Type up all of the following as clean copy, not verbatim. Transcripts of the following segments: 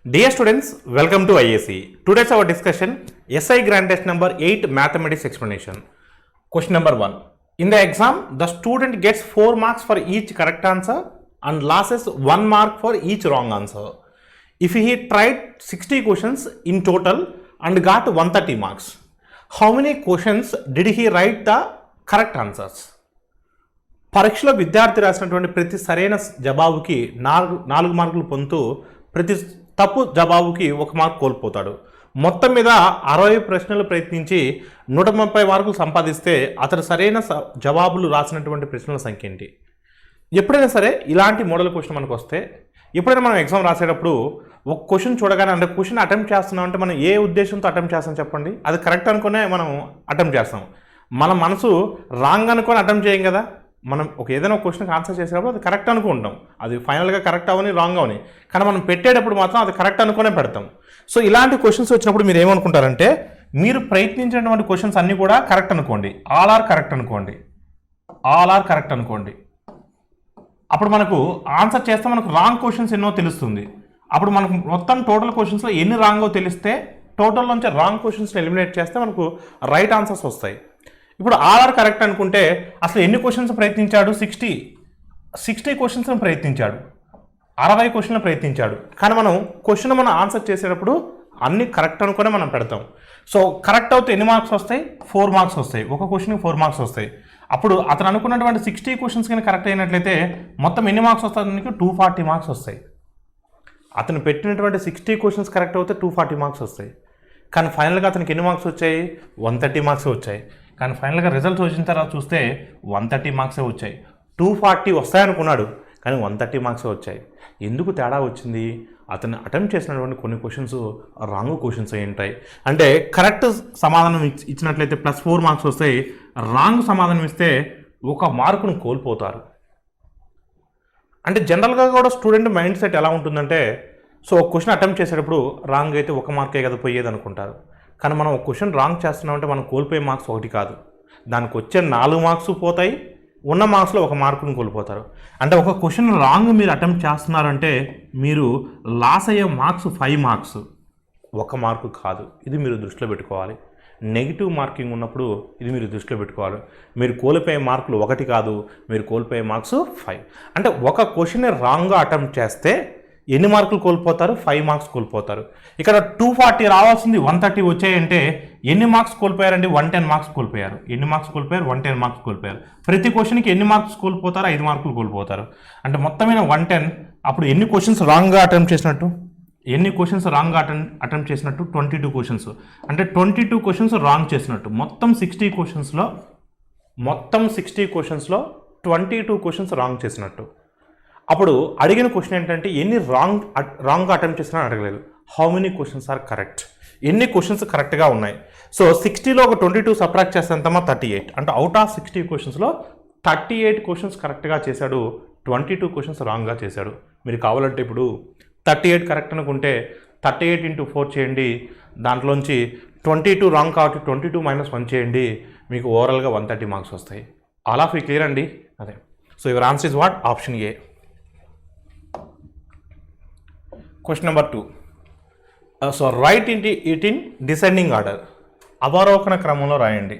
Dear students, welcome to IAC. Today's our discussion SI Grand Test number 8 Mathematics explanation. Question number 1. In the exam, the student gets 4 marks for each correct answer and loses 1 mark for each wrong answer. If he tried 60 questions in total and got 130 marks, how many questions did he write the correct answers? పరీక్షలో విద్యార్థి రాసినటువంటి ప్రతి సరైన జవాబుకి 4 మార్కులు పొందుతూ ప్రతి తప్పు జవాబుకి 1 mark కోల్పోతాడు. మొత్తం మీద 60 ప్రశ్నలు ప్రయత్నించి 130 మార్కులు సంపాదిస్తే అతడు సరైన జవాబులు రాసినటువంటి ప్రశ్నల సంఖ్య ఏంటి? ఎప్పుడైనా సరే ఇలాంటి మోడల్ క్వశ్చన్ మనకు వస్తే, ఎప్పుడైనా మనం ఎగ్జామ్ రాసేటప్పుడు ఒక క్వశ్చన్ చూడగానే అంటే క్వశ్చన్ అటెంప్ట్ చేస్తున్నాం అంటే మనం ఏ ఉద్దేశంతో అటెంప్ట్ చేస్తాం చెప్పండి? అది కరెక్ట్ అనుకునే మనం అటెంప్ట్ చేస్తాం. మన మనసు రాంగ్ అనుకొని అటెంప్ట్ చేయం కదా. మనం ఏదైనా క్వశ్చన్కి ఆన్సర్ చేసేటప్పుడు అది కరెక్ట్ అనుకుంటాం, అది ఫైనల్గా కరెక్ట్ అవని రాంగ్ అవని, కానీ మనం పెట్టేటప్పుడు మాత్రం అది కరెక్ట్ అనుకునే పెడతాం. సో ఇలాంటి క్వశ్చన్స్ వచ్చినప్పుడు మీరు ఏమనుకుంటారంటే, మీరు ప్రయత్నించినటువంటి క్వశ్చన్స్ అన్నీ కూడా కరెక్ట్ అనుకోండి, ఆల్ ఆర్ కరెక్ట్ అనుకోండి, ఆల్ ఆర్ కరెక్ట్ అనుకోండి. అప్పుడు మనకు ఆన్సర్ చేస్తే మనకు రాంగ్ క్వశ్చన్స్ ఎన్నో తెలుస్తుంది. అప్పుడు మనకు మొత్తం టోటల్ క్వశ్చన్స్లో ఎన్ని రాంగో తెలిస్తే టోటల్ నుంచి రాంగ్ క్వశ్చన్స్ని ఎలిమినేట్ చేస్తే మనకు రైట్ ఆన్సర్స్ వస్తాయి. ఇప్పుడు ఆర్ఆర్ కరెక్ట్ అనుకుంటే అసలు ఎన్ని క్వశ్చన్స్ ప్రయత్నించాడు? 60 క్వశ్చన్స్ని ప్రయత్నించాడు, 60 క్వశ్చన్లు ప్రయత్నించాడు. కానీ మనం ఆన్సర్ చేసేటప్పుడు అన్ని కరెక్ట్ అనుకునే మనం పెడతాం. సో కరెక్ట్ అవుతే ఎన్ని మార్క్స్ వస్తాయి? 4 మార్క్స్ వస్తాయి. ఒక క్వశ్చన్కి 4 మార్క్స్ వస్తాయి. అప్పుడు అతను అనుకున్నటువంటి 60 క్వశ్చన్స్ కానీ కరెక్ట్ అయినట్లయితే మొత్తం ఎన్ని మార్క్స్ వస్తాయి? 240 మార్క్స్ వస్తాయి. అతను పెట్టినటువంటి 60 క్వశ్చన్స్ కరెక్ట్ అవుతే 240 మార్క్స్ వస్తాయి. కానీ ఫైనల్గా అతనికి ఎన్ని మార్క్స్ వచ్చాయి? 130 మార్క్స్ వచ్చాయి. కానీ ఫైనల్గా రిజల్ట్స్ వచ్చిన తర్వాత చూస్తే 130 మార్క్సే వచ్చాయి. 240 వస్తాయనుకున్నాడు, కానీ 130 మార్క్సే వచ్చాయి. ఎందుకు తేడా వచ్చింది? అతను అటెంప్ట్ చేసినటువంటి కొన్ని క్వశ్చన్స్ రాంగ్ క్వశ్చన్స్ అయి ఉంటాయి. అంటే కరెక్ట్ సమాధానం ఇచ్చినట్లయితే +4 మార్క్స్ వస్తాయి, రాంగ్ సమాధానం ఇస్తే 1 మార్కును కోల్పోతారు. అంటే జనరల్గా కూడా స్టూడెంట్ మైండ్ సెట్ ఎలా ఉంటుందంటే, సో ఒక క్వశ్చన్ అటెంప్ట్ చేసేటప్పుడు రాంగ్ అయితే 1 మార్కే కదా పోయేది అనుకుంటారు. కానీ మనం ఒక క్వశ్చన్ రాంగ్ చేస్తున్నామంటే మనం కోల్పోయే మార్క్స్ 1 కాదు, దానికి వచ్చే 4 మార్క్స్ పోతాయి, ఉన్న మార్క్స్లో 1 మార్కును కోల్పోతారు. అంటే ఒక క్వశ్చన్ రాంగ్ మీరు అటెంప్ట్ చేస్తున్నారంటే మీరు లాస్ అయ్యే మార్క్స్ 5 మార్క్స్, 1 మార్కు కాదు. ఇది మీరు దృష్టిలో పెట్టుకోవాలి. నెగిటివ్ మార్కింగ్ ఉన్నప్పుడు ఇది మీరు దృష్టిలో పెట్టుకోవాలి. మీరు కోల్పోయే మార్కులు 1 కాదు, మీరు కోల్పోయే మార్క్స్ 5. అంటే ఒక క్వశ్చన్ని రాంగ్గా అటెంప్ట్ చేస్తే ఎన్ని మార్కులు కోల్పోతారు? 5 మార్క్స్ కోల్పోతారు. ఇక్కడ 240 రావాల్సింది 130 వచ్చాయంటే ఎన్ని మార్క్స్ కోల్పోయారండి? 110 మార్క్స్ కోల్పోయారు. ఎన్ని మార్క్స్ కోల్పోయారు? 110 మార్క్స్ కోల్పోయారు. ప్రతి క్వశ్చన్కి ఎన్ని మార్క్స్ కోల్పోతారు? 5 మార్కులు కోల్పోతారు. అంటే మొత్తమైన 110. అప్పుడు ఎన్ని క్వశ్చన్స్ రాంగ్గా అటెంప్ట్ చేసినట్టు? 22 క్వశ్చన్స్. అంటే 22 క్వశ్చన్స్ రాంగ్ చేసినట్టు. మొత్తం 60 క్వశ్చన్స్లో 22 క్వశ్చన్స్ రాంగ్ చేసినట్టు. అప్పుడు అడిగిన క్వశ్చన్ ఏంటంటే, ఎన్ని రాంగ్ అటెంప్ట్ చేసినా అడగలేదు, how many questions are correct, ఎన్ని క్వశ్చన్స్ కరెక్ట్గా ఉన్నాయి. సో 60లో ఒక 22 సబ్ట్రాక్ట్ చేస్తే ఎంతమా? 38. అంటే అవుట్ ఆఫ్ 60 క్వశ్చన్స్లో 38 క్వశ్చన్స్ కరెక్ట్గా చేశాడు, 22 క్వశ్చన్స్ రాంగ్గా చేశాడు. మీరు కావాలంటే ఇప్పుడు 38 కరెక్ట్ అనుకుంటే 38 × 4 చేయండి, దాంట్లోంచి 22 రాంగ్ కాబట్టి 22 - 1 చేయండి, మీకు ఓవరాల్గా 130 మార్క్స్ వస్తాయి. ఆల్ ఆఫ్ యూ క్లియర్ అండి? అదే. So your answer is what? Option A. Question number 2. So write it in descending order. అవరోహణ క్రమంలో రాయండి.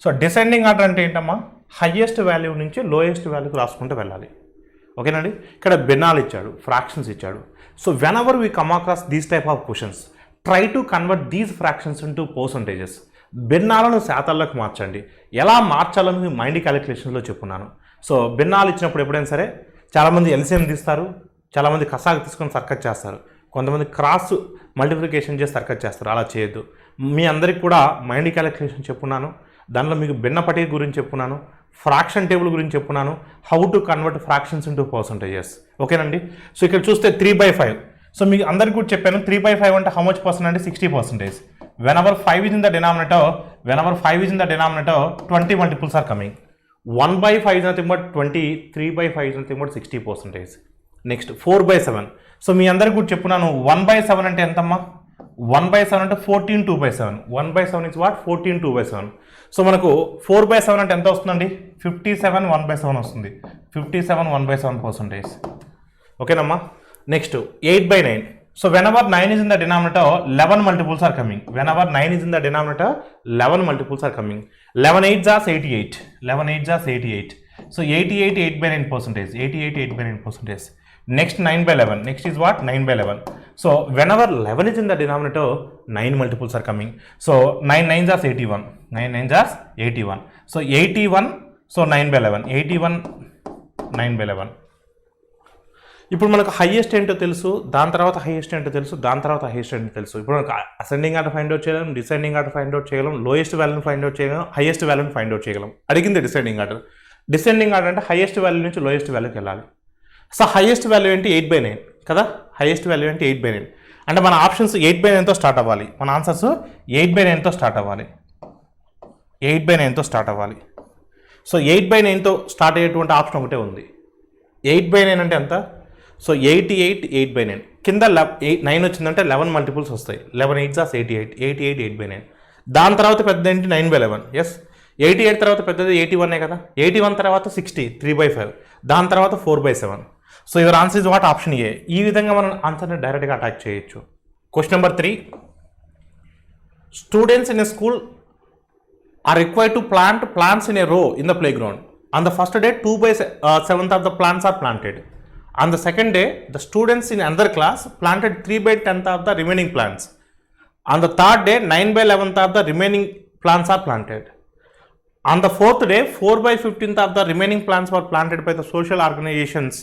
సో డిసెండింగ్ ఆర్డర్ అంటే ఏంటమ్మా? హయ్యెస్ట్ వాల్యూ నుంచి లోయెస్ట్ వాల్యూకి రాసుకుంటూ వెళ్ళాలి. ఓకేనండి. ఇక్కడ భిన్నాలు ఇచ్చాడు, ఫ్రాక్షన్స్ ఇచ్చాడు. So whenever we come across these type of questions, try to convert these fractions into percentages. భిన్నాలను శాతాల్లోకి మార్చండి. ఎలా మార్చాలో మీ మైండ్ క్యాలిక్యులేషన్లో చెప్పున్నాను. సో భిన్నాలు ఇచ్చినప్పుడు ఎప్పుడైనా సరే చాలామంది ఎల్సిఎం తీస్తారు, చాలామంది కసాకు తీసుకొని సర్కట్ చేస్తారు, కొంతమంది క్రాస్ మల్టిప్లికేషన్ చేసి సర్కట్ చేస్తారు. అలా చేయొద్దు. మీ అందరికి కూడా మైండ్ క్యాలిక్యులేషన్ చెప్పున్నాను, దానిలో మీకు భిన్న పట్టిక గురించి చెప్పున్నాను, ఫ్రాక్షన్ టేబుల్ గురించి చెప్పున్నాను, how to convert fractions into percentages. ఓకేనండి. సో ఇక్కడ చూస్తే 3/5. సో మీకు అందరికి కూడా చెప్పాను 3/5 అంటే హౌ మచ్ పర్సెంట్ అంటే 60%. whenever 5 is in the denominator 20 multiples are coming. 1/5 is nothing but 20, 3/5 is nothing but 60%. Next 4/7. So మీ అందరికి కూడా చెప్పున్నాను 1/7 అంటే ఎంతమ్మా? 1/7 అంటే 14/2/7. 1/7 ఇస్ వాట్? 14/2/7. సో మనకు 4/7 అంటే ఎంత వస్తుందండి? 57 1/7 వస్తుంది. 57 1/7%. ఓకేనమ్మా. Next 8/9. So whenever 9 is in the denominator, 11 multiples are coming. Whenever 9 is in the denominator, 11 multiples are coming. 11 8s are 88. 11 8s are 88. So 88 8 by 9 percentage. 88 8 by 9 percentage. Next 9 by 11. Next is what? 9 by 11. So whenever 11 is in the denominator, 9 multiples are coming. So 9 9s are 81. 9 9s are 81. So 81. So 9 by 11. 81 9 by 11. ఇప్పుడు మనకు highest ఏంటో తెలుసు, దాని తర్వాత highest ఏంటో తెలుసు, దాని తర్వాత హైయెస్ట్ ఏంటో తెలుసు. ఇప్పుడు మనకు అసెండింగ్ ఆర్డర్ ఫైండ్ అవుట్ చేయగలం, డిసెండింగ్ ఆర్డర్ ఫైండ్ అవుట్ చేయగలం, లోయెస్ట్ వాల్యూని ఫైండ్ అవుట్ చేయగలం, హైయెస్ట్ వాల్యూని ఫైండ్ అవుట్ చేయగలం. అడిగింది డిసెండింగ్ ఆర్డర్. డిసెండింగ్ ఆర్డర్ అంటే హైయెస్ట్ వాల్యూ నుంచి లోయెస్ట్ వాల్యూకి వెళ్ళాలి. సో హైయెస్ట్ వాల్యూ ఏంటి? 8/9 కదా. హైయెస్ట్ వాల్యూ ఏంటి? 8/9. అంటే మన ఆప్షన్స్ 8/9తో స్టార్ట్ అవ్వాలి. మన ఆన్సర్స్ 8/9తో స్టార్ట్ అవ్వాలి. 8/9తో స్టార్ట్ అవ్వాలి. సో 8/9తో స్టార్ట్ అయ్యేటువంటి ఆప్షన్ ఒకటే ఉంది. 8/9 అంటే ఎంత? సో 88 8/9. కింద 9 వచ్చిందంటే 11 మల్టిపుల్స్ వస్తాయి. 11 8s are 88. 88 8/9. దాని తర్వాత పెద్ద ఏంటి? 9/11. ఎస్. 88 తర్వాత పెద్దది 81 కదా. 81 తర్వాత 60 3/5. దాని తర్వాత 4/7. So your answer is what? Option ఏ. ఈ విధంగా మనం ఆన్సర్ని డైరెక్ట్గా అటాక్ చేయొచ్చు. Question number 3. Students in a school are required to plant plants in a row in the playground. On the first day, 2/7 of the plants are planted. On the second day, the students in another class planted 3/10 of the remaining plants. On the third day, 9/11 of the remaining plants are planted. On the fourth day, 4/15 of the remaining plants were planted by the social organizations.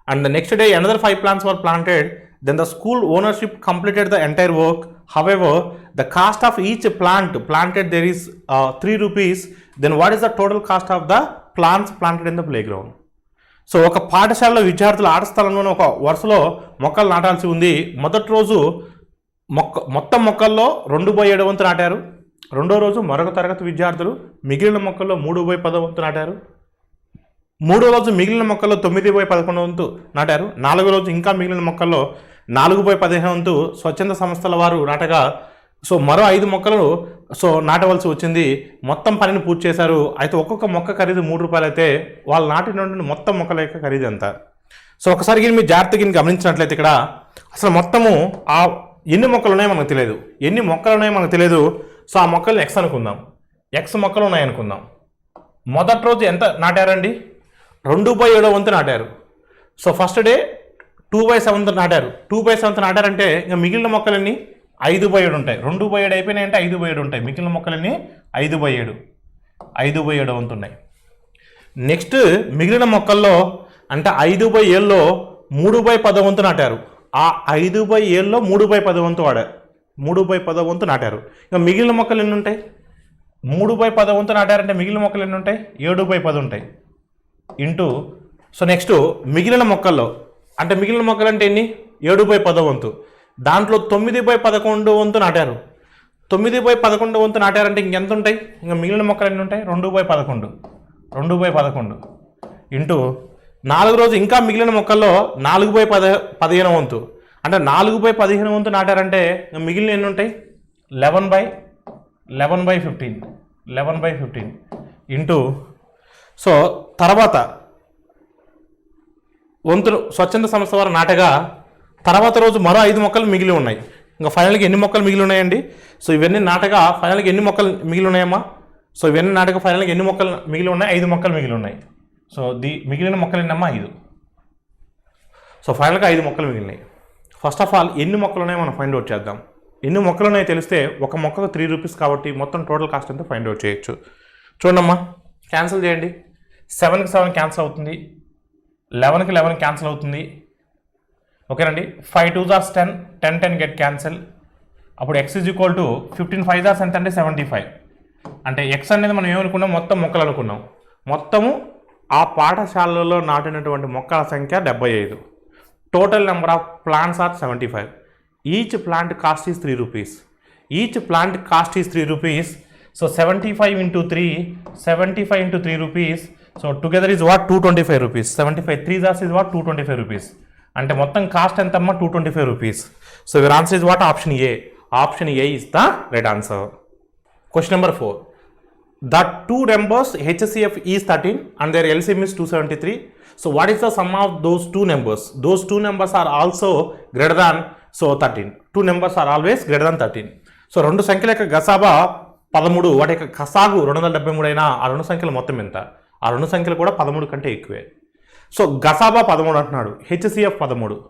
And the next day, another 5 plants were planted. Then the school ownership completed the entire work. However, the cost of each plant planted there is 3 rupees. Then what is the total cost of the plants planted in the playground? So ఒక పాఠశాలలో విద్యార్థులు ఆట స్థలంలోనే ఒక వరుసలో మొక్కలు నాటాల్సి ఉంది. మొదటి రోజు మొత్తం మొక్కల్లో 2/7 వంతు నాటారు. రెండో రోజు మరొక తరగతి విద్యార్థులు మిగిలిన మొక్కల్లో 3/10 వంతు నాటారు. మూడో రోజు మిగిలిన మొక్కల్లో 9/11 వంతు నాటారు. నాలుగో రోజు ఇంకా మిగిలిన మొక్కల్లో 4/15 వంతు స్వచ్ఛంద సంస్థల వారు నాటగా సో మరో 5 మొక్కలు నాటవలసి వచ్చింది. మొత్తం పనిని పూర్తి చేశారు. అయితే ఒక్కొక్క మొక్క ఖరీదు 3 రూపాయలు అయితే వాళ్ళు నాటినటువంటి మొత్తం మొక్కల యొక్క ఖరీదు ఎంత? సో ఒకసారి మీరు జాగ్రత్తగా గమనించినట్లయితే ఇక్కడ అసలు మొత్తము ఆ ఎన్ని మొక్కలు ఉన్నాయో మనకు తెలియదు. ఎన్ని మొక్కలు ఉన్నాయో మనకు తెలియదు. సో ఆ మొక్కల్ని ఎక్స్ అనుకుందాం. ఎక్స్ మొక్కలు ఉన్నాయనుకుందాం. మొదటి రోజు ఎంత నాటారండి? 2/7 వంతు నాటారు. సో ఫస్ట్ డే 2/7 నాటారు. 2/7 నాటారంటే ఇంకా మిగిలిన మొక్కలన్నీ 5/7 ఉంటాయి. 2/7 అయిపోయినాయంటే 5/7 ఉంటాయి. మిగిలిన మొక్కలన్నీ 5/7 వంతు ఉన్నాయి. నెక్స్ట్ మిగిలిన మొక్కల్లో అంటే 5/7లో 3/10 వంతు నాటారు. ఆ 5/7లో 3/10 వంతు వాడారు. 3/10 వంతు నాటారు. ఇంకా మిగిలిన మొక్కలు ఎన్ని ఉంటాయి? 3/10 వంతు నాటారంటే మిగిలిన మొక్కలు ఎన్ని ఉంటాయి? 7/10 ఉంటాయి. ఇంటూ సో నెక్స్ట్ మిగిలిన మొక్కల్లో అంటే మిగిలిన మొక్కలు అంటే ఎన్ని? 7/10 వంతు. దాంట్లో 9/11 వంతు నాటారు. 9/11 వంతు నాటారంటే ఇంకెంత ఉంటాయి? ఇంకా మిగిలిన మొక్కలు ఎన్ని ఉంటాయి? 2/11 ఇంటూ 4 రోజు ఇంకా మిగిలిన మొక్కల్లో 4/15 వంతు. అంటే 4/15 వంతు నాటారంటే మిగిలిన ఎన్ని ఉంటాయి? 11/15 ఇంటూ సో తర్వాత వంతులు స్వచ్ఛంద సంస్థ వారు నాటగా తర్వాత రోజు మరో 5 మొక్కలు మిగిలి ఉన్నాయి. ఇంకా ఫైనల్గా ఎన్ని మొక్కలు మిగిలి ఉన్నాయండి? సో ఇవన్నీ నాటగా ఫైనల్గా ఎన్ని మొక్కలు మిగిలి ఉన్నాయమ్మా? సో ఇవన్నీ నాటగా ఫైనల్గా ఎన్ని మొక్కలు మిగిలి ఉన్నాయి? 5 మొక్కలు మిగిలి ఉన్నాయి. సో మిగిలిన మొక్కలు ఎన్నమ్మా? 5. సో ఫైనల్గా 5 మొక్కలు మిగిలినాయి. ఫస్ట్ ఆఫ్ ఆల్ ఎన్ని మొక్కలు ఉన్నాయో మనం ఫైండ్ అవుట్ చేద్దాం. ఎన్ని మొక్కలు ఉన్నాయో తెలిస్తే ఒక మొక్కకు 3 రూపీస్ కాబట్టి మొత్తం టోటల్ కాస్ట్ ఎంత ఫైండ్ అవుట్ చేయొచ్చు. చూడమ్మా, క్యాన్సిల్ చేయండి. 7కి 7 క్యాన్సిల్ అవుతుంది. 11కి 11 క్యాన్సిల్ అవుతుంది. ఓకేనండి. 5 2s are 10, 10 10 గెట్ క్యాన్సిల్. అప్పుడు x is equal to 15 5s are ఎంత అంటే 75. అంటే x అనేది మనం ఏమనుకున్నాం? మొత్తం మొక్కలు అనుకున్నాం. మొత్తము ఆ పాఠశాలలో నాటినటువంటి మొక్కల సంఖ్య 75. Total number of plants are 75. Each plant cost is 3 rupees. Each plant cost is 3 rupees. So 75 into 3, 75 into 3 rupees. So together is what? 225 rupees. 75 3s is what? 225 rupees. అంటే మొత్తం కాస్ట్ ఎంత అమ్మా? 225 rupees. So your answer is what? Option A. Option A is the right answer. Question number 4. The two numbers HCF is 13 and their LCM is 273. So what is the sum of those two numbers? Those two numbers are also greater than. So 13. 2 numbers are always greater than 13. So రెండు సంఖ్యల యొక్క గసాబా 13, వాటి యొక్క కసాగు 273 అయినా ఆ రెండు సంఖ్యల మొత్తం ఎంత? ఆ రెండు సంఖ్యలు కూడా 13 కంటే ఎక్కువే. సో గసాబా 13 అంటున్నాడు, హెచ్సిఎఫ్ 13.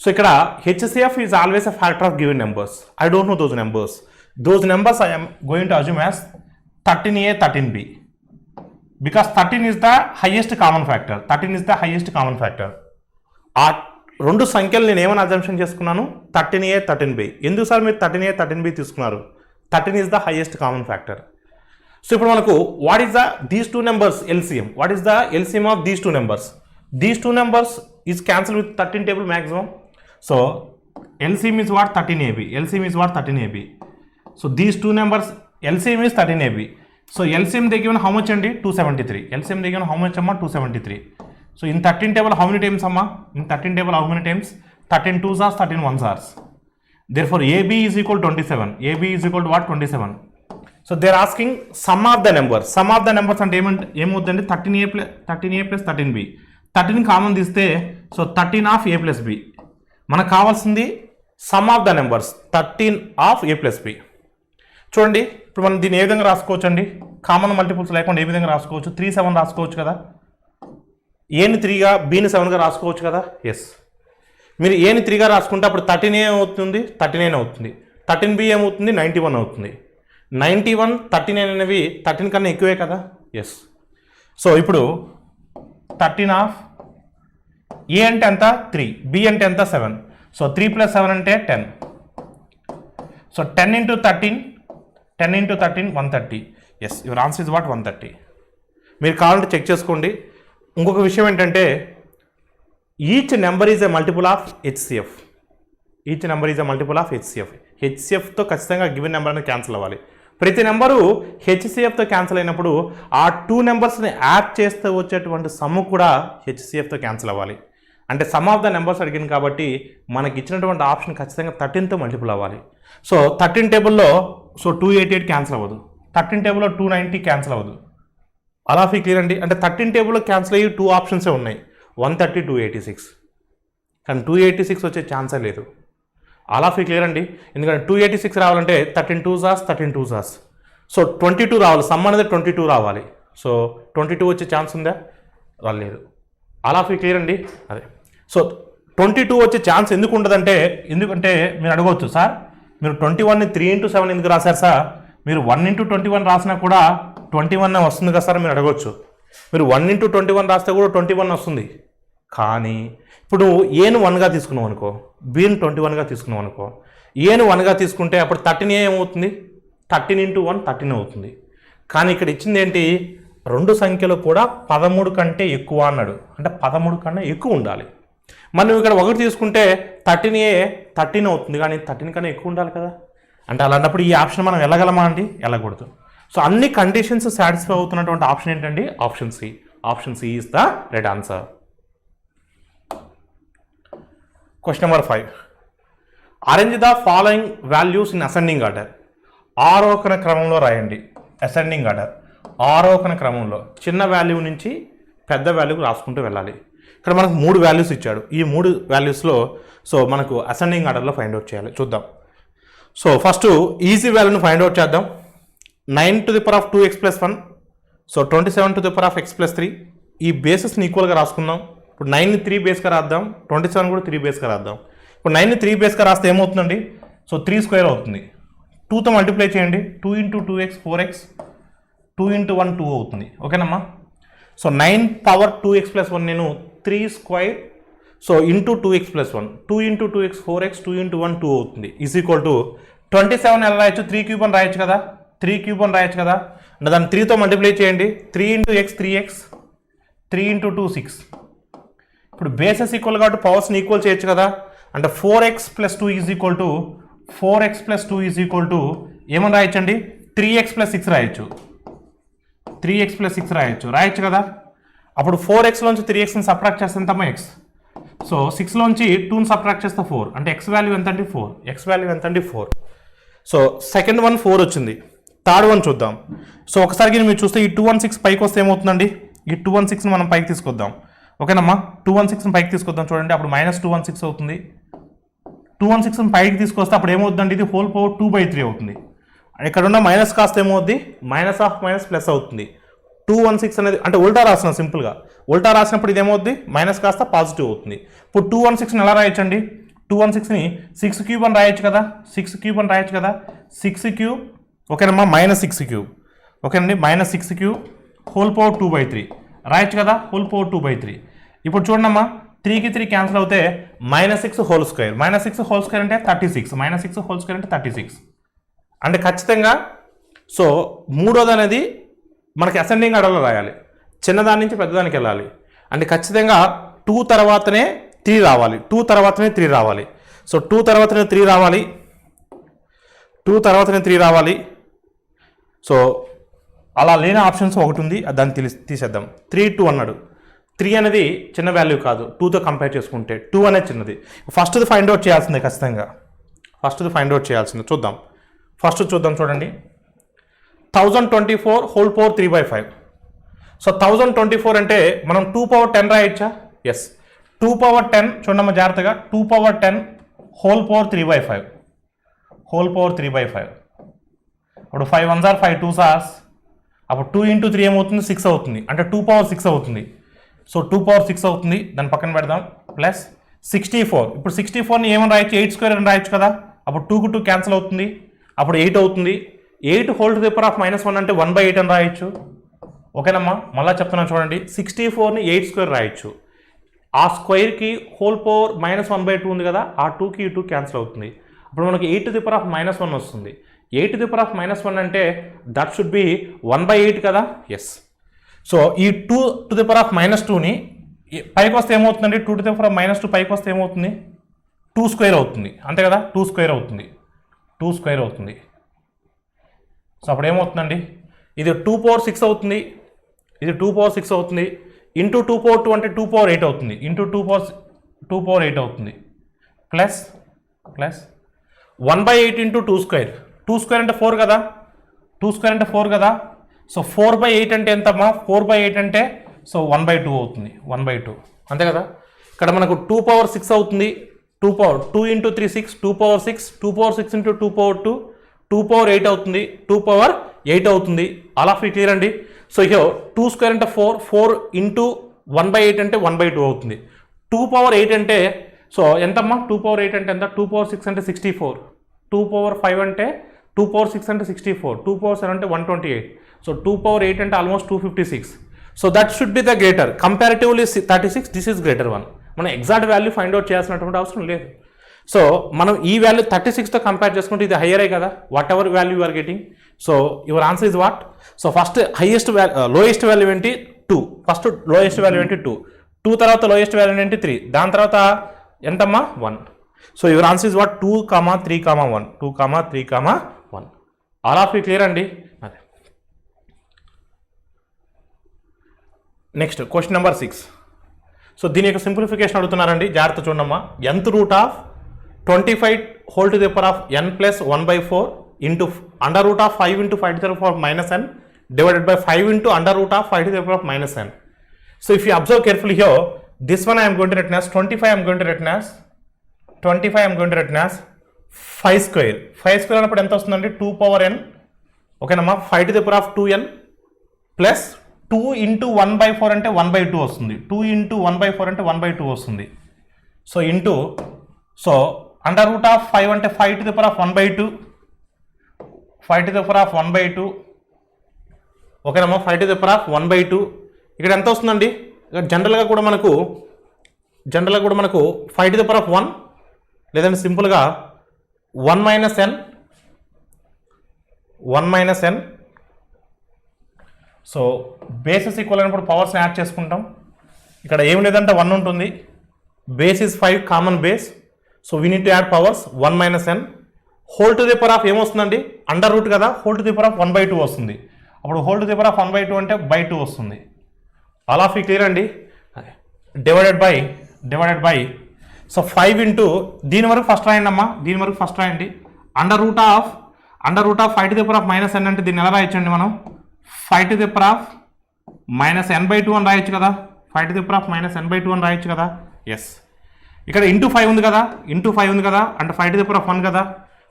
సో ఇక్కడ HCF is always a factor of given numbers. I don't know those numbers. Those numbers I am going to assume as 13A, 13B. Because 13 is the highest common factor. 13 is the highest common factor. ఆ రెండు సంఖ్యలు నేను ఏమైనా assumption చేసుకున్నాను? 13A, 13B. ఎందుకు sir మీరు 13A, 13B తీసుకున్నారు? 13 is the highest common factor. So ఇప్పుడు మనకు what is the these two numbers LCM? What is the LCM of these two numbers? These two numbers is cancelled with 13 table maximum. So LCM is what? 13AB. LCM is what? 13AB. So these two numbers LCM is 13AB. So LCM they given how much andi? 273. LCM they given how much amma? 273. So in 13 table how many times amma? In 13 table how many times? 13 2s are 13 1s are. Therefore AB is equal to 27. AB is equal to what? 27. So they are asking sum of the numbers. Sum of the numbers అంటే ఏమవుతుందండి? 13A plus 13B. 13 common తీస్తే so 13 of A plus B. మనకు కావాల్సింది some of the numbers 13 of A plus B. చూడండి ఇప్పుడు మనం దీన్ని ఏ విధంగా రాసుకోవచ్చు అండి? కామన్ మల్టిపుల్స్ లేకుండా ఏ విధంగా రాసుకోవచ్చు? 3 7 రాసుకోవచ్చు కదా. ఏని 3గా బీని 7గా రాసుకోవచ్చు కదా. ఎస్, మీరు ఏని 3గా రాసుకుంటే అప్పుడు 13A ఏమవుతుంది? 39 అవుతుంది. 13B ఏమవుతుంది? 91 అవుతుంది. 91 39 అనేవి 13 కన్నా ఎక్కువే కదా. ఎస్, సో ఇప్పుడు 13 ఆఫ్ ఏ అంటే ఎంత? 3. బి అంటే ఎంత? 7. సో 3 + 7 అంటే 10. So 10 into 13 130. Yes, your answer is what? 130. మీరు కావాలంటే చెక్ చేసుకోండి. ఇంకొక విషయం ఏంటంటే each number is a multiple of HCF. Each number is a multiple of HCF. హెచ్సిఎఫ్తో ఖచ్చితంగా గివెన్ నెంబర్ అనేది క్యాన్సిల్ అవ్వాలి. ప్రతి నెంబరు హెచ్సిఎఫ్తో క్యాన్సిల్ అయినప్పుడు ఆ 2 నెంబర్స్ని యాడ్ చేస్తే వచ్చేటువంటి సమ్ కూడా హెచ్సిఎఫ్తో క్యాన్సిల్ అవ్వాలి. అంటే సమ్ ఆఫ్ ద నెంబర్స్ అడిగింది కాబట్టి మనకి ఇచ్చినటువంటి ఆప్షన్ ఖచ్చితంగా 13తో మల్టిపుల్ అవ్వాలి. సో 13 టేబుల్లో సో 288 క్యాన్సిల్ అవ్వదు. 13 టేబుల్లో 290 క్యాన్సిల్ అవ్వదు. అలా ఫీ క్లియర్ అండి. అంటే 13 టేబుల్లో క్యాన్సిల్ అయ్యి 2 ఆప్షన్సే ఉన్నాయి, 130 286. కానీ 286 వచ్చే ఛాన్సే లేదు. అలా ఫీ క్లియర్ అండి. ఎందుకంటే 286 రావాలంటే 13 2s are 13 2s are. So 22 రావాలి, సమ్ అనేది 22 రావాలి. సో 22 వచ్చే ఛాన్స్ ఉందా? రాలేదు. అలా ఫీ క్లియర్ అండి. అదే, సో 22 వచ్చే ఛాన్స్ ఎందుకు ఉండదంటే, ఎందుకంటే మీరు అడగవచ్చు సార్ మీరు 21ని 3 into 7 ఎందుకు రాశారు సార్? మీరు 1 into 21 రాసినా కూడా 21 వస్తుంది కదా సార్ మీరు అడగవచ్చు. మీరు 1 into 21 రాస్తే కూడా 21 వస్తుంది. కానీ ఇప్పుడు ఏను 1గా తీసుకున్నాం అనుకో, బీని 21గా తీసుకున్నాం అనుకో, ఏను 1గా తీసుకుంటే అప్పుడు 13 ఏమవుతుంది? 13 into 1 13 అవుతుంది. కానీ ఇక్కడ ఇచ్చింది ఏంటి? రెండు సంఖ్యలు కూడా 13 కంటే ఎక్కువ అన్నాడు. అంటే 13 కన్నా ఎక్కువ ఉండాలి. మనం ఇక్కడ 1 తీసుకుంటే 13A 13 అవుతుంది, కానీ 13 కన్నా ఎక్కువ ఉండాలి కదా. అంటే అలాంటప్పుడు ఈ ఆప్షన్ మనం వెళ్ళగలమా అండి? వెళ్ళకూడదు. సో అన్ని కండిషన్స్ సాటిస్ఫై అవుతున్నటువంటి ఆప్షన్ ఏంటండి? Option C. Option C is the right answer. Question number 5. Arrange the following values in ascending order. ఆరోహణ క్రమంలో రాయండి. అసెండింగ్ ఆర్డర్, ఆరోహణ క్రమంలో చిన్న వాల్యూ నుంచి పెద్ద వాల్యూకి రాసుకుంటూ వెళ్ళాలి. ఇక్కడ మనకు 3 వాల్యూస్ ఇచ్చాడు. ఈ 3 వాల్యూస్లో సో మనకు అసెండింగ్ ఆర్డర్లో ఫైండ్ అవుట్ చేయాలి. చూద్దాం. సో ఫస్ట్ ఈజీ వాల్యూని ఫైండ్ అవుట్ చేద్దాం. 9 to the power of 2x plus 1. So 27 to the power of x plus 3. ఈ బేసెస్ని ఈక్వల్గా రాసుకుందాం. ఇప్పుడు 9ని 3 బేస్గా రాద్దాం, 27 కూడా 3 బేస్గా రాద్దాం. ఇప్పుడు 9ని 3 బేస్గా రాస్తే ఏమవుతుందండి? సో 3 స్క్వేర్ అవుతుంది. 2తో మల్టిప్లై చేయండి. 2 into 2x 4x, 2 into 1 2 అవుతుంది. ఓకేనమ్మా. సో 9 power 2x plus 1 నేను 3 square so into 2x plus 1, 2 into 2x 4x, 2 into 1 2 అవుతుంది. ఈజ్ ఈక్వల్ టు 27 ఎలా రాయొచ్చు? 3 క్యూబ్ అని రాయొచ్చు కదా. 3 క్యూబ్ అని రాయొచ్చు కదా. అంటే దాన్ని 3తో మల్టిప్లై చేయండి. 3 into x 3x, 3 into 2 6. ఇప్పుడు బేసెస్ ఈక్వల్ కాబట్టి పవర్స్ని ఈక్వల్ చేయొచ్చు కదా. అంటే 4x plus 2 is equal to 4x plus 2 is equal to ఏమని రాయొచ్చండి? 3x plus 6 రాయొచ్చు. 3x plus 6 రాయొచ్చు కదా. అప్పుడు 4xలోంచి 3xని సబ్ట్రాక్ట్ చేస్తే ఎంతమ్మా? x. సో 6లోంచి 2ని సబ్ట్రాక్ట్ చేస్తే 4. అంటే x వాల్యూ ఎంత అండి? 4. x వాల్యూ ఎంత అండి? 4. సో సెకండ్ వన్ 4 వచ్చింది. థర్డ్ వన్ చూద్దాం. సో ఒకసారి మీరు చూస్తే ఈ 216 పైకి వస్తే ఏమవుతుందండి? ఈ 216ని మనం పైకి తీసుకొద్దాం. ఓకేనమ్మా. 216ని పైకి తీసుకొద్దాం. చూడండి, అప్పుడు -216 అవుతుంది. 216 పైకి తీసుకొస్తే అప్పుడు ఏమవుతుందండి, ఇది హోల్ పవర్ 2/3 అవుతుంది. ఇక్కడ ఉన్న మైనస్ కాస్త ఏమవుద్ది, మైనస్ ఆఫ్ మైనస్ ప్లస్ అవుతుంది. 216 అనేది అంటే ఉల్టా రాసిన, సింపుల్గా ఉల్టా రాసినప్పుడు ఇది ఏమవుద్ది, మైనస్ కాస్త పాజిటివ్ అవుతుంది. ఇప్పుడు 216ని ఎలా రాయొచ్చండి, 216ని 6 క్యూబ్ అని రాయొచ్చు కదా, 6 క్యూబ్ అని రాయొచ్చు కదా, 6 క్యూబ్ ఓకేనమ్మా, -6 క్యూబ్ ఓకేనండి, -6 క్యూబ్ హోల్ పవర్ 2/3 రాయొచ్చు కదా, హోల్ పవర్ 2/3. ఇప్పుడు చూడండమ్మా 3కి 3 క్యాన్సిల్ అవుతే -6 హోల్ స్క్వేర్, -6 హోల్ స్క్వేర్ అంటే 36, -6 హోల్ స్క్వేర్ అంటే 36 అంటే ఖచ్చితంగా. సో మూడోది అనేది మనకి అసెండింగ్ ఆర్డర్లో రాయాలి, చిన్నదాని నుంచి పెద్దదానికి వెళ్ళాలి అంటే ఖచ్చితంగా 2 తర్వాతనే 3 రావాలి, 2 తర్వాతనే 3 రావాలి. సో 2 తర్వాతనే 3 రావాలి, 2 తర్వాతనే 3 రావాలి. సో అలా లేని ఆప్షన్స్ ఒకటి ఉంది, దాన్ని తీసేద్దాం. 3 2 అన్నాడు, 3 అనేది చిన్న వాల్యూ కాదు 2తో కంపేర్ చేసుకుంటే, 2 అనేది చిన్నది. ఫస్ట్ది ఫైండ్ అవుట్ చేయాల్సిందే ఖచ్చితంగా, ఫస్ట్ది ఫైండ్ అవుట్ చేయాల్సిందే. చూద్దాం, ఫస్ట్ చూద్దాం. చూడండి 1024 హోల్ పవర్ 3/5. సో 1024 అంటే మనం 2 పవర్ 10 రాయొచ్చా, ఎస్. 2 పవర్ 10 చూడమ్మా జాగ్రత్తగా, 2 power 10 whole power 3/5, whole power 3/5. అప్పుడు 5 1s are 5 2s are, అప్పుడు 2 × 3 ఏమవుతుంది, 6 అవుతుంది, అంటే 2 పవర్ 6 అవుతుంది. సో 2 పవర్ 6 అవుతుంది, దాన్ని పక్కన పెడదాం. ప్లస్ 64, ఇప్పుడు 64ని ఏమని రాయొచ్చు, 8² అని రాయొచ్చు కదా, అప్పుడు 2కు 2 క్యాన్సిల్ అవుతుంది, అప్పుడు 8 అవుతుంది. 8 whole to the power of -1 అంటే 1/8 అని రాయొచ్చు ఓకేనమ్మా. మళ్ళీ చెప్తున్నాను చూడండి, 64ని 8² రాయొచ్చు, ఆ స్క్వేర్కి హోల్ పవర్ -1/2 ఉంది కదా, ఆ 2కి ఈ 2 క్యాన్సిల్ అవుతుంది, అప్పుడు మనకి 8 టు ది పవర్ ఆఫ్ -1 వస్తుంది. 8 టు ది పవర్ ఆఫ్ -1 అంటే దట్ షుడ్ బి 1/8 కదా, ఎస్. సో ఈ 2 టు ది పవర్ ఆఫ్ -2ని పైకి వస్తే ఏమవుతుందండి, 2 టు ది పవర్ ఆఫ్ -2 పైకి వస్తే ఏమవుతుంది, 2² అవుతుంది, అంతే కదా, 2² అవుతుంది, 2² అవుతుంది. సో అప్పుడు ఏమవుతుందండి, ఇది 2 పవర్ 6 అవుతుంది, ఇది 2 పవర్ 6 అవుతుంది, ఇంటూ 2 పవర్ 2 అంటే 2 పవర్ 8 అవుతుంది, ఇంటూ 2 పవర్ 8 అవుతుంది. ప్లస్ 1/8 ఇంటూ 2² 2² అంటే 4 కదా, 2² అంటే 4 కదా. సో 4/8 అంటే ఎంతమ్మా, 4/8 అంటే సో 1/2 అవుతుంది, 1/2 అంతే కదా. ఇక్కడ మనకు 2 పవర్ 6 అవుతుంది, 2 power 2 into 3 6, 2 power 6, 2 power 6 into 2 power 2, 2 power 8 అవుతుంది, 2 పవర్ 8 అవుతుంది. అలా క్లియర్ అండి. సో ఇక 2² అంటే 4, 4 ఇంటూ 1/8 అంటే 1/2 అవుతుంది. 2 పవర్ 8 అంటే సో ఎంతమ్మా, 2 పవర్ 8 అంటే ఎంత, 2 పవర్ 6 అంటే 64, 2 పవర్ 5 అంటే 2 పవర్ 6 అంటే 64, 2 పవర్ 7 అంటే 128. సో 2 పవర్ 8 అంటే almost 256. So that should be the greater, comparatively 36, this is greater one. మనం ఎగ్జాక్ట్ వాల్యూ ఫైండ్ అవుట్ చేయాల్సినటువంటి అవసరం లేదు. సో మనం ఈ వాల్యూ 36తో కంపేర్ చేసుకుంటే ఇది హయ్యరే కదా, whatever value you are getting. So your answer is what. So first lowest value ఏంటి, 2. ఫస్ట్ లోయెస్ట్ వాల్యూ ఏంటి 2, 2 తర్వాత లోయెస్ట్ వాల్యూ ఏంటి 3, దాని తర్వాత ఎంతమ్మా 1. So your answer is what, 2, 3, 1, 2, 3, 1. All of you clear అండి. అదే నెక్స్ట్ క్వశ్చన్ నెంబర్ 6. సో దీని యొక్క సింప్లిఫికేషన్ అడుగుతున్నారండి, జాగ్రత్త చూడమ్మా. nth root of 25 whole to the power of n plus 1/4 into under root of 5 into 5 to the power of -n divided by 5 into under root of 5 to the power of -n. So if you observe carefully here, this one I am going to write as 25, I am going to write as 25, I am going to write as 5 square. 5 square అన్నప్పుడు ఎంత వస్తుందండి, 2 power n ఓకేనమ్మా, 5 to the power of 2n plus 2 into 1/4 అంటే 1/2 వస్తుంది, 2 into 1/4 అంటే 1/2 వస్తుంది. So into so under root of 5 అంటే 5 to the power of 1/2, 5 to the power of 1/2 ఓకేనమ్మా, 5 to the power of 1/2. ఇక్కడ ఎంత వస్తుందండి, జనరల్గా కూడా మనకు 5 to the power of 1 లేదంటే సింపుల్గా 1 minus n. So bases equal అయినప్పుడు పవర్స్ని యాడ్ చేసుకుంటాం. ఇక్కడ ఏం లేదంటే 1 ఉంటుంది, base is 5 common base. So we need to add powers 1 minus n. Whole to the power of ఏమొస్తుందండి, అండర్ రూట్ కదా, whole to the power of 1/2 వస్తుంది, అప్పుడు whole to the power of 1/2 అంటే /2 వస్తుంది. ఆల్ ఆఫ్ యూ క్లియర్ అండి. Divided by so 5 into దీని వరకు first రాయండి అమ్మా, దీని వరకు ఫస్ట్ రాయండి. Under root of 5 to the power of -n అంటే దీన్ని ఎలా రాయొచ్చండి మనం, 5 to the power of -n/2 అని రాయొచ్చు కదా, 5 to the power of -n/2 అని రాయొచ్చు కదా, ఎస్. ఇక్కడ ఇంటూ 5 ఉంది కదా, ఇంటూ 5 ఉంది కదా, అంటే 5 to the power of 1 కదా.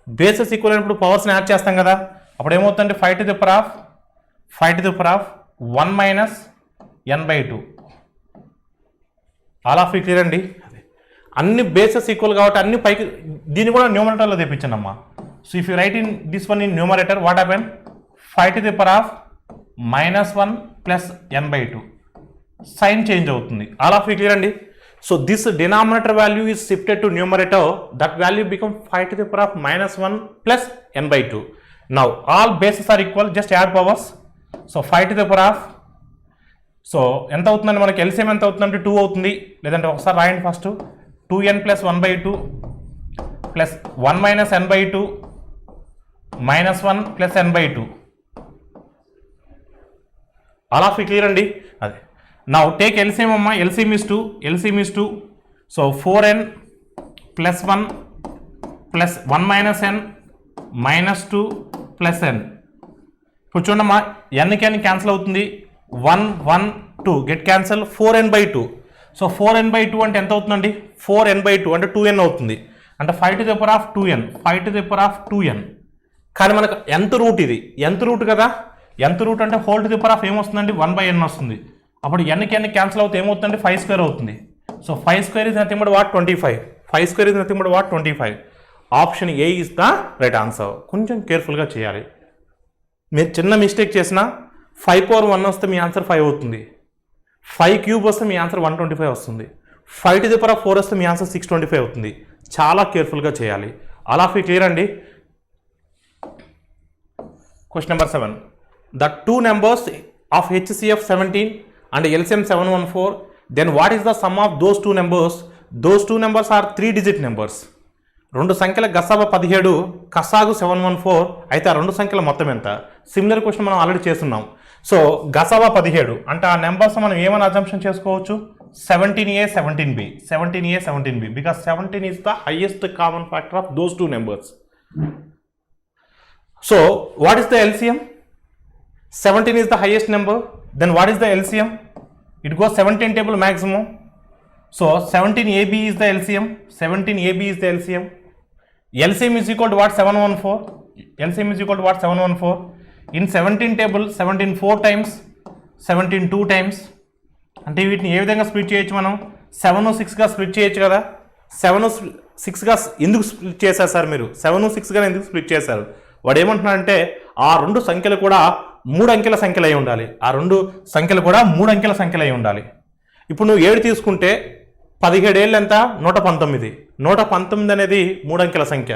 బేసెస్ ఈక్వల్ అయినప్పుడు పవర్స్ని యాడ్ చేస్తాం కదా, అప్పుడు ఏమవుతుందంటే 5 to the power of 1 minus n/2. All of clear అండి. అన్ని బేసెస్ ఈక్వల్ కాబట్టి అన్ని పైకి, దీన్ని కూడా న్యూమరేటర్లో తెప్పించండి అమ్మా. So if you write in this one in numerator, what happen? 5 to the power of -1 plus n/2. Sign change అవుతుంది. ఆల్ ఆఫ్ క్లియర్ అండి. So this denominator value is shifted to numerator, that value become 5 to the power of -1 plus n/2. Now all bases are equal, just add powers. So 5 to the power of, so ఎంత అవుతుందండి మనకి LCM ఎంత అవుతుందంటే 2 అవుతుంది. లేదంటే ఒకసారి రాయండి first, 2n plus 1/2 plus 1 minus n/2 minus 1 plus n/2. All of clear అండి. అదే నౌ టేక్ ఎల్సిఎం అమ్మా. LCM is 2. So 4n plus 1 plus 1 minus n minus 2 plus n. ఇప్పుడు చూడమ్మా, nకి n క్యాన్సిల్ అవుతుంది. 1 1 2 get cancel. 4n/2. So 4n/2 అంటే ఎంత అవుతుందండి? 4n/2 అంటే 2n అవుతుంది. అంటే 5 to the power of 2n, 5 to the power of 2n. కానీ మనకు ఎంత రూట్ ఇది? ఎంత రూట్ కదా, ఎంత రూట్ అంటే whole to the power of ఏమొస్తుందండి? 1/n వస్తుంది. అప్పుడు nకి n క్యాన్సిల్ అవుతే ఏమవుతుందండి? 5² అవుతుంది. So 5² is nothing but what? 25. 5² is nothing but what? 25. Option A is the right answer. కొంచెం కేర్ఫుల్గా చేయాలి. మీరు చిన్న మిస్టేక్ చేసినా 5/1 వస్తే మీ ఆన్సర్ 5 అవుతుంది. 5³ వస్తే మీ ఆన్సర్ 125 వస్తుంది. 5 to the power of 4 వస్తే మీ ఆన్సర్ 625 అవుతుంది. చాలా కేర్ఫుల్గా చేయాలి. ఆల్ ఆఫ్ యూ క్లియర్ అండి. Question number 7. The two numbers of HCF 17 and LCM 714, then what is the sum of those two numbers? Those two numbers are 3-digit numbers. రెండు సంఖ్యల గసాబా 17, కసాగు 714 అయితే ఆ రెండు సంఖ్యల మొత్తం ఎంత? సిమిలర్ క్వశ్చన్ మనం ఆల్రెడీ చేస్తున్నాం. సో గసాబా 17 అంటే ఆ నెంబర్స్ మనం ఏమైనా అజంప్షన్ చేసుకోవచ్చు? 17A 17B, 17A 17B, because 17 is the highest common factor of those two numbers. So what is the LCM? 17 is the highest number, then what is the LCM? It goes 17 table maximum. So 17AB is the LCM, 17AB is the LCM. LCM is equal to what? 714. LCM is equal to what? 714. In 17 table 17 4 times, 17 2 times. అంటే వీటిని ఏ విధంగా split చేయొచ్చు మనం? 7 6గా split చేయొచ్చు కదా. 7 6గా ఎందుకు split చేశారు sir మీరు? 7 6గా ఎందుకు స్ప్లిట్ చేశారు? వాడు ఏమంటున్నాడంటే ఆ రెండు సంఖ్యలు కూడా 3 అంకెల సంఖ్యలు అయి ఉండాలి. ఆ రెండు సంఖ్యలు కూడా 3 అంకెల సంఖ్యలు అయి ఉండాలి. ఇప్పుడు నువ్వు 7 తీసుకుంటే 17 ఏళ్ళు ఎంత? 119. 119 అనేది 3 అంకెల సంఖ్య.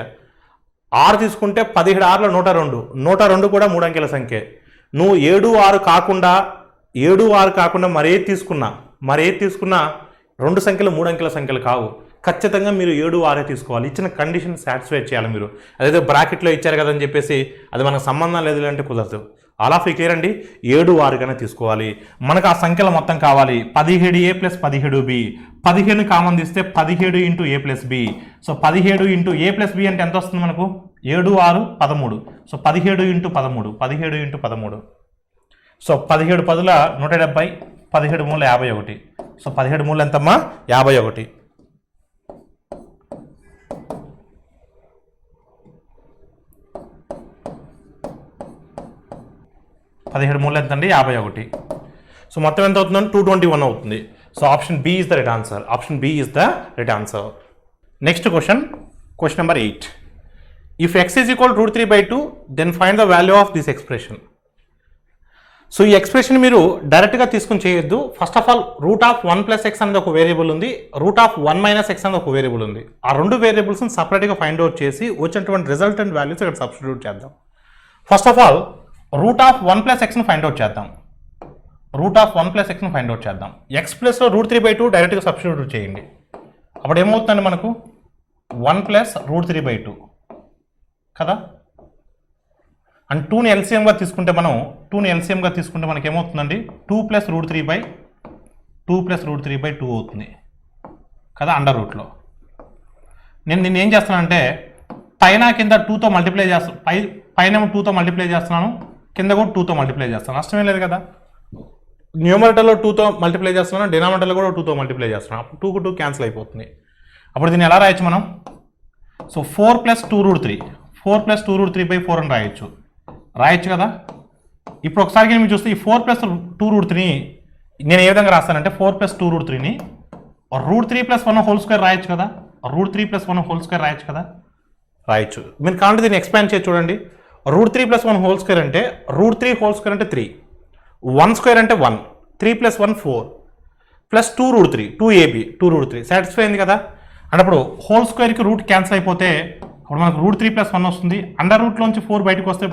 6 తీసుకుంటే 17 6లో 102. 102 కూడా 3 అంకెల సంఖ్య. నువ్వు 7 6 కాకుండా మరేది తీసుకున్నా రెండు సంఖ్యలు 3 అంకెల సంఖ్యలు కావు. ఖచ్చితంగా మీరు 7 6 తీసుకోవాలి. ఇచ్చిన కండిషన్ సాటిస్ఫై చేయాలి మీరు. అదైతే బ్రాకెట్లో ఇచ్చారు కదని చెప్పేసి అది మనకు సంబంధం లేదు అంటే కుదరదు. ఆల్ ఆఫ్ క్లియర్ అండి. 7 6గానే తీసుకోవాలి. మనకు ఆ సంఖ్యల మొత్తం కావాలి. 17A + 17B. 15 కామన్ తీస్తే 17 × A + B. So 17 × A + B అంటే ఎంత వస్తుంది మనకు? 7 6 13. సో 17 × 13, 17 × 13. సో 17 10ల 170, 17 3ల 51. సో 17 3ల ఎంతమ్మా? 51. 17 3ల ఎంత అండి? 51. సో మొత్తం ఎంత అవుతుందండి? 221 అవుతుంది. So option B is the right answer. Option B is the right answer. Next question number 8. If x is equal to √3/2, then find the value of this expression. So ఈ expression మీరు డైరెక్ట్గా తీసుకుని చేయొద్దు. First of all √1 + x అనేది ఒక variable ఉంది, √1 - x అనేది ఒక వేరియబుల్ ఉంది. ఆ రెండు వేరియబుల్స్ని సపరేట్గా ఫైండ్ అవుట్ చేసి వచ్చినటువంటి రిజల్టెంట్ వాల్యూస్ ఇక్కడ సబ్స్టిట్యూట్ చేద్దాం. ఫస్ట్ ఆఫ్ ఆల్ √1 + x ను ఫైండ్ అవుట్ చేద్దాం. √1 + x ను ఫైండ్ అవుట్ చేద్దాం. x ప్లస్లో √3/2 డైరెక్ట్గా సబ్స్టిట్యూట్ చేయండి. అప్పుడు ఏమవుతుందండి మనకు? 1 + √3/2 కదా. అండ్ 2ని ఎల్సిఎంగా తీసుకుంటే మనకి ఏమవుతుందండి? 2 + √3/2 అవుతుంది కదా అండర్ రూట్లో. నేను దీన్ని ఏం చేస్తానంటే పైన కింద 2తో మల్టిప్లై చేస్తాను. పైన 2తో మల్టిప్లై చేస్తున్నాను, కింద కూడా 2తో మల్టిప్లై చేస్తాను. నష్టమే లేదు కదా. న్యూమరేటర్లో 2తో మల్టిప్లై చేస్తున్నాను, డినామినేటర్లో కూడా 2తో మల్టిప్లై చేస్తున్నాను. 2 కు 2 క్యాన్సిల్ అయిపోతుంది. అప్పుడు దీన్ని ఎలా రాయొచ్చు మనం? సో 4 + 2√3 4 + 2√3/4 అని రాయొచ్చు కదా. ఇప్పుడు ఒకసారి మీరు చూస్తే ఈ 4 + 2√3ని నేను ఏ విధంగా రాస్తానంటే 4 + 2√3ని √3 + 1² రాయొచ్చు కదా. √3 + 1² రాయొచ్చు కదా. రాయొచ్చు. మీరు కావాలంటే దీన్ని ఎక్స్పాండ్ చేసి చూడండి. √3 + 1² అంటే √3² అంటే 3, 1² అంటే 1, 3 + 1 4 ప్లస్ 2√3 2ab 2√3 సాటిస్ఫై అయింది కదా. అంటే అప్పుడు హోల్ స్క్వేర్కి రూట్ క్యాన్సిల్ అయిపోతే అప్పుడు మనకు √3 + 1 వస్తుంది. అండర్ రూట్లోంచి 4 బయటకు వస్తే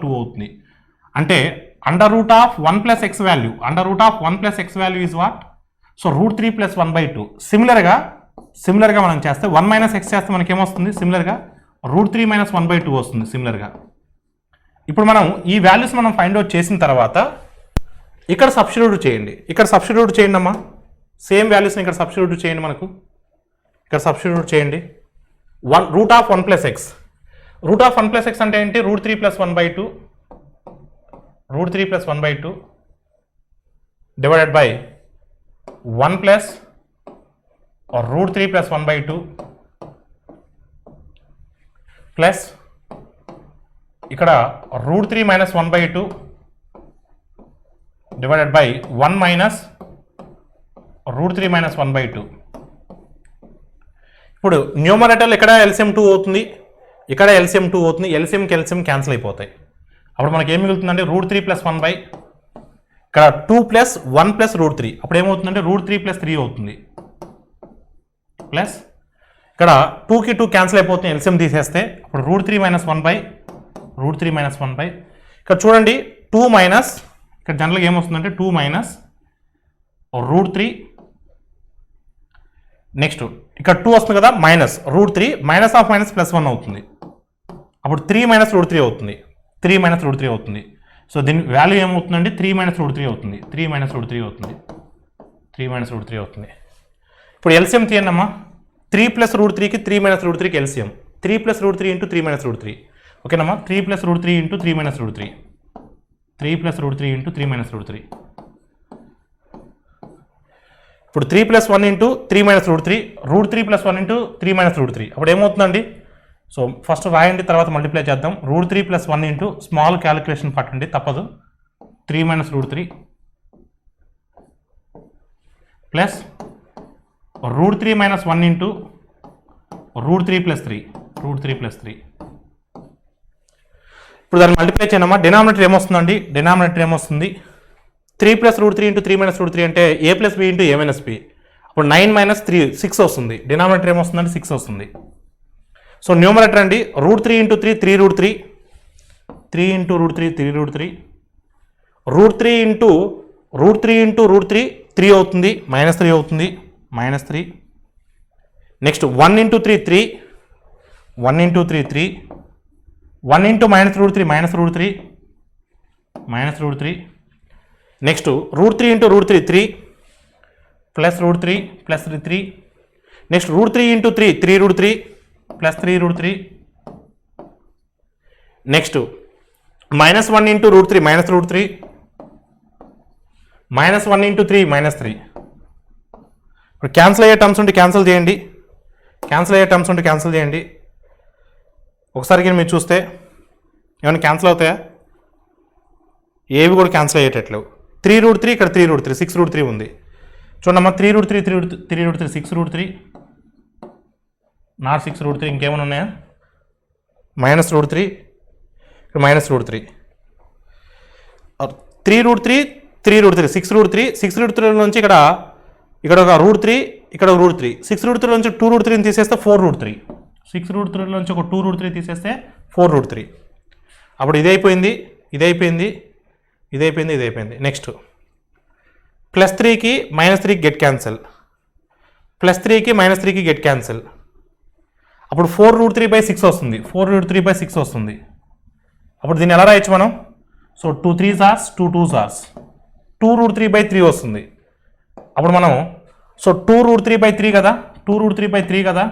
2 అవుతుంది. అంటే under root of 1 + x value is what? So √3 + 1/2. సిమిలర్గా మనం చేస్తే 1 - x చేస్తే మనకేమొస్తుంది? సిమిలర్గా √3 - 1/2 వస్తుంది సిమిలర్గా. ఇప్పుడు మనం ఈ వాల్యూస్ మనం ఫైండ్ అవుట్ చేసిన తర్వాత ఇక్కడ సబ్స్టిట్యూట్ చేయండి అమ్మా. సేమ్ వాల్యూస్ని ఇక్కడ సబ్స్టిట్యూట్ చేయండి. మనకు ఇక్కడ సబ్స్టిట్యూట్ చేయండి. √1 + x √1 + x అంటే ఏంటి? √3 + 1/2 డివైడెడ్ బై 1 + √3 + 1/2 ప్లస్ ఇక్కడ √3 - 1/2 డివైడెడ్ బై 1 - √3 - 1/2. ఇప్పుడు న్యూమరేటర్లో ఇక్కడ LCM 2 అవుతుంది, ఇక్కడ LCM 2 అవుతుంది. ఎల్సిఎంకి ఎల్సిఎం క్యాన్సిల్ అయిపోతాయి. అప్పుడు మనకి ఏం మిగులుతుందంటే √3 + 1 ఇక్కడ 2 + 1 + √3 అప్పుడు ఏమవుతుందంటే √3 + 3 అవుతుంది. ప్లస్ ఇక్కడ 2కి 2 క్యాన్సిల్ అయిపోతుంది ఎల్సిఎం తీసేస్తే అప్పుడు √3 - 1/. ఇక్కడ చూడండి 2 మైనస్ ఇక్కడ జనరల్గా ఏమొస్తుందంటే 2 - √3 నెక్స్ట్ ఇక్కడ 2 వస్తుంది కదా మైనస్ √3 మైనస్ ఆఫ్ మైనస్ +1 అవుతుంది. అప్పుడు 3 - √3 అవుతుంది. 3 - √3 అవుతుంది. సో దీని వాల్యూ ఏమవుతుందంటే 3 - √3 అవుతుంది. 3 - √3 అవుతుంది. ఇప్పుడు ఎల్సిఎం తీయండి అమ్మా. 3 + √3కి 3 - √3కి ఎల్సిఎం 3 + √3 × 3 - √3 ఓకేనమ్మా. 3 + √3 × 3 - √3 3 + √3 × 3 - √3 ఇప్పుడు 3 + 1 × 3 - √3 √3 + 1 × 3 - √3 అప్పుడు ఏమవుతుందండి? సో ఫస్ట్ రాయండి, తర్వాత మల్టిప్లై చేద్దాం. √3 + 1 × స్మాల్ క్యాలిక్యులేషన్ పట్టండి, తప్పదు. 3 - √3 ప్లస్ √3 - 1 × √3 + 3 ఇప్పుడు దాన్ని మల్టిప్లై చేయనమ్మా. డినామినేటర్ ఏమొస్తుందండి? 3 + √3 × 3 - √3 అంటే a + b × a - b. అప్పుడు 9 - 3 6 వస్తుంది. డినామినేటర్ ఏమొస్తుందంటే 6 వస్తుంది. సో న్యూమరేటర్ అండి √3 × 3 3√3 3 × √3 3√3 √3 × √3 3 అవుతుంది, -3 అవుతుంది, -3. Next 1 × 3 3 1 × 3 3 1 × -√3 -√3 next √3 × √3 3 plus √3 plus 3 next √3 × 3 3√3 plus 3√3 next -1 × √3 -√3 -1 × 3 -3. ఇప్పుడు క్యాన్సిల్ అయ్యే టర్మ్స్ ఉంటే క్యాన్సిల్ చేయండి. ఒకసారి మీరు చూస్తే ఏమైనా క్యాన్సిల్ అవుతాయా? ఏవి కూడా క్యాన్సిల్ అయ్యేటట్లేవు. 3√3 ఇక్కడ 3√3 6√3 ఉంది. చూడమ్మా 3√3 3√3 6√3 నాట్ 6√3 ఇంకేమైనా ఉన్నాయా? -√3 ఇక్కడ -√3 3√3 3√3 6√3 నుంచి ఇక్కడ ఒక √3 ఇక్కడ ఒక √3 6√3 నుంచి 2√3 తీసేస్తే 4√3 6√3 నుంచి ఒక 2√3 తీసేస్తే 4√3 అప్పుడు ఇది అయిపోయింది. నెక్స్ట్ +3కి -3కి గెట్ క్యాన్సిల్ +3కి -3కి గెట్ క్యాన్సిల్ అప్పుడు 4√3/6 వస్తుంది. 4√3/6 వస్తుంది. అప్పుడు దీన్ని ఎలా రాయొచ్చు మనం? So 2 3s are 2 2s are 2√3/3 వస్తుంది. అప్పుడు మనం సో 2√3/3 కదా 2√3/3 కదా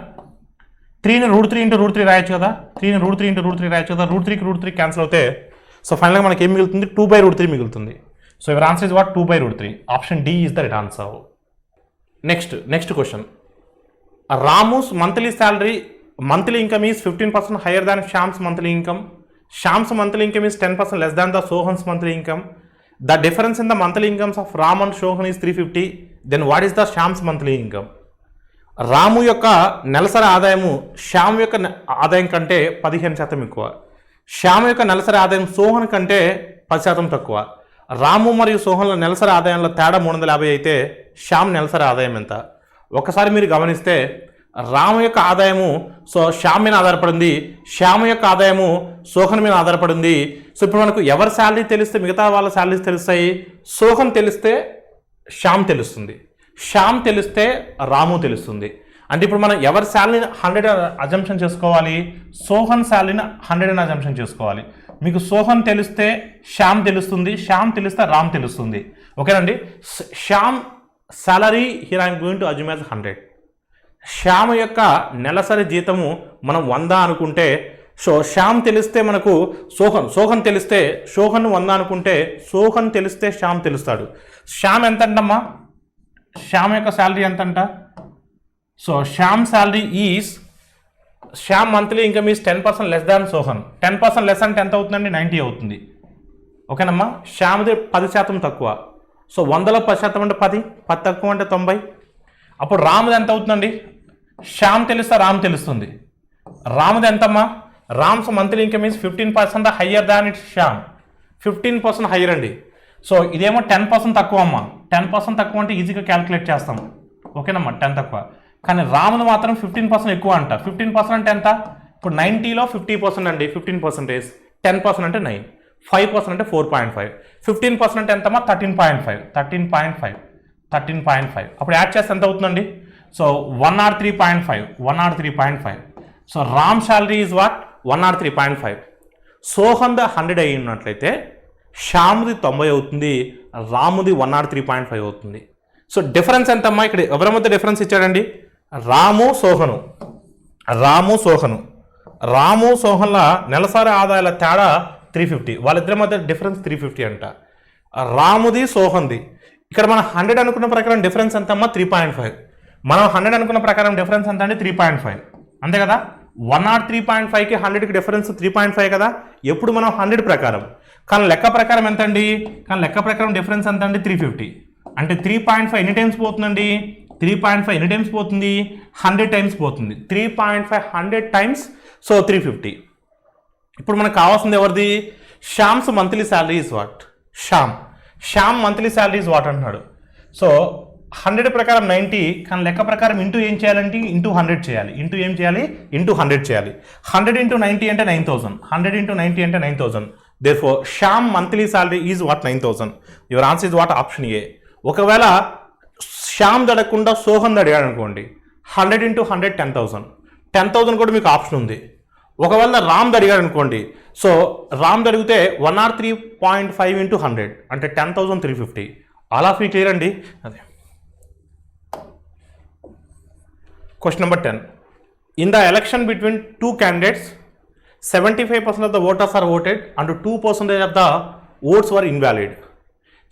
3ని √3 × √3 రాయొచ్చు కదా 3ని √3 × √3 రాయొచ్చు కదా √3కి √3 క్యాన్సిల్ అవుతే సో ఫైనల్గా మనకి ఏం మిగులుతుంది? 2/√3 మిగులుతుంది. So your answer is what? 2/√3. Option D is the right answer. Next question Ramu's monthly income is 15% higher than Shyam's monthly income. Shyam's monthly income is 10% less than the Sohan's monthly income. The difference in the monthly incomes of Ram and Sohan is 350. Then what is the Shyam's monthly income? రాము యొక్క నెలసరి ఆదాయము శ్యామ్ యొక్క ఆదాయం కంటే 15% ఎక్కువ. శ్యామ్ యొక్క నెలసరి ఆదాయం సోహన్ కంటే 10% తక్కువ. రాము మరియు సోహన్ల నెలసరి ఆదాయంలో తేడా 350 అయితే శ్యామ్ నెలసరి ఆదాయం ఎంత? ఒకసారి మీరు గమనిస్తే రాము యొక్క ఆదాయము శ్యామ్ మీద ఆధారపడింది, శ్యామ్ యొక్క ఆదాయము సోహన్ మీద ఆధారపడింది. సో ఇప్పుడు మనకు ఎవరి శాలరీ తెలిస్తే మిగతా వాళ్ళ శాలరీస్ తెలుస్తాయి. సోహన్ తెలిస్తే శ్యామ్ తెలుస్తుంది, శ్యామ్ తెలిస్తే రాము తెలుస్తుంది. అంటే ఇప్పుడు మనం ఎవరి శాలరీని 100 అజంప్షన్ చేసుకోవాలి, సోహన్ శాలరీని 100 అని అజంప్షన్ చేసుకోవాలి. మీకు సోహన్ తెలిస్తే శ్యామ్ తెలుస్తుంది, శ్యామ్ తెలిస్తే రామ్ తెలుస్తుంది. ఓకేనండి. Shyam salary here I'm going to assume as 100. Shyam యొక్క నెలసరి జీతము మనం 100 అనుకుంటే శ్యామ్ తెలిస్తే మనకు సోహన్ తెలిస్తే సోహన్ 100 అనుకుంటే సోహన్ తెలిస్తే శ్యామ్ తెలుస్తాడు. శ్యామ్ ఎంత అంటమ్మా? శ్యామ్ యొక్క శాలరీ ఎంత అంట? Shyam salary is Shyam monthly income is 10% less than Sohan. 10% less అంటే ఎంత అవుతుందండి? 90 అవుతుంది. ఓకేనమ్మా. శ్యామ్ది 10% తక్కువ. 100లో 10% అంటే 10 తక్కువ అంటే 90. అప్పుడు రామ్ది ఎంత అవుతుందండి? శ్యామ్ తెలిస్తే రామ్ తెలుస్తుంది. రామ్ది ఎంతమ్మా? Rams monthly income is 15% higher than it's Shyam. 15% higher అండి. ఇదేమో 10% తక్కువ అమ్మా. 10% తక్కువ అంటే ఈజీగా క్యాలిక్యులేట్ చేస్తాం. ఓకేనమ్మా. 10 తక్కువ. కానీ రాముది మాత్రం 15% ఎక్కువ అంట. 15% అంటే ఎంత? ఇప్పుడు 90లో 50% అండి. 15%. 10% అంటే 9. 5% అంటే 4.5. 15% అంటే ఎంతమ్మా? 13.5. అప్పుడు యాడ్ చేస్తే ఎంత అవుతుందండి? 103.5. 103.5. Ram salary is what? 103.5. సోహన్ది 100 అయి ఉన్నట్లయితే శ్యామ్ది 90 అవుతుంది, రాముది 103.5 అవుతుంది. డిఫరెన్స్ ఎంతమ్మా? ఇక్కడ ఎవరి మధ్య డిఫరెన్స్ ఇచ్చాడండి? రాము సోహన్ల నెలసరి ఆదాయాల తేడా 350. వాళ్ళిద్దరి మధ్య డిఫరెన్స్ 350 అంట. రాముది సోహన్ది ఇక్కడ మనం 100 అనుకున్న ప్రకారం డిఫరెన్స్ ఎంతమ్మా? 3.5. మనం 100 అనుకున్న ప్రకారం డిఫరెన్స్ ఎంత అండి? 3.5. అంతే కదా. 103.5కి 100కి డిఫరెన్స్ 3.5 కదా. ఎప్పుడు మనం 100 ప్రకారం, కానీ లెక్క ప్రకారం ఎంత అండి? లెక్క ప్రకారం డిఫరెన్స్ ఎంత అండి? 350. అంటే 3.5 ఎన్ని టైమ్స్ పోతుందండి? 3.5 ఎన్ని టైమ్స్ పోతుంది? 100 టైమ్స్ పోతుంది. 3.5 100 టైమ్స్ 350. ఇప్పుడు మనకు కావాల్సింది ఎవరిది? Shyam's monthly salary is what? Shyam monthly salary is what అంటున్నాడు. 100 ప్రకారం 90, కానీ లెక్క ప్రకారం ఇంటూ ఏం చేయాలంటే ఇంటూ 100 చేయాలి. ఇంటూ ఏం చేయాలి? ఇంటూ 100 చేయాలి. 100 × 90 అంటే 9000. 100 × 90 అంటే 9000. Therefore, Shyam monthly salary is what? 9000. Your answer is what? Option A. ఒకవేళ శ్యామ్ అడగకుండా సోహన్ అడిగాడు అనుకోండి, 100 × 100 10,000. 10,000 కూడా మీకు ఆప్షన్ ఉంది. ఒకవేళ రామ్ అడిగాడు అనుకోండి, రామ్ అడిగితే 103.5 × 100 అంటే 10,350. ఆల్ ఆఫ్ యూ క్లియర్ అండి? అదే. Question number 10. In the election between two candidates, 75% of the voters are voted and 2% of the votes were invalid.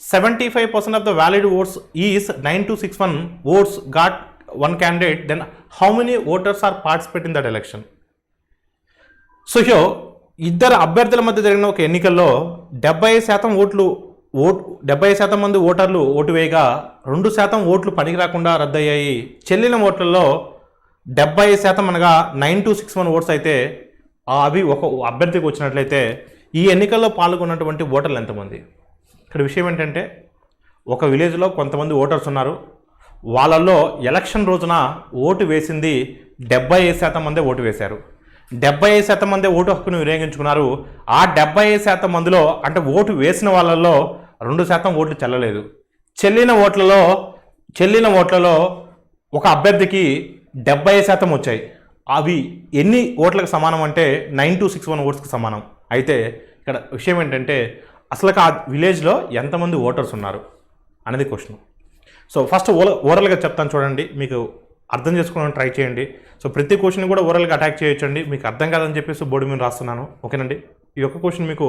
75% of the valid votes is 9261 votes got one candidate. Then how many voters are participating in that election? So here, ఇద్దరు అభ్యర్థుల మధ్య జరిగిన ఒక ఎన్నికల్లో 70% మంది ఓటర్లు vote వేయగా 2% ఓట్లు పనికి రాకుండా రద్దయ్యాయి. చెల్లిన ఓట్లలో 70% అనగా 9261 ఓట్స్ అయితే అవి ఒక అభ్యర్థికి వచ్చినట్లయితే ఈ ఎన్నికల్లో పాల్గొన్నటువంటి ఓటర్లు ఎంతమంది? ఇక్కడ విషయం ఏంటంటే, ఒక విలేజ్లో కొంతమంది ఓటర్స్ ఉన్నారు. వాళ్ళల్లో ఎలక్షన్ రోజున ఓటు వేసింది 75% మందే ఓటు వేశారు. 75% మందే ఓటు హక్కును వినియోగించుకున్నారు. ఆ 75% మందిలో అంటే ఓటు వేసిన వాళ్ళల్లో 2% ఓట్లు చెల్లలేదు. చెల్లిన ఓట్లలో ఒక అభ్యర్థికి 70% వచ్చాయి. అవి ఎన్ని ఓట్లకు సమానం అంటే 9261 ఓట్స్కి సమానం. అయితే ఇక్కడ విషయం ఏంటంటే, అసలు ఆ విలేజ్లో ఎంతమంది ఓటర్స్ ఉన్నారు అనేది క్వశ్చన్. ఫస్ట్ ఓరల్గా చెప్తాను చూడండి, మీకు అర్థం చేసుకోవడానికి ట్రై చేయండి. ప్రతి క్వశ్చన్ కూడా ఓరల్గా అటాక్ చేయొచ్చండి. మీకు అర్థం కాదని చెప్పేసి బోర్డు మీద రాస్తున్నాను. ఓకేనండి. ఈ యొక్క క్వశ్చన్ మీకు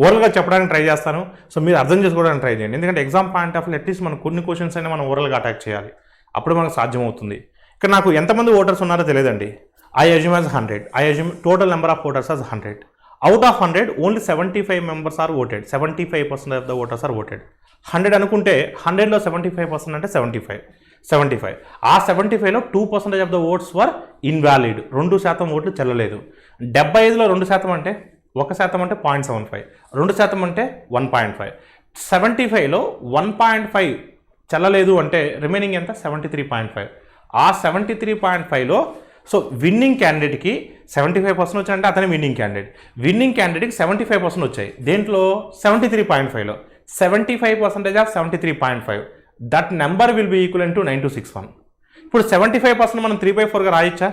ఓరల్గా చెప్పడానికి ట్రై చేస్తాను. మీరు అర్థం చేసుకోవడానికి ట్రై చేయండి. ఎందుకంటే exam point of view at least మనం కొన్ని క్వశ్చన్స్ అయినా మనం ఓరల్గా అటాక్ చేయాలి, అప్పుడు మనకు సాధ్యమవుతుంది. ఇక్కడ నాకు ఎంతమంది ఓటర్స్ ఉన్నారో తెలియదండి. I assume as 100. I assume total number of voters as 100. Out of 100 only 75 members are voted. 75% of the voters are voted. 100 అనుకుంటే 100లో 75% అంటే 75. ఆ 75లో 2% of the votes were invalid. 2% ఓట్లు చెల్లలేదు. 75లో 2% అంటే 1% అంటే 0.75, 2% అంటే 1.5. 75లో 1.5 చెల్లలేదు అంటే రిమైనింగ్ ఎంత? 73.5. ఆ 73.5లో సో విన్నింగ్ క్యాండిడేట్కి 75% వచ్చాయంటే అతనే విన్నింగ్ క్యాండిడేట్. విన్నింగ్ క్యాండిడేట్కి 75% వచ్చాయి. దేంట్లో? 73.5లో. 75% of 73.5, that number will be equal to 9261. ఇప్పుడు 75% మనం 3/4గా రాయొచ్చా?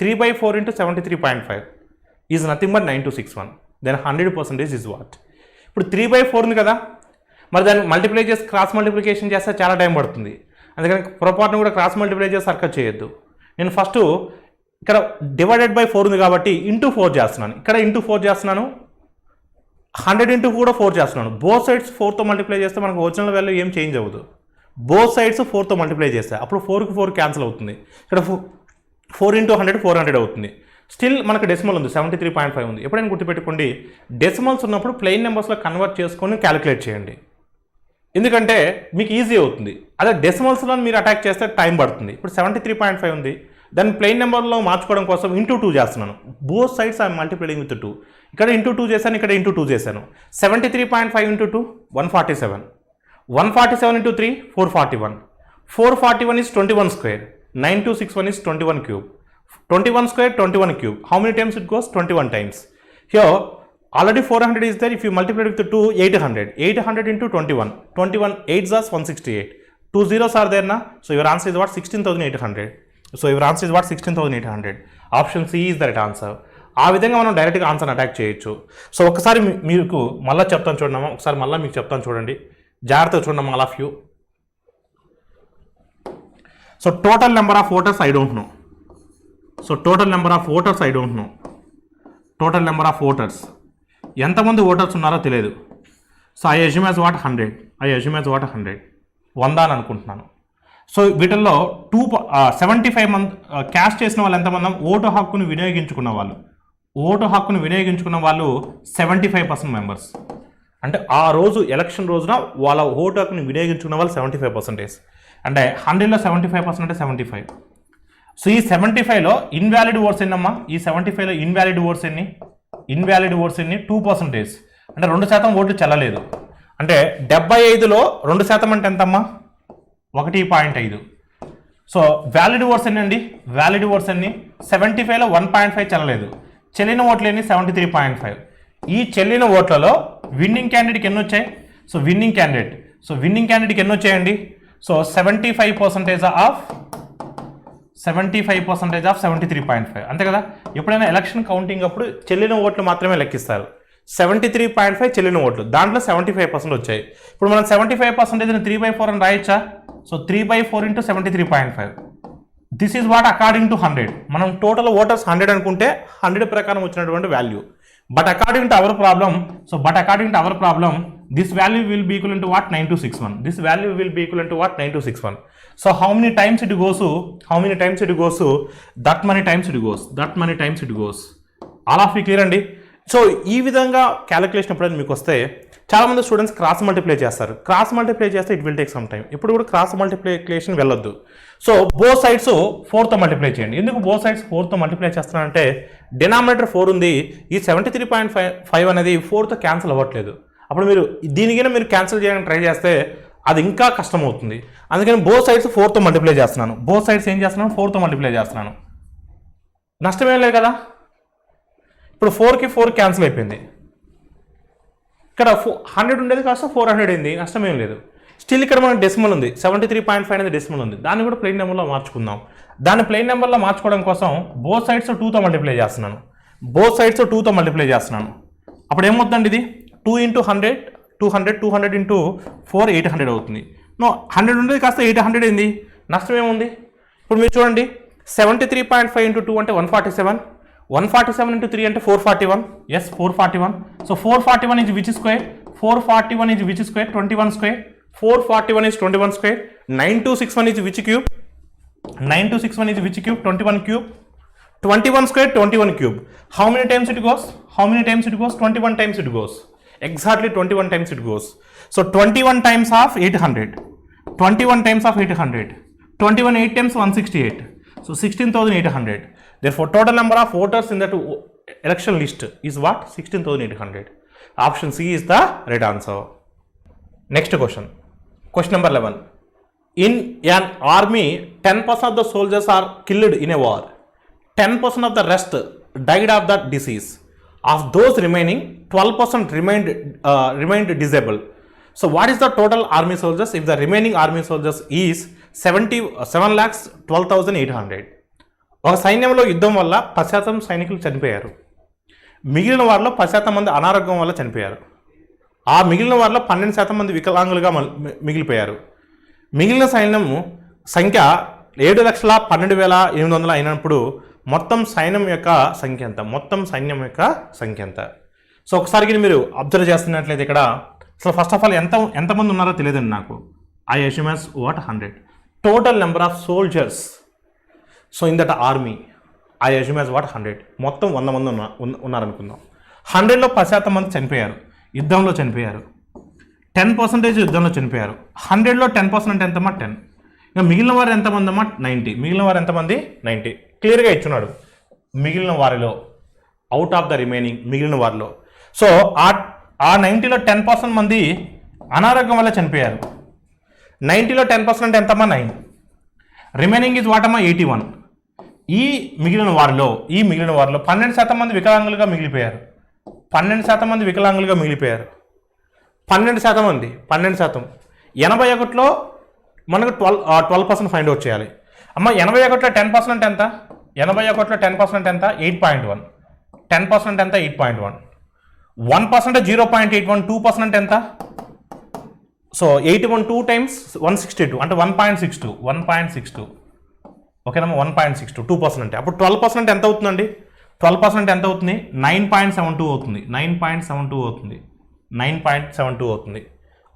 3/4 into 73.5 is nothing but 9261. Then 100% is what? ఇప్పుడు 3/4 ఉంది కదా, మరి దాన్ని మల్టిప్లై చేసి క్రాస్ మల్టిప్లికేషన్ చేస్తే చాలా టైం పడుతుంది. అందుకని పొరపాటును కూడా క్రాస్ మల్టిప్లై చేసి సర్కట్ చేయొద్దు. నేను ఫస్ట్ ఇక్కడ డివైడెడ్ బై 4 ఉంది కాబట్టి ఇంటూ 4 చేస్తున్నాను. ఇక్కడ ఇంటూ 4 చేస్తున్నాను. 100 ఇంటూ కూడా 4 చేస్తున్నాను. బోత్ సైడ్స్ 4తో మల్టిప్లై చేస్తే మనకు ఒరిజినల్ వాల్యూ ఏం చేంజ్ అవ్వదు. బోత్ సైడ్స్ 4తో మల్టిప్లై చేస్తే అప్పుడు 4కి 4 క్యాన్సిల్ అవుతుంది. ఇక్కడ 4 into 100 400 అవుతుంది. స్టిల్ మనకు డెసిమల్ ఉంది, 73.5 ఉంది. ఎప్పుడైనా గుర్తుపెట్టుకోండి, డెసిమల్స్ ఉన్నప్పుడు ప్లెయిన్ నెంబర్స్లో కన్వర్ట్ చేసుకొని క్యాలిక్యులేట్ చేయండి, ఎందుకంటే మీకు ఈజీ అవుతుంది. అదే డెసిమల్స్లో మీరు అటాక్ చేస్తే టైం పడుతుంది. ఇప్పుడు 73.5 ఉంది, దాన్ని ప్లెయిన్ నెంబర్లో మార్చుకోవడం కోసం ఇంటూ 2 చేస్తున్నాను. Both sides I multiplying with 2. ఇక్కడ ఇంటూ 2 చేశాను, ఇక్కడ ఇంటూ 2 చేశాను. 73.5 into 2 147. 147 into 3 441. 441 is 21 square. 9261 is 21 cube. 21 square 21 cube. How many times it goes? 21 times. Here already 400 is there. If you multiply it with 2, 800. 800 into 21. 21 8s are 168. 2 zeros are there na. So your answer is what? 16,800. So your answer is what? 16,800. Option C is the right answer. ఆ విధంగా మనం డైరెక్ట్గా answer attack చేయొచ్చు. So ఒకసారి మీకు మళ్ళీ చెప్తాను చూడమ్మా, ఒకసారి మళ్ళీ మీకు చెప్తాను చూడండి, జాగ్రత్తగా చూడమ్మా all of you. So total number of voters I don't know. So total number of voters I don't know. Total number of voters ఎంతమంది ఓటర్స్ ఉన్నారో తెలియదు. So I assume as what 100. I assume as what 100 100 అని అనుకుంటున్నాను. So వీటిల్లో 75 మంది caste చేసిన వాళ్ళు ఎంతమంది? ఓటు హక్కును వినియోగించుకున్న వాళ్ళు. ఓటు హక్కును వినియోగించుకున్న వాళ్ళు 75% మెంబర్స్. అంటే ఆ రోజు ఎలక్షన్ రోజున వాళ్ళ ఓటు హక్కును వినియోగించుకున్న వాళ్ళు 75%. అంటే 100లో 75% అంటే 75. సో ఈ 75లో ఇన్వాలిడ్ ఓట్స్ ఎన్నమ్మా? ఈ 75లో ఇన్వాలిడ్ ఓట్స్ ఎన్ని? ఇన్వాలిడ్ ఓట్స్ ఎన్ని? 2%. అంటే 2% ఓట్లు చెల్లలేదు. అంటే 75లో 2% అంటే ఎంతమ్మా? 1.5. సో వ్యాలిడ్ ఓట్స్ ఎన్ని అండి? వ్యాలిడ్ ఓట్స్ ఎన్ని? 75లో 1.5 చెల్లలేదు. చెల్లిన ఓట్లు ఎన్ని? 73.5. ఈ చెల్లిన ఓట్లలో విన్నింగ్ క్యాండిడేట్కి ఎన్ని వచ్చాయి? సో విన్నింగ్ క్యాండిడేట్కి ఎన్ని వచ్చాయండి? సో 75% ఆఫ్ 73.5 అంతే కదా. ఎప్పుడైనా ఎలక్షన్ కౌంటింగ్ అప్పుడు చెల్లిన ఓట్లు మాత్రమే లెక్కిస్తారు. 73.5 చెల్లిన ఓట్లు, దాంట్లో 75% వచ్చాయి. ఇప్పుడు మనం 75% 3/4 అని రాయొచ్చా? So 3/4 into 73.5. This is what according to 100. మనం టోటల్ ఓటర్స్ 100 అనుకుంటే 100 ప్రకారం వచ్చినటువంటి value. But according to our problem, this value will be equal to what? 9261. This value will be equal to what? 9261. So how many times it goes? That many times it goes. All of you clear అండి. So ఈ విధంగా calculation ఎప్పుడైనా మీకు వస్తే చాలామంది students cross multiply చేస్తారు. Cross multiply చేస్తే it will take some time. ఇప్పుడు కూడా క్రాస్ మల్టిప్లికేషన్ వెళ్ళొద్దు. సో బోత్ సైడ్స్ 4తో మల్టిప్లై చేయండి. ఎందుకు బోత్ సైడ్స్ 4తో మల్టిప్లై చేస్తున్నానంటే డినామినేటర్ 4 ఉంది, ఈ 73.5 అనేది 4తో క్యాన్సిల్ అవ్వట్లేదు. అప్పుడు మీరు దీనికైనా మీరు క్యాన్సిల్ చేయడానికి ట్రై చేస్తే అది ఇంకా కష్టం అవుతుంది. అందుకని బోత్ సైడ్స్ 4తో మల్టిప్లై చేస్తున్నాను. బోత్ సైడ్స్ ఏం చేస్తున్నాను? 4తో మల్టిప్లై చేస్తున్నాను. నష్టమేం లేదు కదా. ఇప్పుడు 4కి 4 క్యాన్సిల్ అయిపోయింది. ఇక్కడ 100 ఉండేది కాస్త 400 అయింది, నష్టమేం లేదు. స్టిల్ ఇక్కడ మనకు డెసిమల్ ఉంది, 73.5 అనేది డెసిమల్ ఉంది. దాన్ని కూడా ప్లెయిన్ నెంబర్లో మార్చుకుందాం. దాన్ని ప్లెయిన్ నెంబర్లో మార్చుకోవడం కోసం బోత్ సైడ్స్ 2తో మల్టిప్లై చేస్తున్నాను. అప్పుడు ఏమవుతుందండి? ఇది 2 into 100 200 into 4 800 అవుతుంది. 100 ఉండేది కాస్త 800 అయింది, నష్టం ఏముంది? ఇప్పుడు మీరు చూడండి, 73.5 into 2 అంటే 147. 147 into 3 అంటే 441. Yes 441. So 441 is which square? 441 is which square? 21 square. 441 is 21 square. 9261 is which cube? 9 to 6 1 is which cube? 21 cube. 21 square, 21 cube. How many times it goes? How many times it goes? 21 times it goes. Exactly 21 times it goes. So 21 times of 800. 21 times of 800. 21 8 times 168. So 16,800. Therefore, total number of voters in that election list is what? 16,800. Option C is the right answer. Next question. Question number 11. In an army, 10% of the soldiers are killed in a war. 10% of the rest died of the disease. Of those remaining, 12% remained disabled. So what is the total army soldiers if the remaining army soldiers is 7,12,800? ఒక సైన్యంలో యుద్ధం వల్ల 10% సైనికులు చనిపోయారు. మిగిలిన వారిలో 10% మంది అనారోగ్యం వల్ల చనిపోయారు. ఆ మిగిలిన వారిలో 12% మంది వికలాంగులుగా మిగిలిపోయారు. మిగిలిన సైన్యం సంఖ్య 7,12,800 అయినప్పుడు మొత్తం సైన్యం యొక్క సంఖ్య ఎంత? మొత్తం సైన్యం యొక్క సంఖ్య ఎంత? సో ఒకసారి మీరు అబ్జర్వ్ చేస్తున్నట్లయితే ఇక్కడ అసలు ఫస్ట్ ఆఫ్ ఆల్ ఎంతమంది ఉన్నారో తెలియదండి నాకు. I assume as what 100. Total number of soldiers so in that army I assume as what 100. మొత్తం 100 మంది ఉన్నారనుకుందాం. 100లో 10% మంది చనిపోయారు, యుద్ధంలో చనిపోయారు. 10% యుద్ధంలో చనిపోయారు. 100లో 10% అంటే ఎంతమ్మా? 10. ఇంకా మిగిలిన వారు ఎంతమంది అమ్మా? 90. మిగిలిన వారు ఎంతమంది? 90. క్లియర్గా ఇచ్చున్నాడు మిగిలిన వారిలో, అవుట్ ఆఫ్ ద రిమైనింగ్ మిగిలిన వారిలో. సో ఆ 90లో 10% మంది అనారోగ్యం వల్ల చనిపోయారు. 90లో 10% ఎంతమ్మా? 9. రిమైనింగ్ ఈజ్ వాటమ్మా? 81. ఈ మిగిలిన వారిలో 12% మంది వికలాంగులుగా మిగిలిపోయారు. 12% మంది వికలాంగులుగా మిగిలిపోయారు. 12% మంది 12%. 81లో మనకు 12% ఫైండ్ అవుట్ చేయాలి. అమ్మ 81లో 10% అంటే ఎంత? 81లో 10% ఎంత? 8.1. 10% ఎంత? 8.1. 1% 0.81. 2% ఎంత? సో 81 2 times 162 అంటే 1.62. 1.62 ఓకేనమ్మా. 1.62 2% అంటే అప్పుడు 12% ఎంత అవుతుందండి? 12% ఎంత అవుతుంది? 9.72 అవుతుంది. 9.72 అవుతుంది. 9.72 అవుతుంది.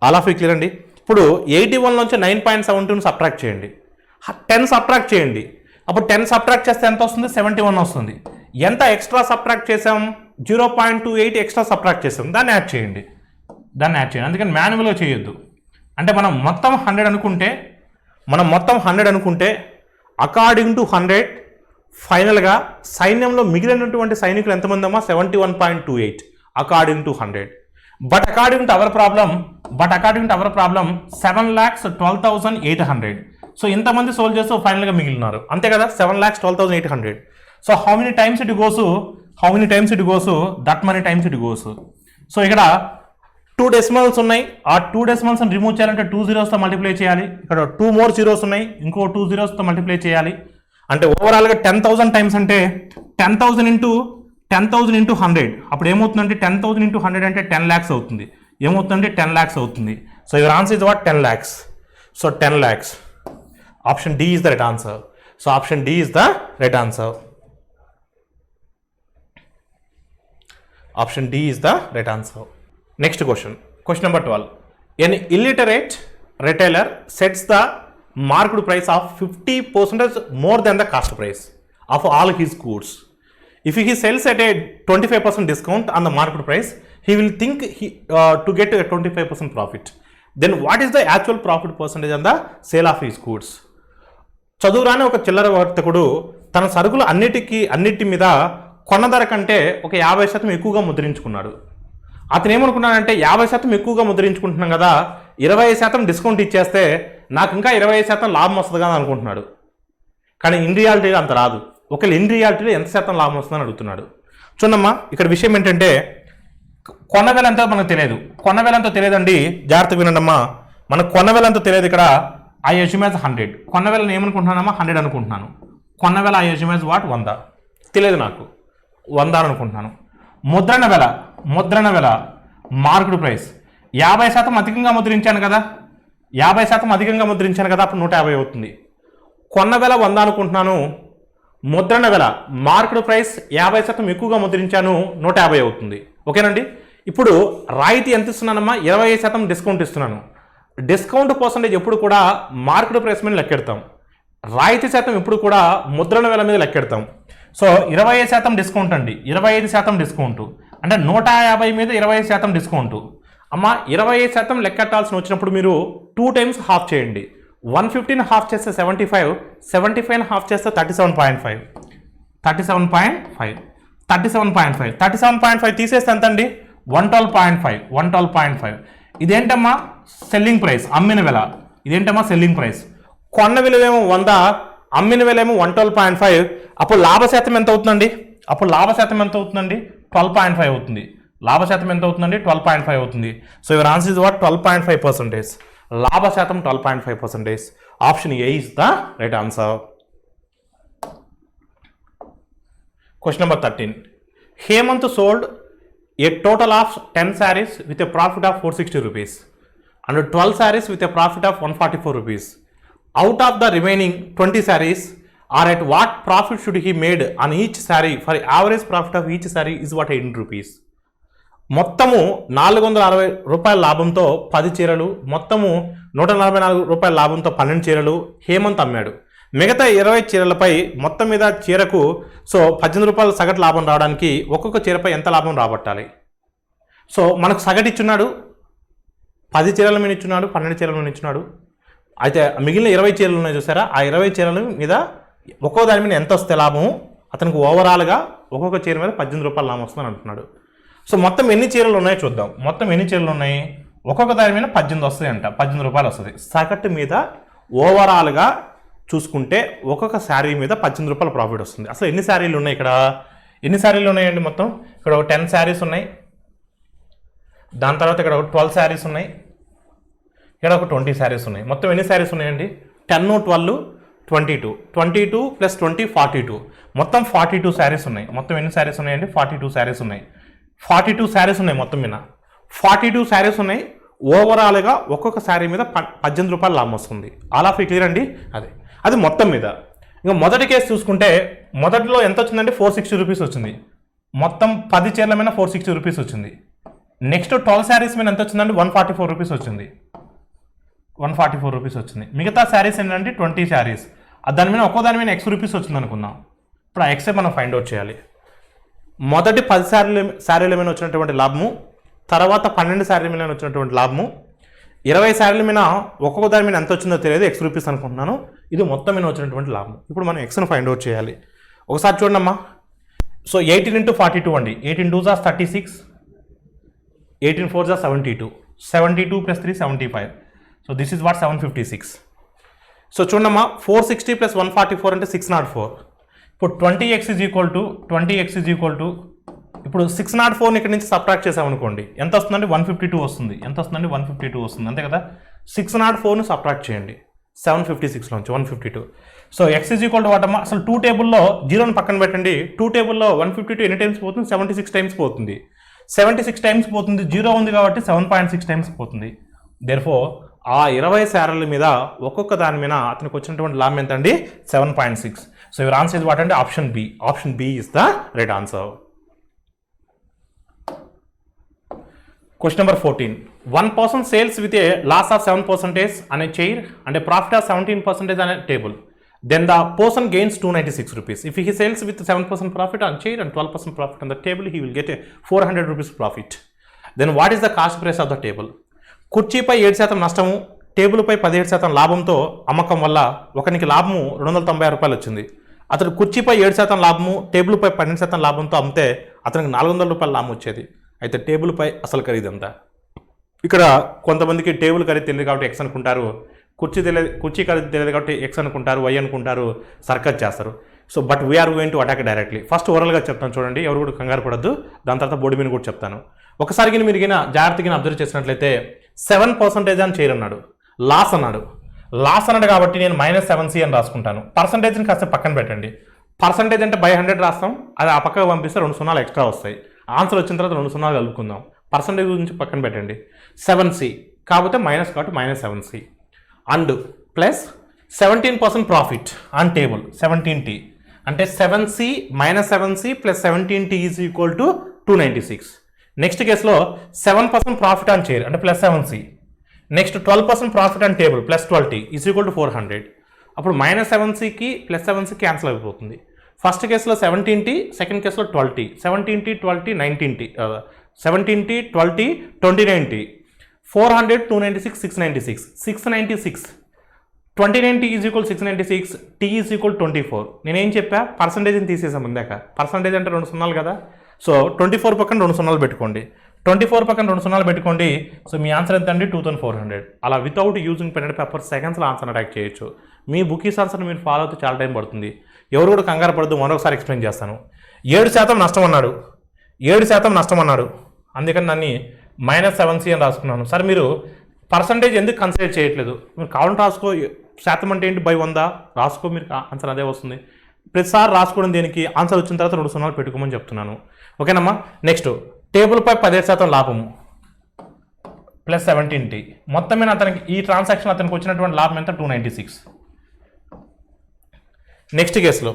ఆల్ ఆఫ్ యూ క్లియర్ అండి. ఇప్పుడు 81 నుంచి 9.72ని సబ్ట్రాక్ట్ చేయండి. 10 సబ్ట్రాక్ట్ చేయండి. అప్పుడు 10 సబ్ట్రాక్ట్ చేస్తే ఎంత వస్తుంది? 71 వస్తుంది. ఎంత ఎక్స్ట్రా సబ్ట్రాక్ట్ చేసాం? 0.28 ఎక్స్ట్రా సబ్ట్రాక్ట్ చేసాం. దాన్ని యాడ్ చేయండి. అందుకని మాన్యువల్గా చేయొద్దు. అంటే మనం మొత్తం 100 అనుకుంటే అకార్డింగ్ టు 100 ఫైనల్గా సైన్యంలో మిగిలినటువంటి సైనికులు ఎంతమంది అమ్మా? 71.28 according to 100. But according to our problem 7,12,800. So ఇంతమంది సోల్జర్స్ ఫైనల్గా మిగిలినారు అంతే కదా, 7,12,800. So how many times it goes? That many times it goes. So ఇక్కడ 2 డెసిమల్స్ ఉన్నాయి. ఆ 2 డెసిమల్స్ని రిమూవ్ చేయాలంటే 2 zeros మల్టిప్లై చేయాలి. ఇక్కడ 2 more zeros ఉన్నాయి, ఇంకో 2 zeros మల్టిప్లై చేయాలి. అంటే ఓవరాల్గా 10,000 టైమ్స్ అంటే 10,000 ఇంటూ 100. అప్పుడు ఏమవుతుందంటే 10,000 ఇంటూ 100 అంటే 10 lakhs అవుతుంది. ఏమవుతుందంటే 10 lakhs అవుతుంది. So your answer is what? 10 lakhs. So 10 lakhs. Option D is the right answer. So option D is the right answer. Option D is the right answer. Next question. Question number 12. An illiterate retailer sets the marked price of 50% more than the cost price of all his goods. If he sells at a 25% discount on the marked price, he will think to get a 25% profit. Then what is the actual profit percentage on the sale of his goods? చదువురాని ఒక చిల్లర వర్తకుడు తన సరుకులు అన్నిటి మీద కొన్న ధర కంటే ఒక 50% ఎక్కువగా ముద్రించుకున్నాడు. అతను ఏమనుకున్నాడంటే 50% ఎక్కువగా ముద్రించుకుంటున్నాం కదా, 20% డిస్కౌంట్ ఇచ్చేస్తే నాకు ఇంకా 20% లాభం వస్తుంది కదా అనుకుంటున్నాడు. కానీ ఇన్ రియాలిటీలో అంత రాదు. ఒకవేళ ఇన్ రియాలిటీలో ఎంత శాతం లాభం వస్తుందని అడుగుతున్నాడు. చూడమ్మా, ఇక్కడ విషయం ఏంటంటే కొన్న వేల ఎంతో మనకు తెలియదు. కొన్న వేల ఎంతో తెలియదండి, జాగ్రత్తగా వినండమ్మా. మనకు కొన్న వేల ఎంతో తెలియదు. ఇక్కడ ఐ అస్యూమ్ యాజ్ 100. కొన్న వేలను ఏమనుకుంటున్నానమ్మా? 100 అనుకుంటున్నాను. కొన్న వేల ఐ అస్యూమ్ యాజ్ వాట్? 100. తెలియదు నాకు, 100 అనుకుంటున్నాను. ముద్రణ వేల మార్కెట్ ప్రైస్ 50% అధికంగా ముద్రించాను కదా, 50% అధికంగా ముద్రించాను కదా, అప్పుడు 150 అవుతుంది. కొన్న వేల 100 అనుకుంటున్నాను. ముద్రణ వేల మార్కెట్ ప్రైస్ 50% ఎక్కువగా ముద్రించాను, 150 అవుతుంది. ఓకేనండి. ఇప్పుడు రాయితీ ఎంత ఇస్తున్నానమ్మా? 20% డిస్కౌంట్ ఇస్తున్నాను. డిస్కౌంట్ పర్సంటేజ్ ఎప్పుడు కూడా మార్కెట్ ప్రైస్ మీద లెక్కెడతాం. రాయితీ శాతం ఇప్పుడు కూడా ముద్రణ వేల మీద లెక్కెడతాం. సో 25% డిస్కౌంట్ అండి, 25% డిస్కౌంట్ అంటే 150 మీద 25% డిస్కౌంట్. అమ్మ 25% లెక్కెట్టాల్సిన వచ్చినప్పుడు మీరు 2 టైమ్స్ హాఫ్ చేయండి. 150ని హాఫ్ చేస్తే 75, 75ని హాఫ్ చేస్తే 37.5, 37.5 తీసేస్తే ఎంత అండి? 112.5. ఇదేంటమ్మా? సెల్లింగ్ ప్రైస్, అమ్మిన వెల. ఇదేంటమ్మా? Selling price. కొన్న విలువేమో 100, అమ్మిన విలువేమో 112.5. అప్పుడు లాభశాతం ఎంత అవుతుందండి? 12.5 అవుతుంది. లాభశాతం ఎంత అవుతుందండి? 12.5 అవుతుంది. So your answer is what? 12.5%. లాభశాతం 12.5%. Option A is the right answer. Question number 13. Hemant sold a total of 10 sarees with a profit of 460 rupees and 12 sarees with a profit of 144 rupees. Out of the remaining 20 sarees, or at what profit should he made on each saree? For average profit of each saree is what? 18 rupees. మొత్తము 460 రూపాయల లాభంతో 10 చీరలు, మొత్తము 144 రూపాయల లాభంతో 12 చీరలు హేమంత్ అమ్మాడు. మిగతా 20 చీరలపై మొత్తం మీద చీరకు 18 రూపాయల సగటు లాభం రావడానికి ఒక్కొక్క చీరపై ఎంత లాభం రాబట్టాలి? సో మనకు సగటు ఇచ్చున్నాడు, 10 చీరల మీద ఇచ్చున్నాడు, 12 చీరల మీద ఇచ్చున్నాడు. అయితే మిగిలిన 20 చీరలు ఉన్నాయి చూసారా, ఆ 20 చీరల మీద ఒక్కో దాని మీద ఎంత వస్తే లాభం, అతనికి ఓవరాల్గా ఒక్కొక్క చీర మీద 18 రూపాయల లాభం వస్తుందని అంటున్నాడు. సో మొత్తం ఎన్ని చీరలు ఉన్నాయో చూద్దాం. మొత్తం ఎన్ని చీరలు ఉన్నాయి? ఒక్కొక్క దాని మీద 18 వస్తాయంట, 18 రూపాయలు వస్తుంది. సగటు మీద ఓవరాల్గా చూసుకుంటే ఒక్కొక్క శారీ మీద 18 రూపాయల ప్రాఫిట్ వస్తుంది. అసలు ఎన్ని శారీలు ఉన్నాయి ఇక్కడ? ఎన్ని శారీలు ఉన్నాయండి మొత్తం? ఇక్కడ ఒక 10 శారీస్ ఉన్నాయి, దాని తర్వాత ఇక్కడ ఒక 12 శారీస్ ఉన్నాయి, ఇక్కడ ఒక 20 శారీస్ ఉన్నాయి. మొత్తం ఎన్ని శారీస్ ఉన్నాయండి? 10, 12, 22. 22 + 20 42. మొత్తం 42 శారీస్ ఉన్నాయి. మొత్తం ఎన్ని శారీస్ ఉన్నాయండి? 42 శారీస్ ఉన్నాయి. 42 శారీస్ ఉన్నాయి మొత్తం మీద. 42 శారీస్ ఉన్నాయి. ఓవరాల్గా ఒక్కొక్క శారీ మీద 18 రూపాయల లాభం వస్తుంది. ఆల్ ఆఫ్ క్లియర్ అండి? అది మొత్తం మీద. ఇంకా మొదటి కేసు చూసుకుంటే మొదటిలో ఎంత వచ్చిందంటే 460 రూపీస్ వచ్చింది. మొత్తం 10 చీరల మీద 460 రూపీస్ వచ్చింది. నెక్స్ట్ 12 శారీస్ మీద ఎంత వచ్చిందంటే 144 రూపీస్ వచ్చింది. 144 రూపీస్ వచ్చింది. మిగతా శారీస్ ఏంటంటే 20 శారీస్, దాని మీద ఒక్కో దాని మీద X రూపీస్ వచ్చింది అనుకుందాం. ఇప్పుడు ఆ ఎక్సే మనం ఫైండ్ అవుట్ చేయాలి. మొదటి 10 శారీల మీద వచ్చినటువంటి లాభము, తర్వాత 12 శారీల మీద వచ్చినటువంటి లాభము, 20 శారీల మీద ఒక్కొక్క దాని మీద ఎంత వచ్చిందో తెలియదు, X రూపీస్ అనుకుంటున్నాను. ఇది మొత్తం మీద వచ్చినటువంటి లాభం. ఇప్పుడు మనం Xను ఫైండ్ అవుట్ చేయాలి. ఒకసారి చూడండి అమ్మా. సో 18 × 42 అండి. 18 2s are 36, 18 4s are 72, 72 + 3 75. So this is what 756. So చూడమ్మా, 460 + 144 అంటే 604. ఇప్పుడు 20x = ఇప్పుడు 604ని ఇక్కడ నుంచి సబ్ట్రాక్ట్ చేసామనుకోండి, ఎంత వస్తుందండి? 152 వస్తుంది. ఎంత వస్తుందండి? 152 వస్తుంది, అంతే కదా. 604ను సబ్ట్రాక్ట్ చేయండి 756 నుంచి 152. సో x వాటమ్మా, అసలు 2 టేబుల్లో 0ని పక్కన పెట్టండి. 2 టేబుల్లో 152 ఎన్ని టైమ్స్ పోతుంది? 76 టైమ్స్ పోతుంది. 76 టైమ్స్ పోతుంది. 0 ఉంది కాబట్టి 7.6 టైమ్స్ పోతుంది. దేర్ఫోర్ ఆ 20 శారీల మీద ఒక్కొక్క దాని మీద అతనికి వచ్చినటువంటి లాభం ఎంత అండి? 7.6. So your answer is what అంటే option B. Option B is the right answer. Question number 14. One person sells with a loss of 7% on a chair and a profit of 17% on a table. Then the person gains 296 rupees. If he sells with 7% profit on chair and 12% profit on the table, he will get a 400 rupees profit. Then what is the cost price of the table? కుర్చీపై 7% నష్టము, టేబుల్పై 17% లాభంతో అమ్మకం వల్ల ఒకనికి లాభము 296 రూపాయలు వచ్చింది. అతను కుర్చీపై 7% లాభము, టేబుల్పై 12% లాభంతో అమ్మితే అతనికి 400 రూపాయల లాభం వచ్చేది. అయితే టేబుల్పై అసలు ఖరీదు ఎంత? ఇక్కడ కొంతమందికి టేబుల్ ఖరీదు తెలియదు కాబట్టి X అనుకుంటారు, కుర్చీ ఖరీదు తెలియదు కాబట్టి X అనుకుంటారు, Y అనుకుంటారు, సర్కస్ చేస్తారు. So but we're going to attack directly. First ఓవరాల్గా చెప్తాను చూడండి, ఎవరు కూడా కంగారు పడద్దు. దాని తర్వాత బోర్డు మీద కూడా చెప్తాను. ఒకసారి మీరు జాగ్రత్తగా అబ్జర్వ్ చేసినట్లయితే 7% అని చేయరన్నాడు, లాస్ అన్నాడు. లాస్ అన్నాడు కాబట్టి నేను -7C అని రాసుకుంటాను. పర్సంటేజ్ని కాస్త పక్కన పెట్టండి. పర్సంటేజ్ అంటే బై 100 రాస్తాం, అది ఆ పక్కకు పంపిస్తే 2 సున్నాలు ఎక్స్ట్రా వస్తాయి. ఆన్సర్ వచ్చిన తర్వాత 2 సున్నాలు కలుపుకుందాం. పర్సంటేజ్ గురించి పక్కన పెట్టండి. 7C కాకపోతే మైనస్ కాబట్టి -7C and plus 17% profit on table 17T అంటే 7C - 7C + 17T is equal to 296. Next కేసులో 7% ప్రాఫిట్ ఆన్ చైర్ అంటే +7C. Next 12% profit on table +12T is equal to 400. అప్పుడు -7c +7c క్యాన్సిల్ అయిపోతుంది. First కేసులో 17t, second కేసులో 12t, 17t 12t 19t, 17t 12t 29t, 400 296 696 696 29t is equal 696, t is equal 24. నేనేం చెప్పా, పర్సంటేజ్ని తీసేసాం ఇందాక. Percentage అంటే 2 సున్నాలు కదా, సో 24 పక్కన 2 సున్నాలు పెట్టుకోండి, 24 పక్కన 2 సున్నాలు పెట్టుకోండి. సో మీ ఆన్సర్ ఎంత అండి, 2400. అలా without using pen and paper సెకండ్స్లో ఆన్సర్ అటాక్ చేయొచ్చు. మీ బుకీస్ ఆన్సర్ని మీరు ఫాలో అవుతూ చాలా టైం పడుతుంది. ఎవరు కూడా కంగారు పడద్దు, మరొకసారి ఎక్స్ప్లెయిన్ చేస్తాను. 7% నష్టం అన్నాడు, 7% నష్టం అన్నాడు, అందుకని దాన్ని -7c అని రాసుకున్నాను. సార్ మీరు పర్సంటేజ్ ఎందుకు కన్సిడర్ చేయట్లేదు, మీరు కావాలంటే రాసుకో, శాతం అంటే ఏంటి బై 100 రాసుకో, మీరు ఆన్సర్ అదే వస్తుంది. ప్రతిసారి రాసుకోవడం దేనికి, ఆన్సర్ వచ్చిన తర్వాత 2 సున్నాలు పెట్టుకోమని చెప్తున్నాను. ఓకేనమ్మా. నెక్స్ట్ టేబుల్పై 17% లాభము +17t. మొత్తం మీద అతనికి ఈ ట్రాన్సాక్షన్ అతనికి వచ్చినటువంటి లాభం ఎంత, 296. నెక్స్ట్ కేసులో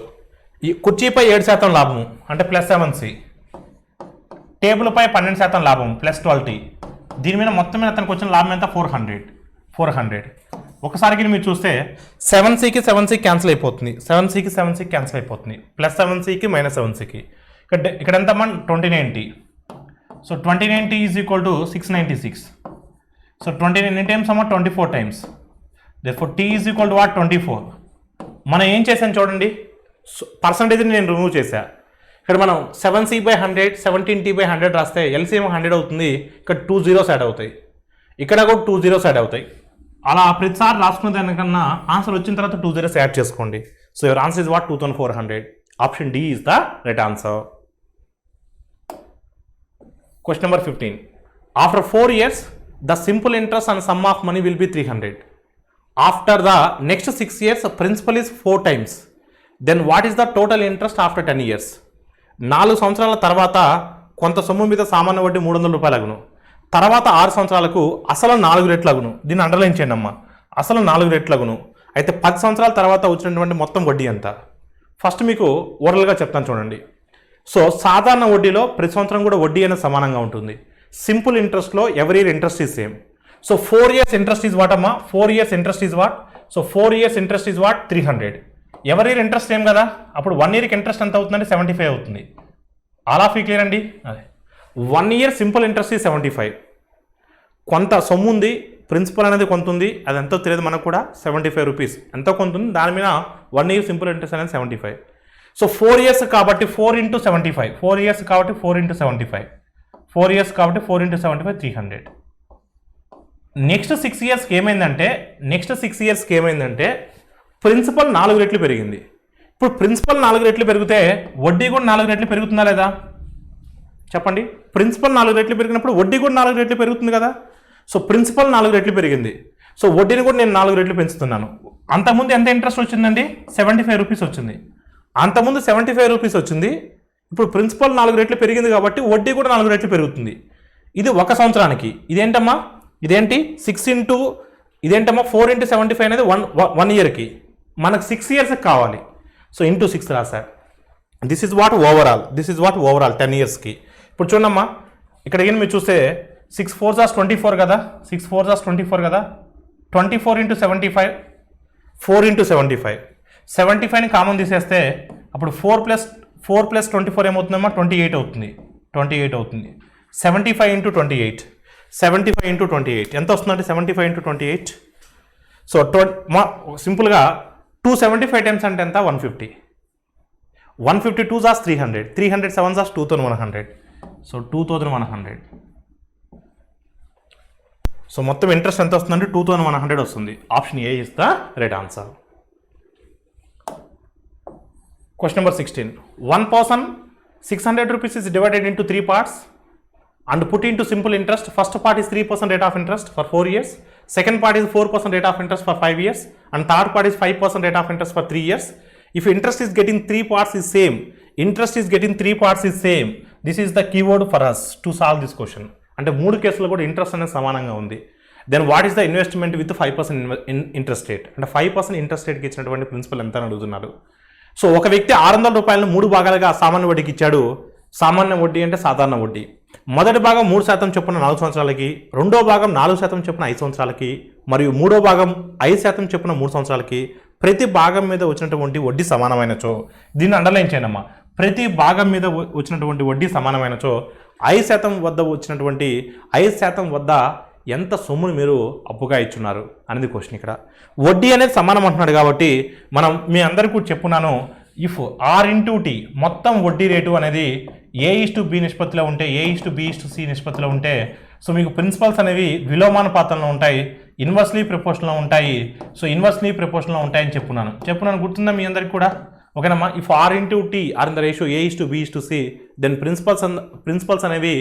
ఈ కుర్చీపై 7% లాభము అంటే +7c, టేబుల్పై 12% లాభం +12t. దీని మీద మొత్తం మీద అతనికి వచ్చిన లాభం ఎంత, 400. ఒకసారికి మీరు చూస్తే 7cకి 7c క్యాన్సిల్ అయిపోతుంది, 7cకి 7c క్యాన్సిల్ అయిపోతుంది, +7cకి -7cకి ఇక్కడ ఎంత మన 29t. So 29t is equal to 696. So 29 times అమ్మ 24 times, therefore t is equal to what, 24. మనం ఏం చేసాను చూడండి, పర్సంటేజ్ని నేను రిమూవ్ చేశా. ఇక్కడ మనం 7c/100 17t/100 రాస్తే LCM 100 అవుతుంది, ఇక్కడ 2 zeros యాడ్ అవుతాయి, ఇక్కడ కూడా 2 zeros యాడ్ అవుతాయి. అలా ప్రతిసారి రాసుకున్న దానికన్నా ఆన్సర్ వచ్చిన తర్వాత 2 zeros యాడ్ చేసుకోండి. So your answer is what, 2400. Option D is the right answer. Question number 15. After 4 years, the simple interest and sum of money will be 300. After the next 6 years, principal is 4 times. Then what is the total interest after 10 years? 4 సంవత్సరాల తర్వాత కొంత సొమ్ము మీద సామాన్య వడ్డీ 300 రూపాయలు అగును, తర్వాత 6 సంవత్సరాలకు అసలు 4 రెట్లు అగును. దీన్ని అండర్లైన్ చేయండి అమ్మా, అసలు 4 రెట్లు అగును. అయితే 10 సంవత్సరాల తర్వాత వచ్చినటువంటి మొత్తం వడ్డీ ఎంత? ఫస్ట్ మీకు ఓరల్గా చెప్తాను చూడండి. సో సాధారణ వడ్డీలో ప్రతి సంవత్సరం కూడా వడ్డీ అనేది సమానంగా ఉంటుంది. సింపుల్ ఇంట్రెస్ట్లో every year interest is same. So 4 years interest is what అమ్మా, 4 years interest is what, so 4 years interest is what, 300. Every year interest same కదా, అప్పుడు 1 yearకి ఇంట్రెస్ట్ ఎంత అవుతుందంటే 75 అవుతుంది. ఆల్ ఆఫ్ యూ క్లియర్ అండి. అదే 1 year సింపుల్ ఇంట్రెస్ట్ ఈజ్ 75. కొంత సొమ్ము ఉంది, ప్రిన్సిపల్ అనేది కొంత ఉంది, అది ఎంతో తెలియదు మనకు కూడా, 75 రూపీస్ ఎంతో కొంత ఉంది, దాని మీద 1 year సింపుల్ ఇంట్రెస్ట్ అనేది 75. సో 4 years కాబట్టి 4 × 75, 4 years కాబట్టి 4 × 75, 4 years కాబట్టి 4 × 75 300. నెక్స్ట్ 6 yearsకి ఏమైందంటే ప్రిన్సిపల్ 4 రెట్లు పెరిగింది. ఇప్పుడు ప్రిన్సిపల్ 4 రెట్లు పెరిగితే వడ్డీ కూడా 4 రెట్లు పెరుగుతుందా లేదా చెప్పండి. ప్రిన్సిపల్ 4 రెట్లు పెరిగినప్పుడు వడ్డీ కూడా 4 రెట్లు పెరుగుతుంది కదా. సో ప్రిన్సిపల్ 4 రెట్లు పెరిగింది, సో వడ్డీని కూడా నేను 4 రెట్లు పెంచుతున్నాను. అంతకుముందు ఎంత ఇంట్రెస్ట్ వచ్చిందండి, 75 రూపీస్ వచ్చింది. అంతకుముందు 75 రూపీస్ వచ్చింది, ఇప్పుడు ప్రిన్సిపల్ 4 రెట్లు పెరిగింది కాబట్టి వడ్డీ కూడా 4 రెట్లు పెరుగుతుంది. ఇది 1 సంవత్సరానికి. ఇదేంటమ్మా, ఇదేంటి 6 ఇదేంటమ్మా 4 × 75 అనేది 1 yearకి, మనకు 6 yearsకి కావాలి. సో ఇంటూ 6 రాశారు. This is what overall 10 yearsకి. ఇప్పుడు చూడమ్మా, ఇక్కడ ఏం మీరు చూస్తే 6 4s 24 కదా, 6 4s 24 కదా, 24 × 75, 4 × 75, 75ని కామన్ తీసేస్తే అప్పుడు 4 + 24 ఏమవుతుందమ్మా, 28 అవుతుంది. 75 × 28, 75 × 28 ఎంత వస్తుందంటే 75 × 28. సో సింపుల్గా 275 టైమ్స్ అంటే ఎంత, 150. 150 2s 300, 300 7s 2100. సో 2100. సో మొత్తం ఇంట్రెస్ట్ ఎంత వస్తుందంటే 2100 వస్తుంది. Option A is the right answer. Question number 16. One person 600 rupees is divided into 3 parts and put into simple interest. First part is 3% rate of interest for 4 years. Second part is 4% rate of interest for 5 years. And third part is 5% rate of interest for 3 years. If interest is getting 3 parts is same. This is the keyword for us to solve this question. అంటే 3 కేసులు కూడా interest అనేది సమానంగా ఉంది. Then what is the investment with 5% interest rate, అంటే 5% interest రేట్కి ఇచ్చినటువంటి principal ఎంత అని అడుగుతున్నారు. సో ఒక వ్యక్తి 600 రూపాయలను 3 భాగాలుగా సామాన్య వడ్డీకి ఇచ్చాడు. సామాన్య వడ్డీ అంటే సాధారణ వడ్డీ. మొదటి భాగం 3% చొప్పున 4 సంవత్సరాలకి, రెండో భాగం 4% చొప్పున 5 సంవత్సరాలకి, మరియు మూడో భాగం 5% చొప్పున 3 సంవత్సరాలకి, ప్రతి భాగం మీద వచ్చినటువంటి వడ్డీ సమానమైనచో, దీన్ని అండర్లైన్ చేయనమ్మా, ప్రతి భాగం మీద వచ్చినటువంటి వడ్డీ సమానమైనచో 5% వద్ద వచ్చినటువంటి 5% వద్ద ఎంత సొమ్మును మీరు అప్పుగా ఇచ్చున్నారు అనేది క్వశ్చన్. ఇక్కడ వడ్డీ అనేది సమానం అంటున్నాడు కాబట్టి మనం మీ అందరికీ కూడా చెప్పున్నాను, ఇఫ్ R/T మొత్తం వడ్డీ రేటు అనేది A/B నిష్పత్తిలో ఉంటే, A/B/C నిష్పత్తిలో ఉంటే, సో మీకు ప్రిన్సిపల్స్ అనేవి విలోమానుపాతంలో ఉంటాయి, ఇన్వర్స్లీ ప్రపోర్షన్లో ఉంటాయి. సో ఇన్వర్స్లీ ప్రపోర్షన్లో ఉంటాయని చెప్పున్నాను గుర్తుందా మీ అందరికి కూడా? ఓకేనమ్మా. If R/T are in the ratio A/B/C, then principals అనేవి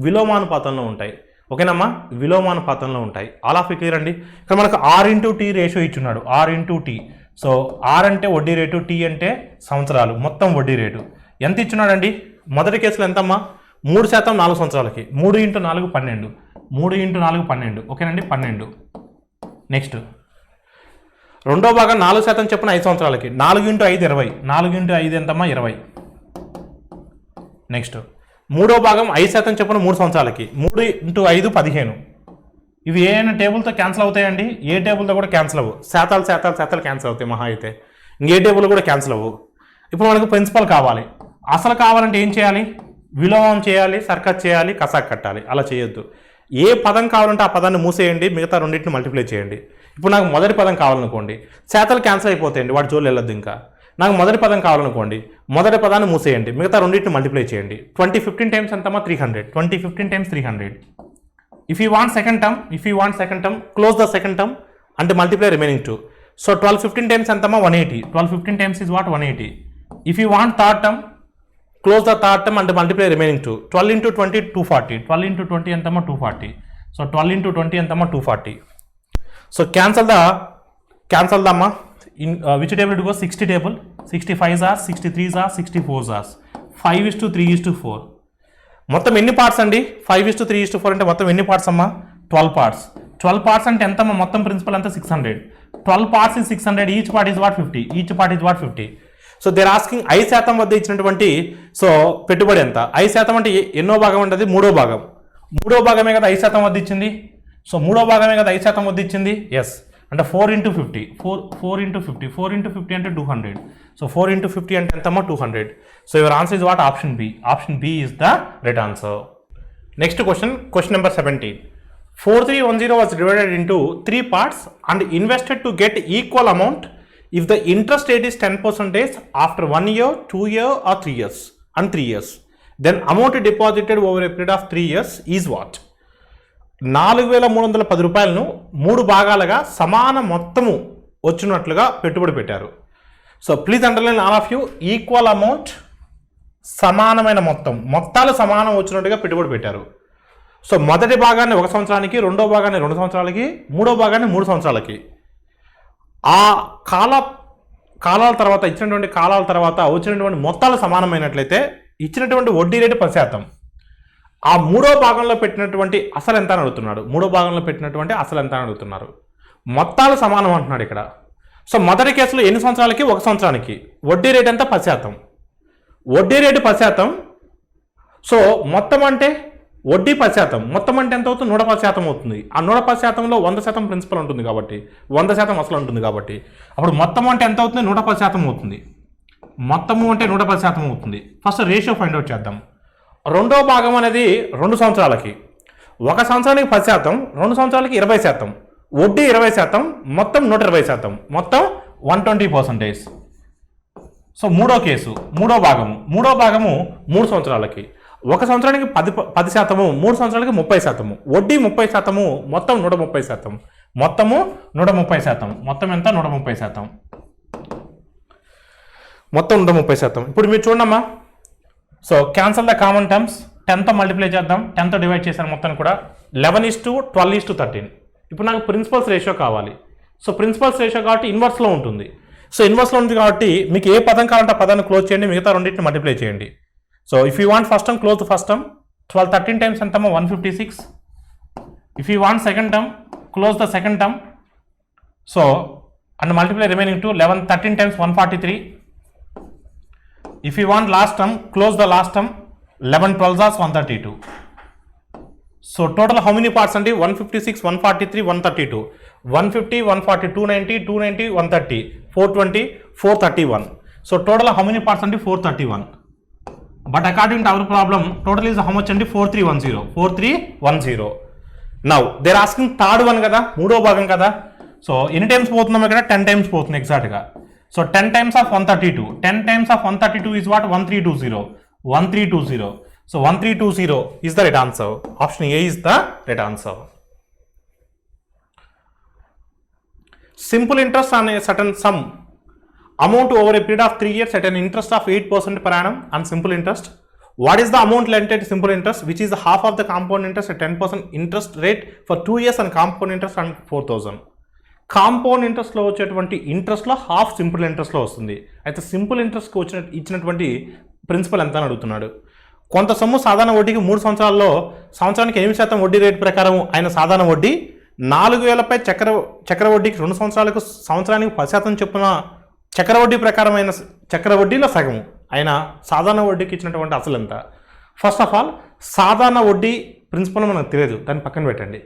విలోమానుపాతంలో ఉంటాయి. ఓకేనమ్మా, విలోమానుపాతంలో ఉంటాయి. ఆల్ ఆఫ్ క్లియర్ అండి. ఇక్కడ మనకు R/T ratio ఇచ్చున్నాడు, R/T. So R అంటే వడ్డీ రేటు, T అంటే సంవత్సరాలు, మొత్తం వడ్డీ రేటు ఎంత ఇచ్చున్నాడండి? మొదటి కేసులో ఎంతమ్మా? 3% 4 సంవత్సరాలకి, 3 × 4 12, 3 × 4 12. ఓకేనండి, 12. నెక్స్ట్ రెండో భాగం 4% చెప్పిన 5 సంవత్సరాలకి, 4 × 5 20, 4 × 5 ఎంతమ్మా? 20. నెక్స్ట్ మూడో భాగం 5% చెప్పిన 3 సంవత్సరాలకి, 3 × 5 15. ఇవి ఏ అయినా టేబుల్తో క్యాన్సిల్ అవుతాయండి? ఏ టేబుల్తో కూడా క్యాన్సిల్ అవ్వు. శాతాలు క్యాన్సిల్ అవుతాయి మహా అయితే, ఇంకే టేబుల్ కూడా క్యాన్సిల్ అవ్వు. ఇప్పుడు మనకు ప్రిన్సిపల్ కావాలి. అసలు కావాలంటే ఏం చేయాలి? విలోమం చేయాలి, సర్కస్ చేయాలి, కసాక్ కట్టాలి. అలా చేయొద్దు. ఏ పదం కావాలంటే ఆ పదాన్ని మూసేయండి, మిగతా రెండింటిని మల్టిప్లై చేయండి. ఇప్పుడు నాకు మొదటి పదం కావాలనుకోండి, శాతాలు క్యాన్సిల్ అయిపోతాయండి, వాటి జోలు వెళ్ళొద్దు. ఇంకా నాకు మొదటి పదం కావాలనుకోండి, మొదటి పదాన్ని మూసేయండి, మిగతా రెండింటిని మల్టిప్లై చేయండి. 20 15 టైమ్స్ ఎంతమ్మా? 300. 20 15 times 300. If you want second term, close the second term and multiply remaining 2. So 12 15 times ఎంతమ్మా? 180. 12 15 times is what? 180. If you want third term, close the third term and multiply remaining 2. 12 × 20 240. 12 × 20 ఎంతమ్మా? 240. So 12 × 20 ఎంతమ్మా? 240. So cancel the అమ్మా. In which table to go? 60 table. 65s are, 63s are, 64s are. 5:3:4. మొత్తం ఎన్ని parts అండి? 5:3:4 అంటే మొత్తం ఎన్ని parts అమ్మా? 12 పార్ట్స్. 12 పార్ట్స్ అంటే ఎంతమ్మా? మొత్తం ప్రిన్సిపల్ అంతా 600. 12 parts is 600. Each part is what? 50. So they're asking 5% వద్ద ఇచ్చినటువంటి సో పెట్టుబడి ఎంత? 5% అంటే ఎన్నో భాగం ఉంటుంది? మూడో భాగమే కదా 5% వద్ద ఇచ్చింది. సో మూడో భాగమే కదా 5% వద్ద ఇచ్చింది. ఎస్, అంటే 4 × 50. 4 × 50. 4 × 50 అంటే 200. సో 4 × 50 అంటే ఎంతమ్మా? 200. So your answer is what? Option B. Option B is the right answer. Next question number 17. 4310 was divided into 3 parts and invested to get equal amount if the interest rate is 10% after 1 year, 2 years or 3 years and 3 years. Then amount deposited over a period of 3 years is what? 4310 రూపాయలను 3 భాగాలుగా సమాన మొత్తము వచ్చినట్లుగా పెట్టుబడి పెట్టారు. So please underline all of you. Equal amount, సమానమైన మొత్తాలు సమానం వచ్చినట్టుగా పెట్టుబడి పెట్టారు. సో మొదటి భాగాన్ని 1 సంవత్సరానికి, రెండో భాగాన్ని 2 సంవత్సరాలకి, మూడో భాగాన్ని 3 సంవత్సరాలకి. ఆ కాలాల తర్వాత ఇచ్చినటువంటి కాలాల తర్వాత వచ్చినటువంటి మొత్తాలు సమానమైనట్లయితే ఇచ్చినటువంటి వడ్డీ రేటు 10%. ఆ మూడో భాగంలో పెట్టినటువంటి అసలు ఎంత అని అడుగుతున్నాడు. మొత్తాలు సమానం అంటున్నాడు ఇక్కడ. సో మొదటి కేసులో ఎన్ని సంవత్సరాలకి? 1 సంవత్సరానికి. వడ్డీ రేట్ ఎంత? 10%. వడ్డీ రేటు 10%. సో మొత్తం అంటే వడ్డీ 10%. మొత్తం అంటే ఎంత అవుతుంది? 110% అవుతుంది. ఆ 110%లో 100% ప్రిన్సిపల్ ఉంటుంది కాబట్టి, 100% అసలు ఉంటుంది కాబట్టి, అప్పుడు మొత్తం అంటే ఎంత అవుతుంది? 110% అవుతుంది. మొత్తము అంటే 110% అవుతుంది. ఫస్ట్ రేషియో ఫైండ్ అవుట్ చేద్దాం. రెండో భాగం అనేది 2 సంవత్సరాలకి. 1 సంవత్సరానికి 10%, 2 సంవత్సరాలకి 20%, వడ్డీ 20%, మొత్తం 120%, మొత్తం 120%. సో మూడో భాగము 3 సంవత్సరాలకి. 1 సంవత్సరానికి 10%, 3 సంవత్సరాలకి 30%, వడ్డీ 30%, మొత్తం 130%, మొత్తము 130%, మొత్తం ఎంత? 130%, మొత్తం 130%. ఇప్పుడు మీరు చూడమ్మా. So cancel the common terms. 10తో మల్టిప్లై చేద్దాం. 10తో డివైడ్ చేశాను మొత్తం కూడా. 11:12:13. ఇప్పుడు నాకు ప్రిన్సిపల్స్ రేషియో కావాలి. సో ప్రిన్సిపల్స్ రేషియో కాబట్టి ఇన్వర్స్లో ఉంటుంది. సో ఇన్వర్స్లో ఉంది కాబట్టి మీకు ఏ పదం కావాలంటే ఆ పదాన్ని క్లోజ్ చేయండి, మిగతా రెండింటిని మల్టిప్లై చేయండి. So if you want first term, close the first term. 12 13 times ఎంతమ్మా? 156. If you want second term, close the second term. So and multiply remaining 2. 11 13 times 143. If you want last term, close the last term. 11 12s are 132. So total how many parts అండి? 156, 143, 132. 150, 140, 290, 290, 130. 420, 431. So total how many parts ante 431. But according to our problem, total is how much ante 4310. 4310. Now they are asking third one kada, మూడో భాగం కదా. So ఎన్ని times పోతున్నాం ఇక్కడ 10 times పోతుంది ఎగ్జాక్ట్గా. So 10 times of 132. 10 times of 132 is what? 1320. 1320. So 1320 is the right answer. Option A is the right answer. Simple interest on a certain sum amount over a period of 3 years at an interest of 8% per annum on simple interest. What is the amount lent at simple interest, which is half of the compound interest at 10% interest rate for 2 years and compound interest on 4,000. Compound ఇంట్రెస్ట్లో వచ్చేటువంటి ఇంట్రెస్ట్లో half simple ఇంట్రెస్ట్లో వస్తుంది. అయితే simple ఇంట్రెస్ట్కి ఇచ్చినటువంటి principal ఎంత అని అడుగుతున్నాడు. కొంత సొమ్ము సాధారణ వడ్డీకి 3 సంవత్సరాల్లో సంవత్సరానికి 8% వడ్డీ రేటు ప్రకారం ఆయన సాధారణ వడ్డీ 4,000పై చక్ర వడ్డీకి 2 సంవత్సరాలకు సంవత్సరానికి 10% చొప్పున చక్రవడ్డీ ప్రకారమైన చక్రవడ్డీలో సగము ఆయన సాధారణ వడ్డీకి ఇచ్చినటువంటి అసలు ఎంత. ఫస్ట్ ఆఫ్ ఆల్ సాధారణ వడ్డీ ప్రిన్సిపల్ మనకు తెలియదు, దాన్ని పక్కన పెట్టండి.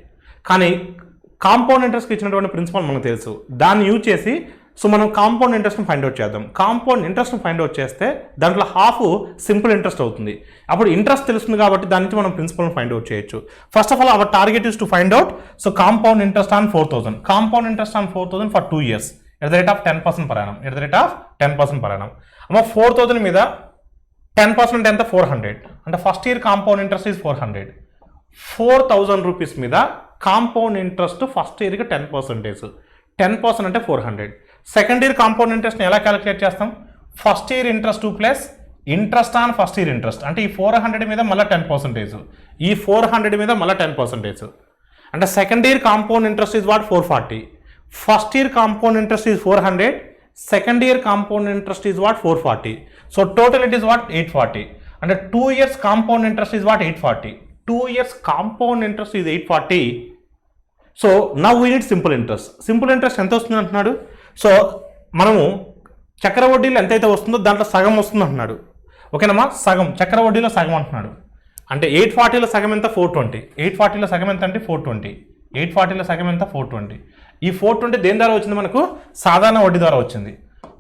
కానీ కాంపౌండ్ ఇంట్రెస్ట్కి ఇచ్చినటువంటి ప్రిన్సిపల్ మనకు తెలుసు. దాన్ని యూజ్ చేసి సో మనం కాంపౌండ్ ఇంట్రెస్ట్ని ఫైండ్ అవుట్ చేద్దాం. కాంపౌండ్ ఇంట్రెస్ట్ని ఫైండ్ అవుట్ చేస్తే దాంట్లో హాఫ్ సింపుల్ ఇంట్రెస్ట్ అవుతుంది. అప్పుడు ఇంట్రెస్ట్ తెలుస్తుంది కాబట్టి దాని నుంచి మనం ప్రిన్సిపల్ని ఫైండ్ అవుట్ చేయొచ్చు. First of all our target is to find out so compound interest on 4,000. Compound interest on 4,000 for 2 years at the rate of 10% per annum. At the rate of 10% per annum. అమ్మ 4,000 మీద 10% ఎంత 400. అంటే first year compound interest is 400. 4,000 rupees మీద compound interest first ఇయర్కి 10%. 10% అంటే 400. Second year compound ఇంట్రెస్ట్ని ఎలా calculate చేస్తాం? First year interest plus interest on first year interest. అంటే ఈ 400 మీద మళ్ళీ 10%, ఈ 400 మీద మళ్ళీ 10%. అంటే second year compound interest is what 440. First year compound interest is 400. Second year compound interest is what 440. So total it is what 840. అంటే 2 years compound interest is what 840. 2 years compound interest is 840. So now we need simple interest. Simple interest ఎంత వస్తుంది అంటున్నాడు. So మనము చక్రవడ్డీలో ఎంతైతే వస్తుందో దాంట్లో సగం వస్తుంది అంటున్నాడు. ఓకేనమ్మా, సగం చక్రవడ్డీలో సగం అంటున్నాడు. అంటే 840లో సగం ఎంత 420. 840లో సగం ఎంత అంటే 420. 840లో సగం ఎంత 420. ఈ 420 దేని ద్వారా వచ్చింది మనకు? సాధారణ వడ్డీ ద్వారా వచ్చింది.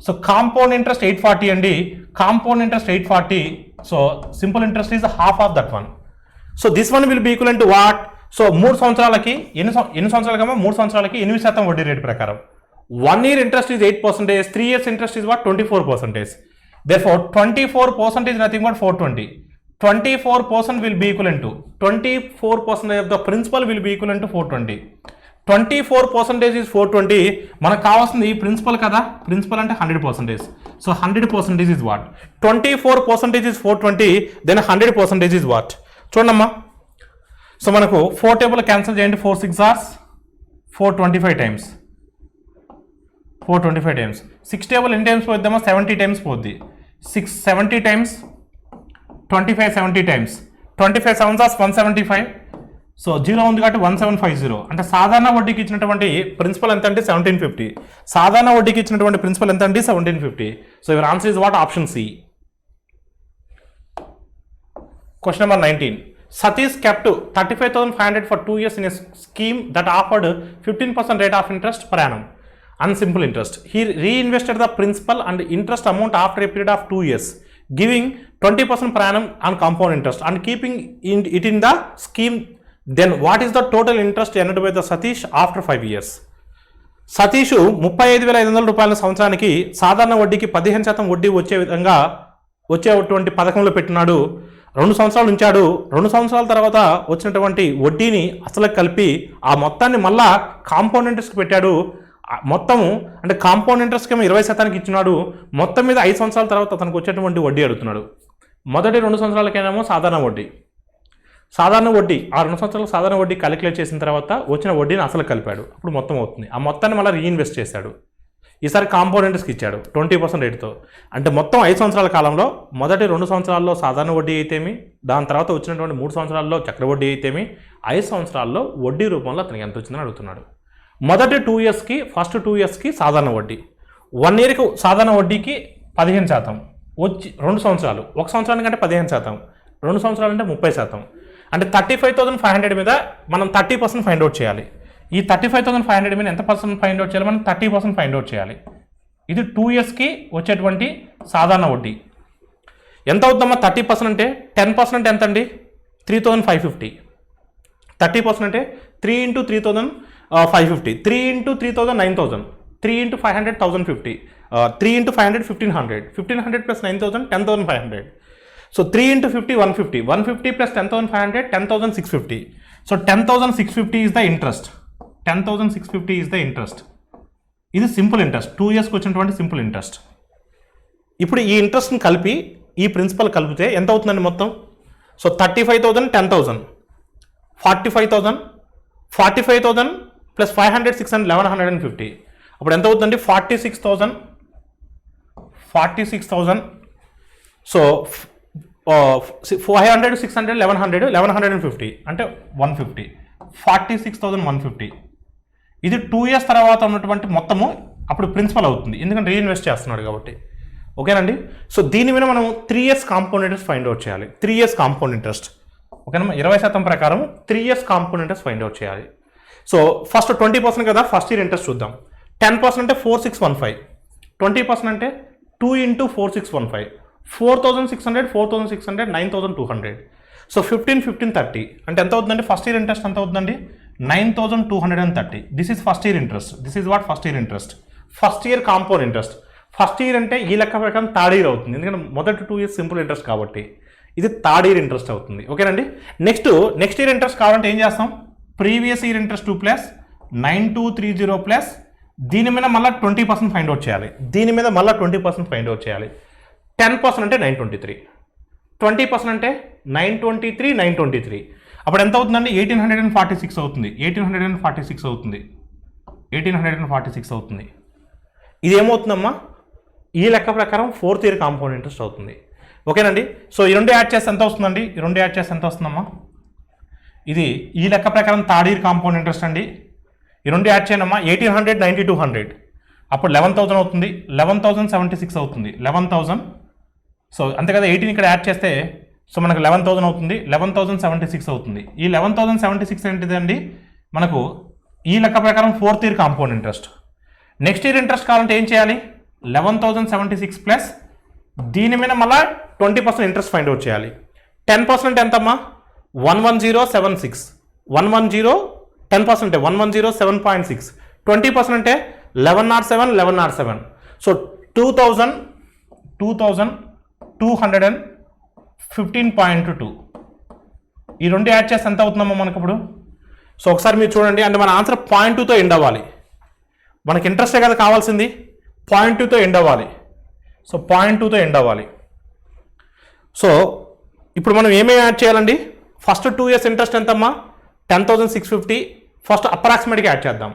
సో కాంపౌండ్ ఇంట్రెస్ట్ 840 అండి. Compound interest 840. So simple interest is half of that one. So this one will be equal to what? So 3 సంవత్సరాలకి ఎన్ని సంవత్సరాలకమ్మా? 3 సంవత్సరాలకి 8% వడ్డీ రేటు ప్రకారం. 1 year interest is 8%. 3 years interest is what? 24%. Therefore 24% is nothing but 420. 24% will be equivalent to 24% of the principal will be equivalent to 420. 24% is 420. మనకు కావాల్సింది ఈ principal కదా. Principal అంటే 100%. So 100% is what? 24% is 420. then 100% is what? చూడమ్మా, so మనకు 4 table cancel చేయండి. 4 6 hours 425 times. 425 times. 6 table ఎన్ని times పోద్దామా? 70 times పోద్ది. 670 టైమ్స్ 25 70 టైమ్స్ 25 7 hours 175. సో 0 ఉంది కాబట్టి 1750. అంటే సాధారణ వడ్డీకి ఇచ్చినటువంటి ప్రిన్సిపల్ ఎంత అంటే 1750. సాధారణ వడ్డీకి ఇచ్చినటువంటి ప్రిన్సిపల్ ఎంత అంటే 1750. So your answer is what? Option C. Question number 19. Satish kept 35,500 for 2 years in a scheme that offered 15% rate of interest per annum on simple interest. He reinvested the principal and interest amount after a period of 2 years, giving 20% per annum on compound interest and keeping it in the scheme. Then what is the total interest earned by the Satish after 5 years? Satish 35,500 రూపాయల సంవత్సరానికి సాధారణ వడ్డీకి 15% వడ్డీ వచ్చే విధంగా వచ్చేటువంటి పథకంలో పెట్టినాడు. 2 సంవత్సరాలు ఉంచాడు. 2 సంవత్సరాల తర్వాత వచ్చినటువంటి వడ్డీని అసలు కలిపి ఆ మొత్తాన్ని మళ్ళా కాంపౌండ్ ఇంట్రెస్ట్కి పెట్టాడు. మొత్తము అంటే కాంపౌండ్ ఇంట్రెస్ట్కి 20% ఇచ్చినాడు. మొత్తం మీద 5 సంవత్సరాల తర్వాత అతనికి వచ్చేటువంటి వడ్డీ అడుగుతున్నాడు. మొదటి 2 సంవత్సరాలకైనామో సాధారణ వడ్డీ ఆ 2 సంవత్సరాల సాధారణ వడ్డీ క్యాలిక్యులేట్ చేసిన తర్వాత వచ్చిన వడ్డీని అసలు కలిపాడు. అప్పుడు మొత్తం అవుతుంది. ఆ మొత్తాన్ని మళ్ళీ రీఇన్వెస్ట్ చేశాడు. ఈసారి కాంపౌండ్ ఇంట్రెస్ట్కి ఇచ్చాడు 20% రేటుతో. అంటే మొత్తం 5 సంవత్సరాల కాలంలో మొదటి 2 సంవత్సరాల్లో సాధారణ వడ్డీ అయితేమి, దాని తర్వాత వచ్చినటువంటి 3 సంవత్సరాల్లో చక్రవడ్డీ అయితేమి, 5 సంవత్సరాల్లో వడ్డీ రూపంలో అతనికి ఎంత వచ్చిందని అడుగుతున్నాడు. మొదటి 2 ఇయర్స్కి ఫస్ట్ 2 ఇయర్స్కి సాధారణ వడ్డీ, 1 ఇయర్కి సాధారణ వడ్డీకి 15% వచ్చి 2 సంవత్సరాలు, 1 సంవత్సరానికంటే 15%, 2 సంవత్సరాలు అంటే 30%. అంటే 35,500 మీద మనం 30% ఫైండ్ అవుట్ చేయాలి. ఈ 35,500 మీద ఎంత పర్సెంట్ ఫైండ్ అవుట్ చేయాలి? మనం 30% ఫైండ్ అవుట్ చేయాలి. ఇది 2 ఇయర్స్కి వచ్చేటువంటి సాధారణ వడ్డీ. ఎంత అవుతుందమ్మా 30% అంటే 10% అంటే ఎంత అండి 3550. 30% అంటే 3 into 3550, 3 into 3000 9000, 3 into 500 1050, 3 into 500 1500, 1500 plus 9000 10500. So 3 into 50 150, 150 plus 10500 10650. So 10650 is the interest. 10650 is the interest. ఇది సింపుల్ ఇంట్రెస్ట్, 2 ఇయర్స్కి వచ్చినటువంటి సింపుల్ ఇంట్రెస్ట్. ఇప్పుడు ఈ ఇంట్రెస్ట్ని కలిపి ఈ ప్రిన్సిపల్ కలిపితే ఎంత అవుతుందండి మొత్తం? So 35,000 10,000, 45,000, 45,000 plus 500 600 1150. అప్పుడు ఎంత అవుతుందండి 46,000. సో 500 600 1100 1150 అంటే 150, 46,150. ఇది 2 ఇయర్స్ తర్వాత ఉన్నటువంటి మొత్తము అప్పుడు ప్రిన్సిపల్ అవుతుంది, ఎందుకంటే రీఇన్వెస్ట్ చేస్తున్నాడు కాబట్టి. ఓకేనండి. సో దీని మీద మనం 3 years compound interest find out చేయాలి. 3 ఇయర్స్ కాంపౌండ్ ఇంట్రెస్ట్ ఓకేనా, 20% ప్రకారం 3 years compound interest find out చేయాలి. సో ఫస్ట్ 20% కదా, ఫస్ట్ ఇయర్ ఇంట్రెస్ట్ చూద్దాం. 10% అంటే 4615, 20% అంటే 2 ఇంటూ 4615, 4600 4600 9200. సో 15 15 30 అంటే ఎంత అవుతుందండి ఫస్ట్ ఇయర్ ఇంట్రెస్ట్ ఎంత అవుతుందండి 9230. This is first year interest. This is what first year interest. First year compound interest. First year అంటే ఈ లెక్క ప్రకారం థర్డ్ ఇయర్ అవుతుంది, ఎందుకంటే మొదటి 2 ఇయర్స్ సింపుల్ ఇంట్రెస్ట్ కాబట్టి ఇది థర్డ్ ఇయర్ ఇంట్రెస్ట్ అవుతుంది. ఓకేనండి. నెక్స్ట్ ఇయర్ ఇంట్రెస్ట్ కావాలంటే ఏం చేస్తాం, previous year interest 2 plus 9230 plus దీని మీద మళ్ళీ 20% ఫైండ్ అవుట్ చేయాలి. దీని మీద మళ్ళీ 20% ఫైండ్ అవుట్ చేయాలి. 10% అంటే 923, 20% అంటే 923. అప్పుడు ఎంత అవుతుందండి 1846 అవుతుంది. 1846 అవుతుంది. 1846 అవుతుంది. ఇది ఏమవుతుందమ్మా ఈ లెక్క ప్రకారం 4th ఇయర్ కాంపౌండ్ ఇంట్రెస్ట్ అవుతుంది. ఓకేనండి. సో ఈ రెండు యాడ్ చేస్తే ఎంత వస్తుందండి, ఈ రెండు యాడ్ చేస్తే ఎంత వస్తుందమ్మా, ఇది ఈ లెక్క ప్రకారం థర్డ్ ఇయర్ కాంపౌండ్ ఇంట్రెస్ట్ అండి. ఈ రెండు యాడ్ చేయనమ్మా 1800 9200 అప్పుడు 11,000 అవుతుంది. 11,076 అవుతుంది. 11,000. సో అంతే కదా, 18 ఇక్కడ యాడ్ చేస్తే సో మనకు 11,000 అవుతుంది. 11,076 అవుతుంది. ఈ 11,076 ఏంటిదండి మనకు ఈ లెక్క ప్రకారం 4th year compound interest. Next year interest కావాలంటే ఏం చేయాలి, 11,076 ప్లస్ దీని మీద మళ్ళీ 20% ఇంట్రెస్ట్ ఫైండ్ అవుట్ చేయాలి. 10% ఎంతమ్మా 11076, 110 10% అంటే 110 7.6, 20% అంటే 1107. సో 2215.2. ఈ రెండు యాడ్ చేస్తే ఎంత అవుతుందమ్మా మనకు ఇప్పుడు. సో ఒకసారి మీరు చూడండి, అంటే మన ఆన్సర్ 0.2తో ఎండ్ అవ్వాలి. మనకి ఇంట్రెస్టే కదా కావాల్సింది, 0.2తో ఎండ్ అవ్వాలి. సో 0.2తో ఎండ్ అవ్వాలి. సో ఇప్పుడు మనం ఏమేమి యాడ్ చేయాలండి, ఫస్ట్ 2 ఇయర్స్ ఇంట్రెస్ట్ ఎంతమ్మా 10,650. ఫస్ట్ అప్రాక్సిమేట్గా యాడ్ చేద్దాం.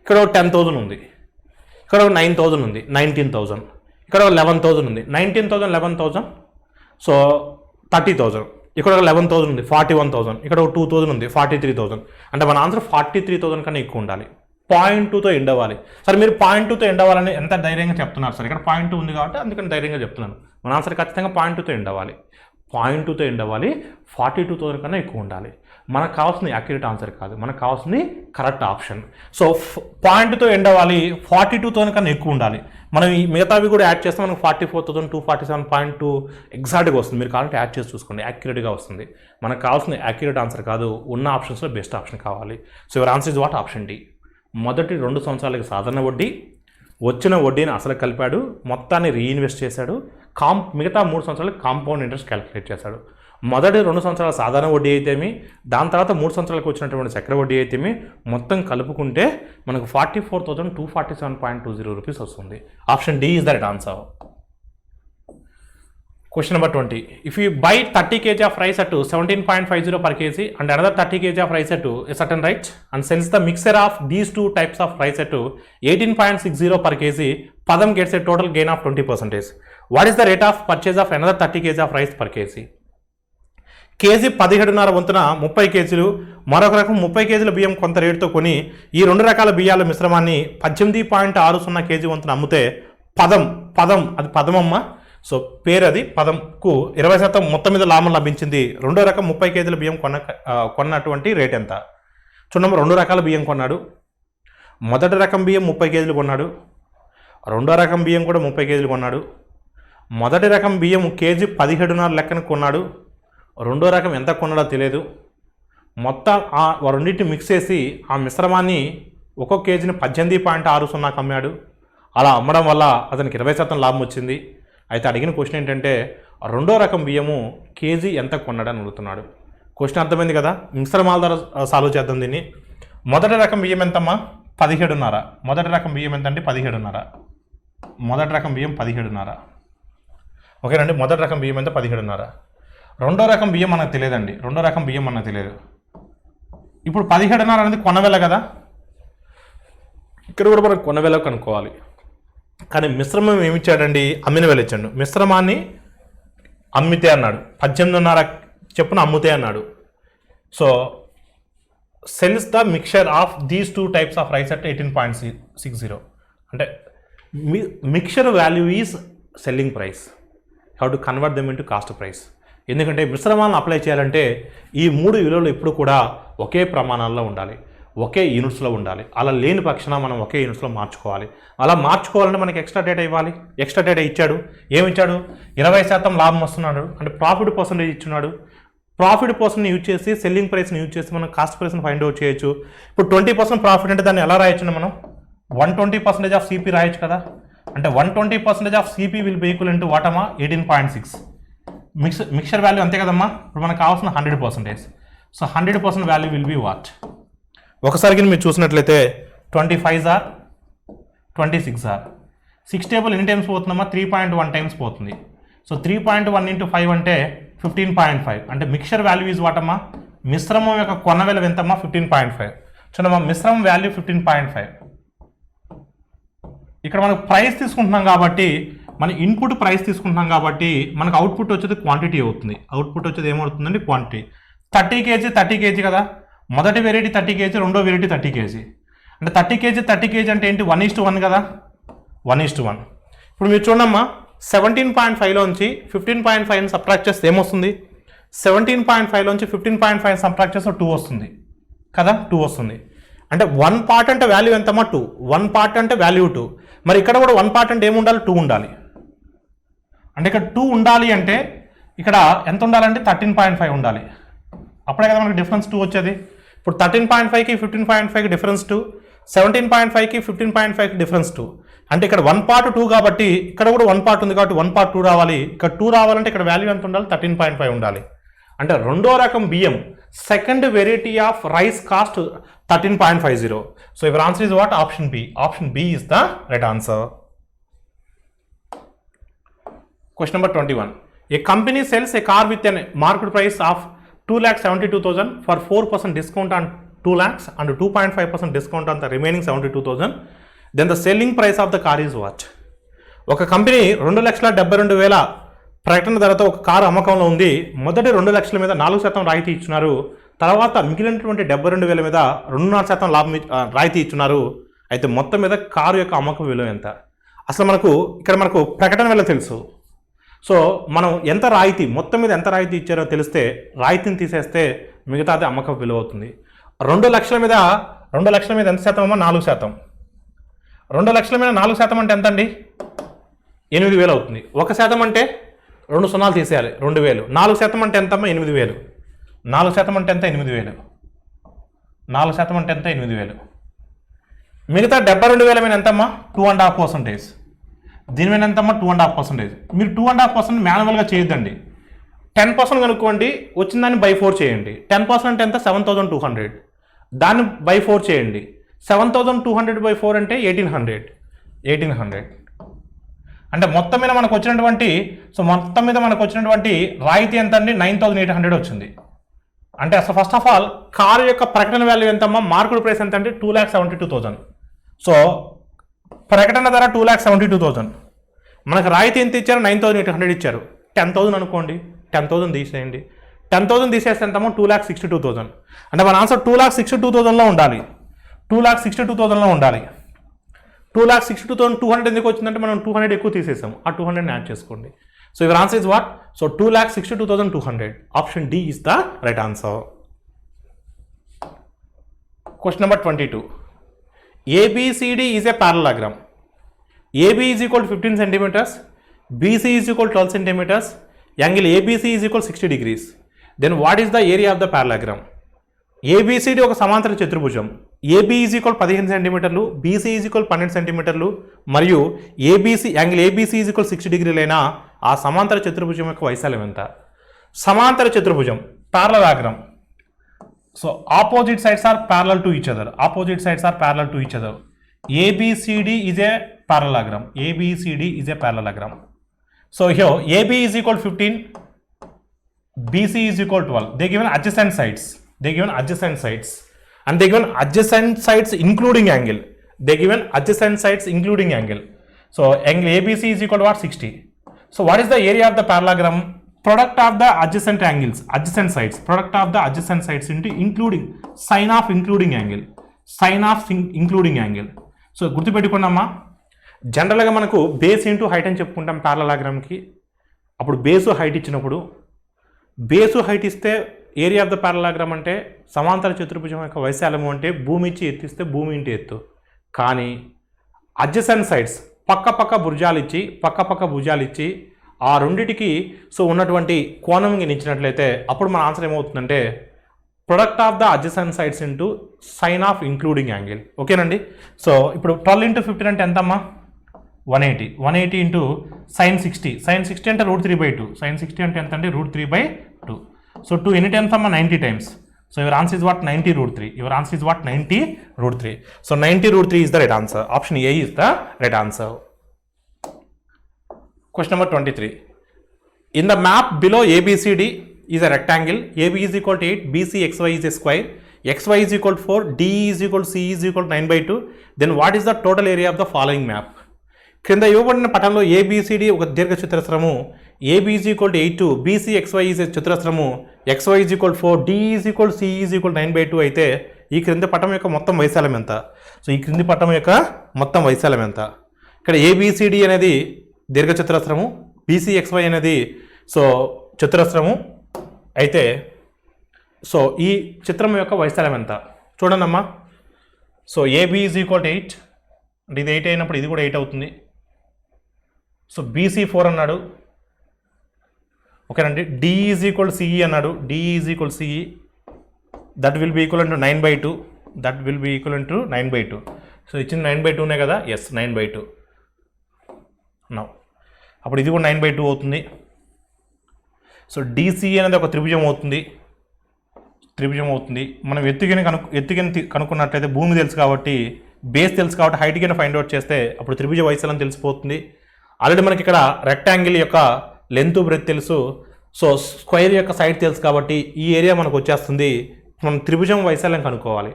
ఇక్కడ ఒక 10,000 ఉంది, ఇక్కడ ఒక 9,000 ఉంది, 19,000, ఇక్కడ ఒక 11,000 ఉంది, 19,000 11,000, సో 30,000. ఇక్కడ ఒక 11,000 ఉంది, 41,000, ఇక్కడ ఒక 2,000 ఉంది, 43,000. అంటే మన ఆన్సర్ 43,000 కన్నా ఎక్కువ ఉండాలి. 0.2తో ఎండ్ అవ్వాలి. సరే మీరు 0.2తో ఎండ్ అవ్వాలని ఎంత ధైర్యంగా చెప్తున్నారు సార్, ఇక్కడ 0.2 ఉంది కాబట్టి అందుకని ధైర్యంగా చెప్తున్నాను. మన ఆన్సర్ ఖచ్చితంగా 0.2తో ఎండ్ అవ్వాలి. 0.2తో ఎండ్ అవ్వాలి. 42,000 కన్నా ఎక్కువ ఉండాలి. మనకు కావాల్సింది యాక్యురేట్ ఆన్సర్ కాదు, మనకు కావాల్సింది కరెక్ట్ ఆప్షన్. సో 0.2తో ఎండ్ అవ్వాలి, 42,000 కన్నా ఎక్కువ ఉండాలి. మనం ఈ మిగతావి కూడా యాడ్ చేస్తే మనకు 44,247.2 ఎగ్జాక్ట్గా వస్తుంది. మీరు కావాలంటే యాడ్ చేసి చూసుకోండి, యాక్యురేట్గా వస్తుంది. మనకు కావాల్సింది యాక్యురేట్ ఆన్సర్ కాదు, ఉన్న ఆప్షన్స్లో బెస్ట్ ఆప్షన్ కావాలి. So your answer is what, option D. మొదటి 2 సంవత్సరాలకి సాధారణ వడ్డీ, వచ్చిన వడ్డీని అసలు కలిపాడు, మొత్తాన్ని రీఇన్వెస్ట్ చేశాడు, మిగతా 3 సంవత్సరాలకు కాంపౌండ్ ఇంట్రెస్ట్ క్యాలిక్యులేట్ చేశాడు. మొదటి 2 సంవత్సరాల సాధారణ వడ్డీ అయితేమి, దాని తర్వాత 3 సంవత్సరాలకు వచ్చినటువంటి చక్ర వడ్డీ అయితేమి మొత్తం కలుపుకుంటే మనకు 44,247.20 రూపీస్ వస్తుంది. Option D is the right answer. Question number 20. If you buy 30 kg of rice at 17.50 per kg and another 30 kg of rice at a certain rate and sells the mixture of these two types of rice at 18.60 per kg, Padam gets a total gain of 20%. What is the rate of purchase of another 30 kg of rice per kg? KG 17.5 వంతున 30 కేజీలు, మరొక రకం 30 కేజీల బియ్యం కొంత రేటుతో కొని ఈ 2 రకాల బియ్యాల మిశ్రమాన్ని 18.60 కేజీ వంతున అమ్మితే పదం అది పదమమ్మ. సో పేరు అది పదంకు 20% మొత్తం మీద లాభం లభించింది. రెండో రకం 30 కేజీల బియ్యం కొన్నటువంటి రేట్ ఎంత చూడమ్మ. 2 రకాల బియ్యం కొన్నాడు. మొదటి రకం బియ్యం 30 కేజీలు కొన్నాడు. రెండో రకం బియ్యం కూడా 30 కేజీలు కొన్నాడు. మొదటి రకం బియ్యం కేజీ 17.5 లెక్కన కొన్నాడు. రెండో రకం ఎంత కొన్నాడో తెలియదు. మొత్తం ఆ రెండింటిని మిక్స్ చేసి ఆ మిశ్రమాన్ని ఒక్కొక్క కేజీని 18.60 అమ్మాడు. అలా అమ్మడం వల్ల అతనికి 20% లాభం వచ్చింది. అయితే అడిగిన క్వశ్చన్ ఏంటంటే రెండో రకం బియ్యము కేజీ ఎంత కొన్నాడని అడుగుతున్నాడు. క్వశ్చన్ అర్థమైంది కదా. మిశ్రమాల ద్వారా సాల్వ్ చేద్దాం దీన్ని. మొదటి రకం బియ్యం ఎంతమ్మా? 17.5. మొదటి రకం బియ్యం ఎంత అంటే 17.5. మొదటి రకం బియ్యం 17.5. ఓకేనండి. మొదటి రకం బియ్యం ఎంత? 17.5. రెండో రకం బియ్యం మనకు తెలియదండి. రెండో రకం బియ్యం మనకు తెలియదు. ఇప్పుడు 17.5 అనేది కొనవెల కదా, ఇక్కడ కూడా మనం కొనవెల కనుక్కోవాలి. కానీ మిశ్రమం ఏమి ఇచ్చాడండి? అమ్మిన వేల ఇచ్చాడు. మిశ్రమాన్ని అమ్మితే అన్నాడు. 18.5 చెప్పున అమ్ముతే అన్నాడు. So cells the mixture of these 2 types of rice at 18.60. అంటే mixture value is selling price. How to convert them into cost price. ఎందుకంటే మిశ్రమాలను అప్లై చేయాలంటే ఈ 3 విలువలు ఎప్పుడు కూడా ఒకే ప్రమాణాల్లో ఉండాలి, ఒకే యూనిట్స్లో ఉండాలి. అలా లేని పక్షాన మనం ఒకే యూనిట్స్లో మార్చుకోవాలి. అలా మార్చుకోవాలంటే మనకి ఎక్స్ట్రా డేటా ఇవ్వాలి. ఎక్స్ట్రా డేటా ఇచ్చాడు. ఏమిచ్చాడు? 20% లాభం వస్తున్నాడు అంటే ప్రాఫిట్ పర్సెంటేజ్ ఇచ్చున్నాడు. ప్రాఫిట్ పర్సెంట్ని యూజ్ చేసి సెల్లింగ్ ప్రైస్ని యూజ్ చేసి మనం కాస్ట్ ప్రైస్ని ఫైండ్ అవుట్ చేయొచ్చు. ఇప్పుడు 20% ప్రాఫిట్ అంటే దాన్ని ఎలా రాయొచ్చు? మనం 120% ఆఫ్ సిపి రాయొచ్చు కదా. అంటే 120% of CP will be equal into what అమ్మా? 18.6. మిక్చర్ వాల్యూ అంతే కదమ్మా. ఇప్పుడు మనకు కావాల్సిన 100%. So 100% value will be what? ఒకసారికి మీరు చూసినట్లయితే 25 ఆర్ 26 ఆర్ 6 టేబుల్ ఎన్ని టైమ్స్ పోతుందమ్మా? 3.1 టైమ్స్ పోతుంది. సో 3.1 ఇంటూ 5 అంటే 15.5. అంటే మిక్చర్ వాల్యూ ఈజ్ వాట్ అమ్మా? మిశ్రమం యొక్క కొన విలువ ఎంతమ్మా? 15.5. చూడమ్మా, మిశ్రమం వాల్యూ 15.5. ఇక్కడ మనకు ప్రైస్ తీసుకుంటున్నాం కాబట్టి, మన ఇన్పుట్ ప్రైస్ తీసుకుంటున్నాం కాబట్టి మనకు అవుట్పుట్ వచ్చేది క్వాంటిటీ అవుతుంది. అవుట్పుట్ వచ్చేది ఏమవుతుందండి? క్వాంటిటీ. 30 కేజీ 30 కేజీ కదా. మొదటి వెరైటీ 30 కేజీ, రెండో వెరైటీ 30 కేజీ. అంటే 30 కేజీ అంటే ఏంటి? 1:1 కదా. 1:1. ఇప్పుడు మీరు చూడమ్మా, 17.5లోంచి 15.5ని సబ్ట్రాక్ట్ చేస్తే ఏమొస్తుంది? 17.5లోంచి 15.5 సబ్ట్రాక్ట్ చేస్తే 2 వస్తుంది కదా. 2 వస్తుంది. అంటే 1 పార్ట్ అంటే వాల్యూ ఎంతమ్మా? 2. 1 పార్ట్ అంటే వాల్యూ 2. మరి ఇక్కడ కూడా 1 పార్ట్ అంటే ఏముండాలి? 2 ఉండాలి. అంటే ఇక్కడ 2 ఉండాలి అంటే ఇక్కడ ఎంత ఉండాలంటే 13.5 ఉండాలి. అప్పుడే కదా మనకి డిఫరెన్స్ 2 వచ్చేది. ఇప్పుడు 13.5కి 15.5కి డిఫరెన్స్ 2, 17.5కి 15.5కి డిఫరెన్స్ 2. అంటే ఇక్కడ 1 పార్ట్ 2 కాబట్టి ఇక్కడ కూడా 1 పార్ట్ ఉంది కాబట్టి 1 పార్ట్ 2 రావాలి. ఇక్కడ 2 రావాలంటే ఇక్కడ వాల్యూ ఎంత ఉండాలి? 13.5 ఉండాలి. అంటే రెండో రకం బియ్యం second variety of rice cost 13.50. So your answer is what? Option B. Option B is the right answer. Question number 21. A company sells a car with a market price of 2,72,000 for 4% discount on 2 lakhs and 2.5% discount on the remaining 72,000. Then the selling price of the car is what? ఒక company 2,72,000 ప్రకటన ధరతో ఒక car అమ్మకంలో ఉంది. మొదటి 2 లక్షల మీద 4% రాయితీ ఇచ్చున్నారు. తర్వాత మిగిలినటువంటి 72,000 మీద 2.5% లాభం రాయితీ ఇచ్చున్నారు. అయితే మొత్తం మీద కారు యొక్క అమ్మకం విలువ ఎంత? అసలు ఇక్కడ మనకు ప్రకటన విలువ తెలుసు. సో మనం ఎంత రాయితీ, మొత్తం మీద ఎంత రాయితీ ఇచ్చారో తెలిస్తే రాయితీని తీసేస్తే మిగతాది అమ్మకం విలువ అవుతుంది. 2 లక్షల మీద ఎంత శాతం అమ్మా? 4%. 2 లక్షల మీద 4% అంటే ఎంత అండి? 8,000 అవుతుంది. 1% అంటే 2 సున్నాలు తీసేయాలి, 2,000. 4% అంటే ఎంతమ్మా? 8,000. 4% అంటే ఎంత? 8,000. 4% అంటే ఎంత? 8,000. మిగతా 72,000 మీద ఎంతమ్మా? 2.5%. దీని మీద ఎంతమ్మా? 2.5%. మీరు 2.5% మాన్యువల్గా చేయొద్దండి. 10% కనుక్కోండి, వచ్చిన దాన్ని బై 4 చేయండి. 10% అంటే ఎంత? 7,200. దాన్ని బై 4 చేయండి. 7,200 బై 4 అంటే 1,800. అంటే మొత్తం మీద మనకు వచ్చినటువంటి రాయితీ ఎంత అండి? 9,800 వచ్చింది. అంటే అసలు ఫస్ట్ ఆఫ్ ఆల్ కారు యొక్క ప్రకటన వాల్యూ ఎంతమ్మా? మార్కెట్ ప్రైస్ ఎంత అంటే 2,72,000. సో ప్రకటన ధర 2,72,000. మనకు రాయితీ ఎంత ఇచ్చారు? 9,800 ఇచ్చారు. 10,000 అనుకోండి, 10,000 తీసేయండి. 10,000 తీసేస్తే ఎంతమో? 2,62,000. అంటే మన ఆన్సర్ 2,62,000లో ఉండాలి. 2,62,000లో ఉండాలి. 2,62,200 ఎందుకు వచ్చిందంటే మనం 200 ఎక్కువ తీసేసాము. ఆ 200ని యాడ్ చేసుకోండి. So your answer is what? So 2,62,200. Option D is the right answer. Question number 22. ABCD is a parallelogram. AB is equal 15 centimetres, BC is equal 12 centimetres, angle ABC is equal 60 degrees. Then what is the area of the parallelogram? ABCD ఒక సమాంతర చతుర్భుజం. AB is equal 15 సెంటీమీటర్లు, BC is equal 12 సెంటీమీటర్లు మరియు ABC angle ABC is equal 60 degrees అయినా ఆ సమాంతర చతుర్భుజం యొక్క వైశాల్యం ఎంత? సమాంతర చతుర్భుజం parallelogram. So opposite sides are parallel to each other. Opposite sides are parallel to each other. ABCD is a parallelogram. ABCD is a parallelogram. So here AB is equal to 15, BC is equal to 12. They given adjacent sides. They given adjacent sides, and they given adjacent sides including angle. They given adjacent sides including angle. So angle ABC is equal to what? 60. So what is the area of the parallelogram? Product of the adjacent angles, adjacent sides. Product of the adjacent sides into including sine of including angle. Sine of including angle. So గుర్తుపెట్టుకున్నామా, జనరల్గా మనకు base into height అని చెప్పుకుంటాం పారలాగ్రామ్కి. అప్పుడు base height ఇచ్చినప్పుడు, base height ఇస్తే area of the పారలాగ్రామ్ అంటే సమాంతర చతుర్భుజం యొక్క వైశాల్యము అంటే భూమి ఇచ్చి ఎత్తిస్తే భూమి ఇంటి ఎత్తు. కానీ అడ్జసెంట్ సైడ్స్ పక్క భుజాలు ఇచ్చి ఆ రెండిటికి సో ఉన్నటువంటి కోణం ఇచ్చినట్లయితే అప్పుడు మన ఆన్సర్ ఏమవుతుందంటే product of the adjacent sides into sine of including angle. ఓకేనండి. సో ఇప్పుడు 12 into 15 అంటే ఎంతమ్మా? 180. 180 ఇంటూ సైన్ 60. సైన్ 60 అంటే √3/2. సైన్ 60 అంటే ఎంత అంటే √3/2. సో 2 ఎన్ని టైమ్స్ అమ్మా? 90 times. So your answer is what? 90√3. Your answer is what? 90√3. So 90√3 is the right answer. Option A is the right answer. Question number 23. In the map below ABCD is a rectangle. AB is equal to 8, BC XY is a square, XY is equal to 4, DE is equal to C is equal to 9/2. Then what is the total area of the following map? క్రింద ఇవ్వబడిన పటంలో ABCD ఒక దీర్ఘ చతురస్రము, AB is equal to 8, BC XY is a చతురస్రము, XY is equal to 4, DE is equal to C is equal to 9/2 అయితే ఈ క్రింది పటం యొక్క మొత్తం వైశాల్యం ఎంత? సో ఈ క్రింది పటం యొక్క మొత్తం వైశాల్యం ఎంత? ఇక్కడ ABCD అనేది దీర్ఘ చతురస్రము, BCXY అనేది సో చతురస్రము అయితే సో ఈ చిత్రం యొక్క వైశాల్యం ఎంత చూడండి అమ్మా. So AB is equal to 8 అంటే ఇది 8 అయినప్పుడు ఇది కూడా 8 అవుతుంది. సో BC 4 అన్నాడు. ఓకేనండి. DE is equal to CE అన్నాడు. DE is equal CE, that will be equal to 9/2. That will be equal to 9/2. So ఇచ్చిన 9/2నే కదా? ఎస్, 9/2. నౌ అప్పుడు ఇది కూడా 9/2 అవుతుంది. సో DC అనేది ఒక త్రిభుజం అవుతుంది. మనం ఎత్తుగిన కనుక్కున్నట్లయితే భూమి తెలుసు కాబట్టి, బేస్ తెలుసు కాబట్టి హైట్ కింద ఫైండ్ అవుట్ చేస్తే అప్పుడు త్రిభుజ వైశాల్యం తెలిసిపోతుంది. ఆల్రెడీ మనకి ఇక్కడ రెక్టాంగిల్ యొక్క లెంత్ బ్రెత్ తెలుసు. సో స్క్వైర్ యొక్క సైడ్ తెలుసు కాబట్టి ఈ ఏరియా మనకు వచ్చేస్తుంది. మనం త్రిభుజం వైశాల్యం కనుక్కోవాలి.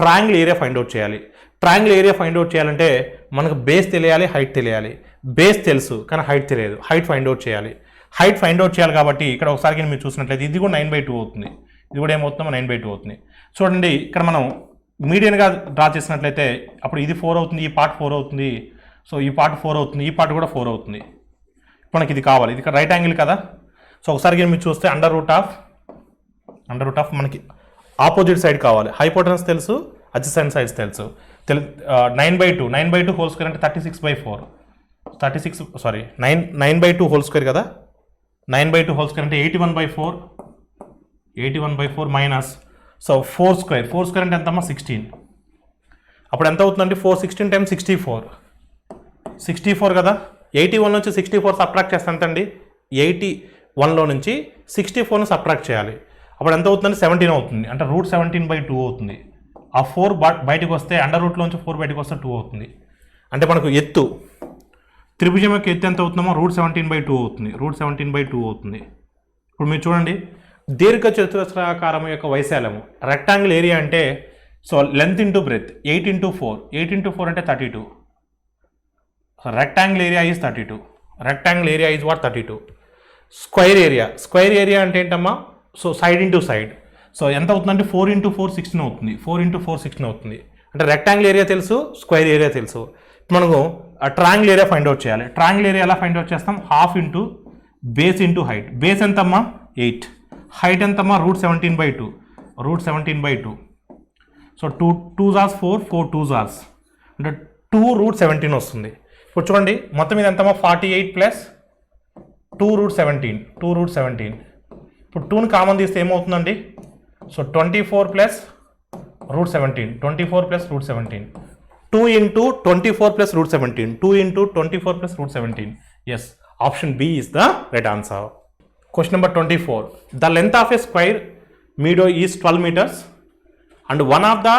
ట్రయాంగిల్ ఏరియా ఫైండ్ అవుట్ చేయాలి. ట్రయాంగిల్ ఏరియా ఫైండ్ అవుట్ చేయాలంటే మనకు బేస్ తెలియాలి, హైట్ తెలియాలి. బేస్ తెలుసు కానీ హైట్ తెలియదు. హైట్ ఫైండ్ అవుట్ చేయాలి. హైట్ ఫైండ్ అవుట్ చేయాలి కాబట్టి ఇక్కడ ఒకసారి మీరు చూసినట్లయితే ఇది కూడా 9/2 అవుతుంది. ఇది కూడా ఏమవుతుందో 9/2 అవుతుంది. చూడండి ఇక్కడ మనం మీడియన్గా డ్రా చేసినట్లయితే అప్పుడు ఇది 4 అవుతుంది, ఈ పార్ట్ 4 అవుతుంది. సో ఈ పార్ట్ 4 అవుతుంది, ఈ పార్ట్ కూడా 4 అవుతుంది. మనకి ఇది కావాలి. ఇది రైట్ యాంగిల్ కదా. సో ఒకసారి మీరు చూస్తే అండర్ రూట్ ఆఫ్ మనకి ఆపోజిట్ సైడ్ కావాలి. హైపోటెనస్ తెలుసు, అడ్జసెంట్ సైడ్స్ తెలుసు. 9/2 హోల్ స్క్వేర్ అంటే 36/4. 9/2 హోల్ స్క్వేర్ కదా. 9/2 హోల్ స్క్వేర్ అంటే 81/4 మైనస్ సో 4 స్క్వేర్ అంటే ఎంతమ్మా? 16. అప్పుడు ఎంత అవుతుందండి? 16 times 64 కదా. 81 నుంచి 64 సబ్ట్రాక్ట్ చేస్తే ఎంత అండి? 81లో నుంచి 64ను సబ్ట్రాక్ట్ చేయాలి. అప్పుడు ఎంత అవుతుందండి? 17 అవుతుంది. అంటే √17/2 అవుతుంది. ఆ 4 బయటకు వస్తే అండర్ రూట్లో నుంచి 4 బయటకు వస్తే 2 అవుతుంది. అంటే మనకు ఎత్తు, త్రిభుజం యొక్క ఎత్తు ఎంత అవుతుందమ్మా? √17/2 అవుతుంది. √17/2 అవుతుంది. ఇప్పుడు మీరు చూడండి, దీర్ఘ చతురస్రాకారం యొక్క వైశాల్యము రెక్టాంగిల్ ఏరియా అంటే so length into breath 8 into 4. 8 into 4 అంటే 32. Rectangle area is 32. Rectangle area is what? 32. Square area అంటే ఏంటమ్మా? So side into side. So ఎంత అవుతుందంటే 4 into 4 16 అవుతుంది. 4 into 4 16 అవుతుంది. అంటే రెక్టాంగిల్ ఏరియా తెలుసు, స్క్వైర్ ఏరియా తెలుసు. మనకు ట్రయాంగిల్ ఏరియా ఫైండ్ అవుట్ చేయాలి. ట్రయాంగిల్ ఏరియా ఎలా ఫైండ్ అవుట్ చేస్తాం? Half into base into height. Base ఎంతమ్మా? 8. హైట్ ఎంతమ్మా? √17/2. సో 2 2s 4, 4 2s అంటే 2 √17 వస్తుంది. ఇప్పుడు చూడండి మొత్తం ఇది ఎంతమో 48 ప్లస్ 2√17 ఇప్పుడు 2ని కామన్ తీస్తే ఏమవుతుందండి? So 24 plus √17 2 into 24 plus √17 2 into 24 plus √17. Yes, option B is the right answer. Question number 24. The length of a square meadow is 12 meters and one of the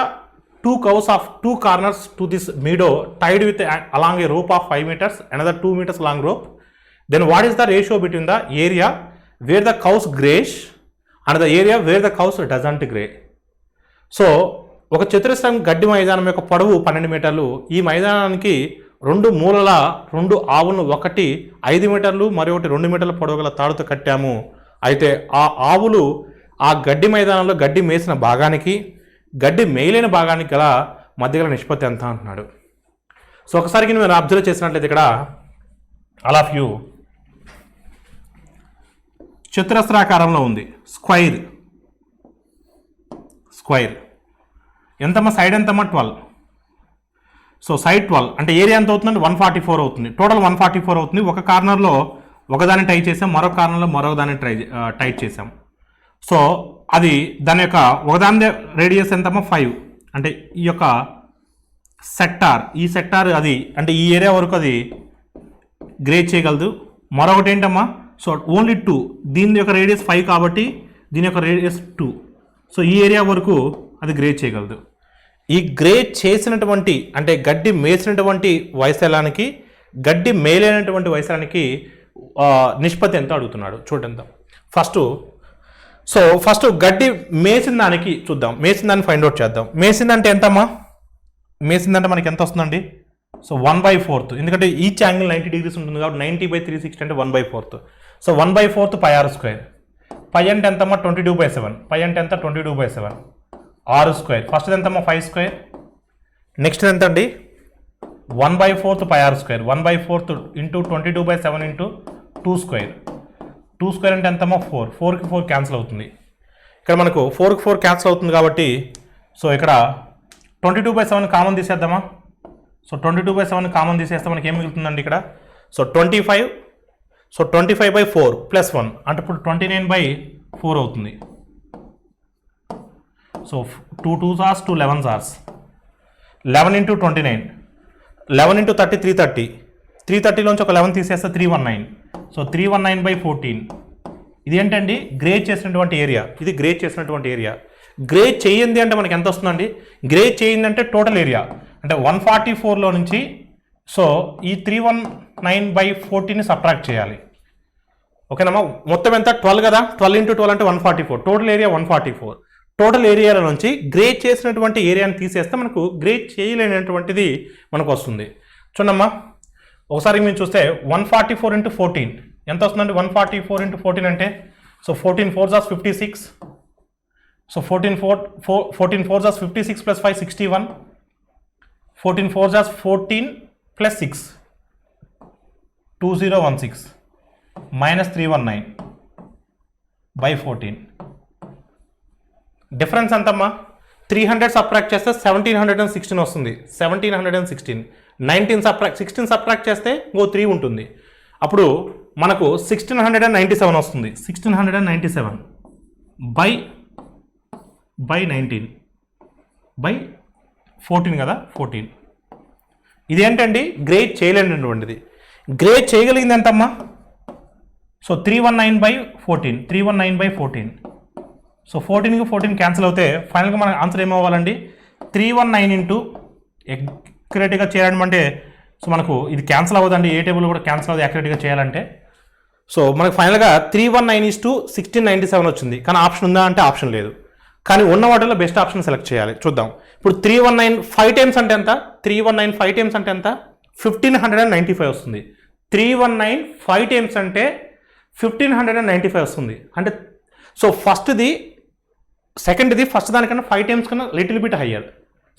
two curves of two corners to this meadow tied with along a rope of 5 meters, another 2 meters long rope. Then what is the ratio between the area where the cows graze and the area where the cows doesn't graze? So ఒక చతురస్రం గడ్డి మైదానం యొక్క పొడవు 12 మీటర్లు. ఈ మైదానానికి రెండు మూలల రెండు ఆవులను, ఒకటి 5 మీటర్లు మరొకటి 2 మీటర్ల పొడవు గల తాడుతో కట్టాము. అయితే ఆ ఆవులు ఆ గడ్డి మైదానంలో గడ్డి మేసిన భాగానికి గడ్డి మేయలేని భాగానికి గల మధ్య గల నిష్పత్తి ఎంత అంటున్నాడు. సో ఒకసారికి మీరు అబ్జర్వ్ చేసినట్లయితే ఇక్కడ ఆల్ ఆఫ్ యూ చతురస్రాకారంలో ఉంది. స్క్వైర్ ఎంతమ్మా? సైడ్ ఎంతమ్మా? 12. సో సైడ్ 12 అంటే ఏరియా ఎంత అవుతుందంటే 144 అవుతుంది. టోటల్ 144 అవుతుంది. ఒక కార్నర్లో ఒకదాన్ని టై చేసాం, మరొక కార్నర్లో మరొక దాన్ని టైట్ చేసాం. సో అది దాని యొక్క ఒకదాని రేడియస్ ఎంతమ్మా? 5. అంటే ఈ యొక్క సెక్టార్ అది అంటే ఈ ఏరియా వరకు అది గ్రేజ్ చేయగలదు. మరొకటి ఏంటమ్మా? So only 2. దీని యొక్క రేడియస్ 5 కాబట్టి దీని యొక్క రేడియస్ 2. సో ఈ ఏరియా వరకు అది గ్రేజ్ చేయగలదు. ఈ గ్రేజ్ చేసినటువంటి అంటే గడ్డి మేసినటువంటి వైశాలానికి గడ్డి మేలైనటువంటి వైశాలానికి నిష్పత్తి ఎంత అడుగుతున్నాడు చూడండి. ఫస్ట్ గడ్డి మేసిన దానికి చూద్దాం. మేసిన దాన్ని ఫైండ్ అవుట్ చేద్దాం. మేసిందంటే ఎంతమ్మా? మేసిందంటే మనకి ఎంత వస్తుందండి? సో 1/4. ఎందుకంటే ఈచ్ యాంగిల్ 90 degrees ఉంటుంది కాబట్టి 90/360 అంటే 1/4. So 1/4 πr square. పై అంటే ఎంతమ్మా? 22/7. పై అంటే ఎంత? 22/7 r స్క్వేర్. ఫస్ట్ ఎంతమ్మా? 5 స్క్వేర్. నెక్స్ట్ ఎంత అండి? 1/4 πr square. 1/4 into 22/7 into 2 square. 2 square అంటే ఎంతమ్మా? 4. 4కి 4 క్యాన్సిల్ అవుతుంది. ఇక్కడ మనకు 4కి 4 క్యాన్సిల్ అవుతుంది కాబట్టి సో ఇక్కడ 22/7 కామన్ తీసేద్దామా? సో 22/7 కామన్ తీసేస్తే మనకి ఏం మిగులుతుందండి ఇక్కడ? సో 25. సో 25/4 ప్లస్ 1 అంటే ఇప్పుడు 29/4 అవుతుంది. So 2 2s are 2 11s are 11 into 29. 11 into 30 330. 330లోంచి ఒక 11 తీసేస్తే 319. సో 319/14. ఇది ఏంటండి? గ్రేజ్ చేసినటువంటి ఏరియా. ఇది గ్రేజ్ చేసినటువంటి ఏరియా. గ్రేజ్ చేయింది అంటే మనకి ఎంత వస్తుందండి? గ్రేజ్ చేయింది అంటే టోటల్ ఏరియా అంటే 144లో నుంచి సో ఈ 319/14ని సబ్ట్రాక్ట్ చేయాలి. ఓకేనమ్మా? మొత్తం ఎంత? 12 కదా. 12 ఇంటూ 12 అంటే 144. Total area 144. టోటల్ ఏరియాల నుంచి గ్రేజ్ చేసినటువంటి ఏరియాని తీసేస్తే మనకు గ్రేజ్ చేయలేనటువంటిది మనకు వస్తుంది. చూడమ్మా ఒకసారి మేము చూస్తే 144 ఇంటూ 14 ఎంత వస్తుందండి? 144 ఇంటూ 14 అంటే so 14 4s are 56. So 14 4s are 56 plus 5 61. 14 4s are 14 plus 6 2016 minus 319/14. Difference ఎంతమ్మా? 300 సబ్ట్రాక్ట్ చేస్తే 1716 వస్తుంది. 1716. 16 సబ్ట్రాక్ట్ చేస్తే ఇంకో 3 ఉంటుంది. అప్పుడు మనకు 1697 వస్తుంది. 1697 బై 19/14 కదా. 14. ఇదేంటండి? గ్రేజ్ చేయలేనటువంటిది. గ్రేజ్ చేయగలిగింది ఎంతమ్మా? సో 319/14. 319/14. సో 14కి 14 క్యాన్సిల్ అవుతే ఫైనల్గా మన ఆన్సర్ ఏమవ్వాలండి? 319 ఇంటూ యాక్యురేట్గా చేయాలంటే సో మనకు ఇది క్యాన్సిల్ అవ్వదండి. ఏ టేబుల్ కూడా క్యాన్సిల్ అవ్వదు యాక్యురేట్గా చేయాలంటే. సో మనకు ఫైనల్గా 319:1697 వచ్చింది. కానీ ఆప్షన్ ఉందా అంటే ఆప్షన్ లేదు. కానీ ఉన్న వాటిలో బెస్ట్ ఆప్షన్ సెలెక్ట్ చేయాలి. చూద్దాం. ఇప్పుడు 319 5 టైమ్స్ అంటే ఎంత? 319 5 టైమ్స్ అంటే ఎంత? 1595 వస్తుంది. 319 5 టైమ్స్ అంటే 1595 వస్తుంది. అంటే సో సెకండ్ది ఫస్ట్ దానికన్నా 5 టైమ్స్ కన్నా లిటిల్ బిట్ హయ్యర్.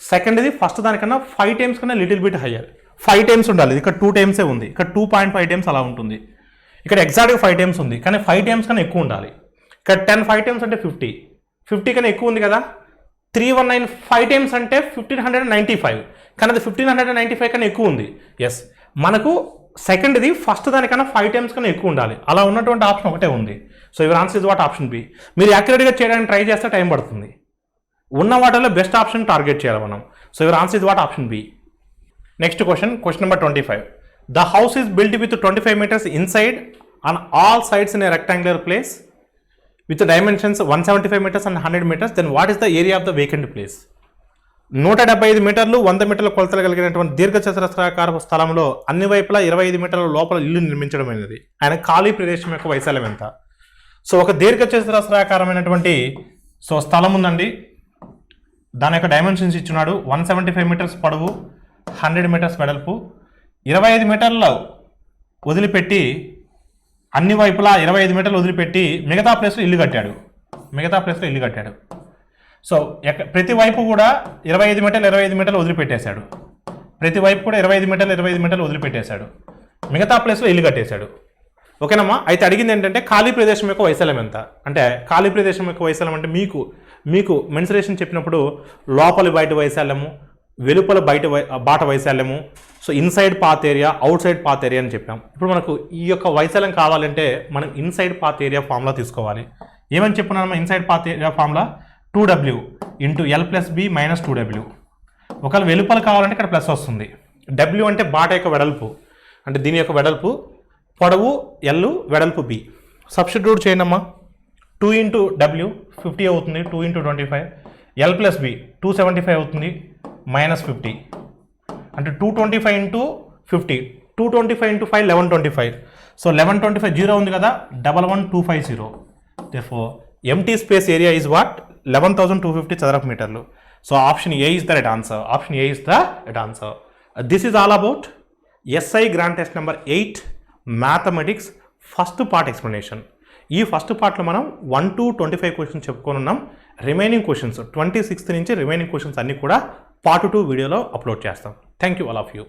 సెకండ్ది ఫస్ట్ దానికన్నా 5 టైమ్స్ కన్నా లిటిల్ బిట్ హయ్యర్. 5 టైమ్స్ ఉండాలి. ఇక్కడ 2 టైమ్సే ఉంది. ఇక్కడ 2.5 టైమ్స్ అలా ఉంటుంది. ఇక్కడ ఎగ్జాక్ట్గా 5 టైమ్స్ ఉంది. కానీ 5 టైమ్స్ కన్నా ఎక్కువ ఉండాలి. ఇక్కడ 10 5 టైమ్స్ అంటే 50 కన్నా ఎక్కువ ఉంది కదా. 319 5 టైమ్స్ అంటే 1595. కానీ అది 1595 కన్నా ఎక్కువ ఉంది. ఎస్, మనకు సెకండ్ది ఫస్ట్ దానికన్నా 5 టైమ్స్ కన్నా ఎక్కువ ఉండాలి. అలా ఉన్నటువంటి ఆప్షన్ ఒకటే ఉంది. So your answer is what option B. మీరు యాక్యురేట్గా చేయడానికి ట్రై చేస్తే టైం పడుతుంది. ఉన్న వాటిలో బెస్ట్ ఆప్షన్ టార్గెట్ చేయాలి మనం. So your answer is what option B. Next question number 25. The house is built with 25 meters inside on all sides in a rectangular place with dimensions 175 meters and 100 meters. Then what is the area of the vacant place? 175 మీటర్లు 100 మీటర్ల కొలతలు కలిగినటువంటి దీర్ఘచతురస్రాకార స్థలంలో అన్ని వైపులా 25 మీటర్ల లోపల ఇల్లు నిర్మించడమైనది. ఆయన ఖాళీ ప్రదేశం యొక్క వైశాల్యం ఎంత? సో ఒక దీర్ఘచతురస్రాకారమైనటువంటి స్థలం ఉందండి. దాని యొక్క డైమెన్షన్స్ ఇచ్చున్నాడు. 175 meters పొడవు, 100 meters వెడల్పు. 25 మీటర్ల వదిలిపెట్టి అన్ని వైపులా 25 మీటర్లు వదిలిపెట్టి మిగతా ప్లేస్లో ఇల్లు కట్టాడు. సో ప్రతి వైపు కూడా 25 మీటర్లు వదిలిపెట్టేశాడు. ప్రతి వైపు కూడా 25 మీటర్లు వదిలిపెట్టేశాడు. మిగతా ప్లేస్లో ఇల్లు కట్టేశాడు. ఓకేనమ్మా? అయితే అడిగింది ఏంటంటే ఖాళీ ప్రదేశం యొక్క వైశాల్యం ఎంత అంటే, ఖాళీ ప్రదేశం యొక్క వైశాల్యం అంటే మీకు మెన్సురేషన్ చెప్పినప్పుడు లోపలి బయట వైశాల్యము, వెలుపల బాట వైశాల్యము, so inside path area, outside path area అని చెప్పాం. ఇప్పుడు మనకు ఈ యొక్క వైశాల్యం కావాలంటే మనం ఇన్సైడ్ పాత్ ఏరియా ఫార్ములా తీసుకోవాలి. ఏమని చెప్పున్నామా? Inside path area formula 2W into L plus B minus 2W. ఒకవేళ వెలుపల కావాలంటే ఇక్కడ ప్లస్ వస్తుంది. W అంటే బాట యొక్క వెడల్పు, అంటే దీని యొక్క వెడల్పు, పొడవు L, వెడల్పు B. సబ్స్టిట్యూట్ చేయండమ్మా. 2 ఇంటూ W 50 అవుతుంది, 2 ఇంటూ 25. L ప్లస్ బి 275 అవుతుంది, మైనస్ 50 అంటే 225 ఇంటూ 50. 225 ఇంటూ 5 1125. సో 1125 జీరో ఉంది కదా, 11250. therefore empty space area is what? 11,250 చదరపు మీటర్లు. So option A is the right answer. This is all about SI grand test number 8 mathematics first part explanation. ఈ first పార్ట్లో మనం 1 to 25 questions చెప్పుకొని ఉన్నాం. Remaining questions 26th నుంచి remaining questions అన్నీ కూడా పార్ట్ 2 వీడియోలో అప్లోడ్ చేస్తాం. Thank you all of you.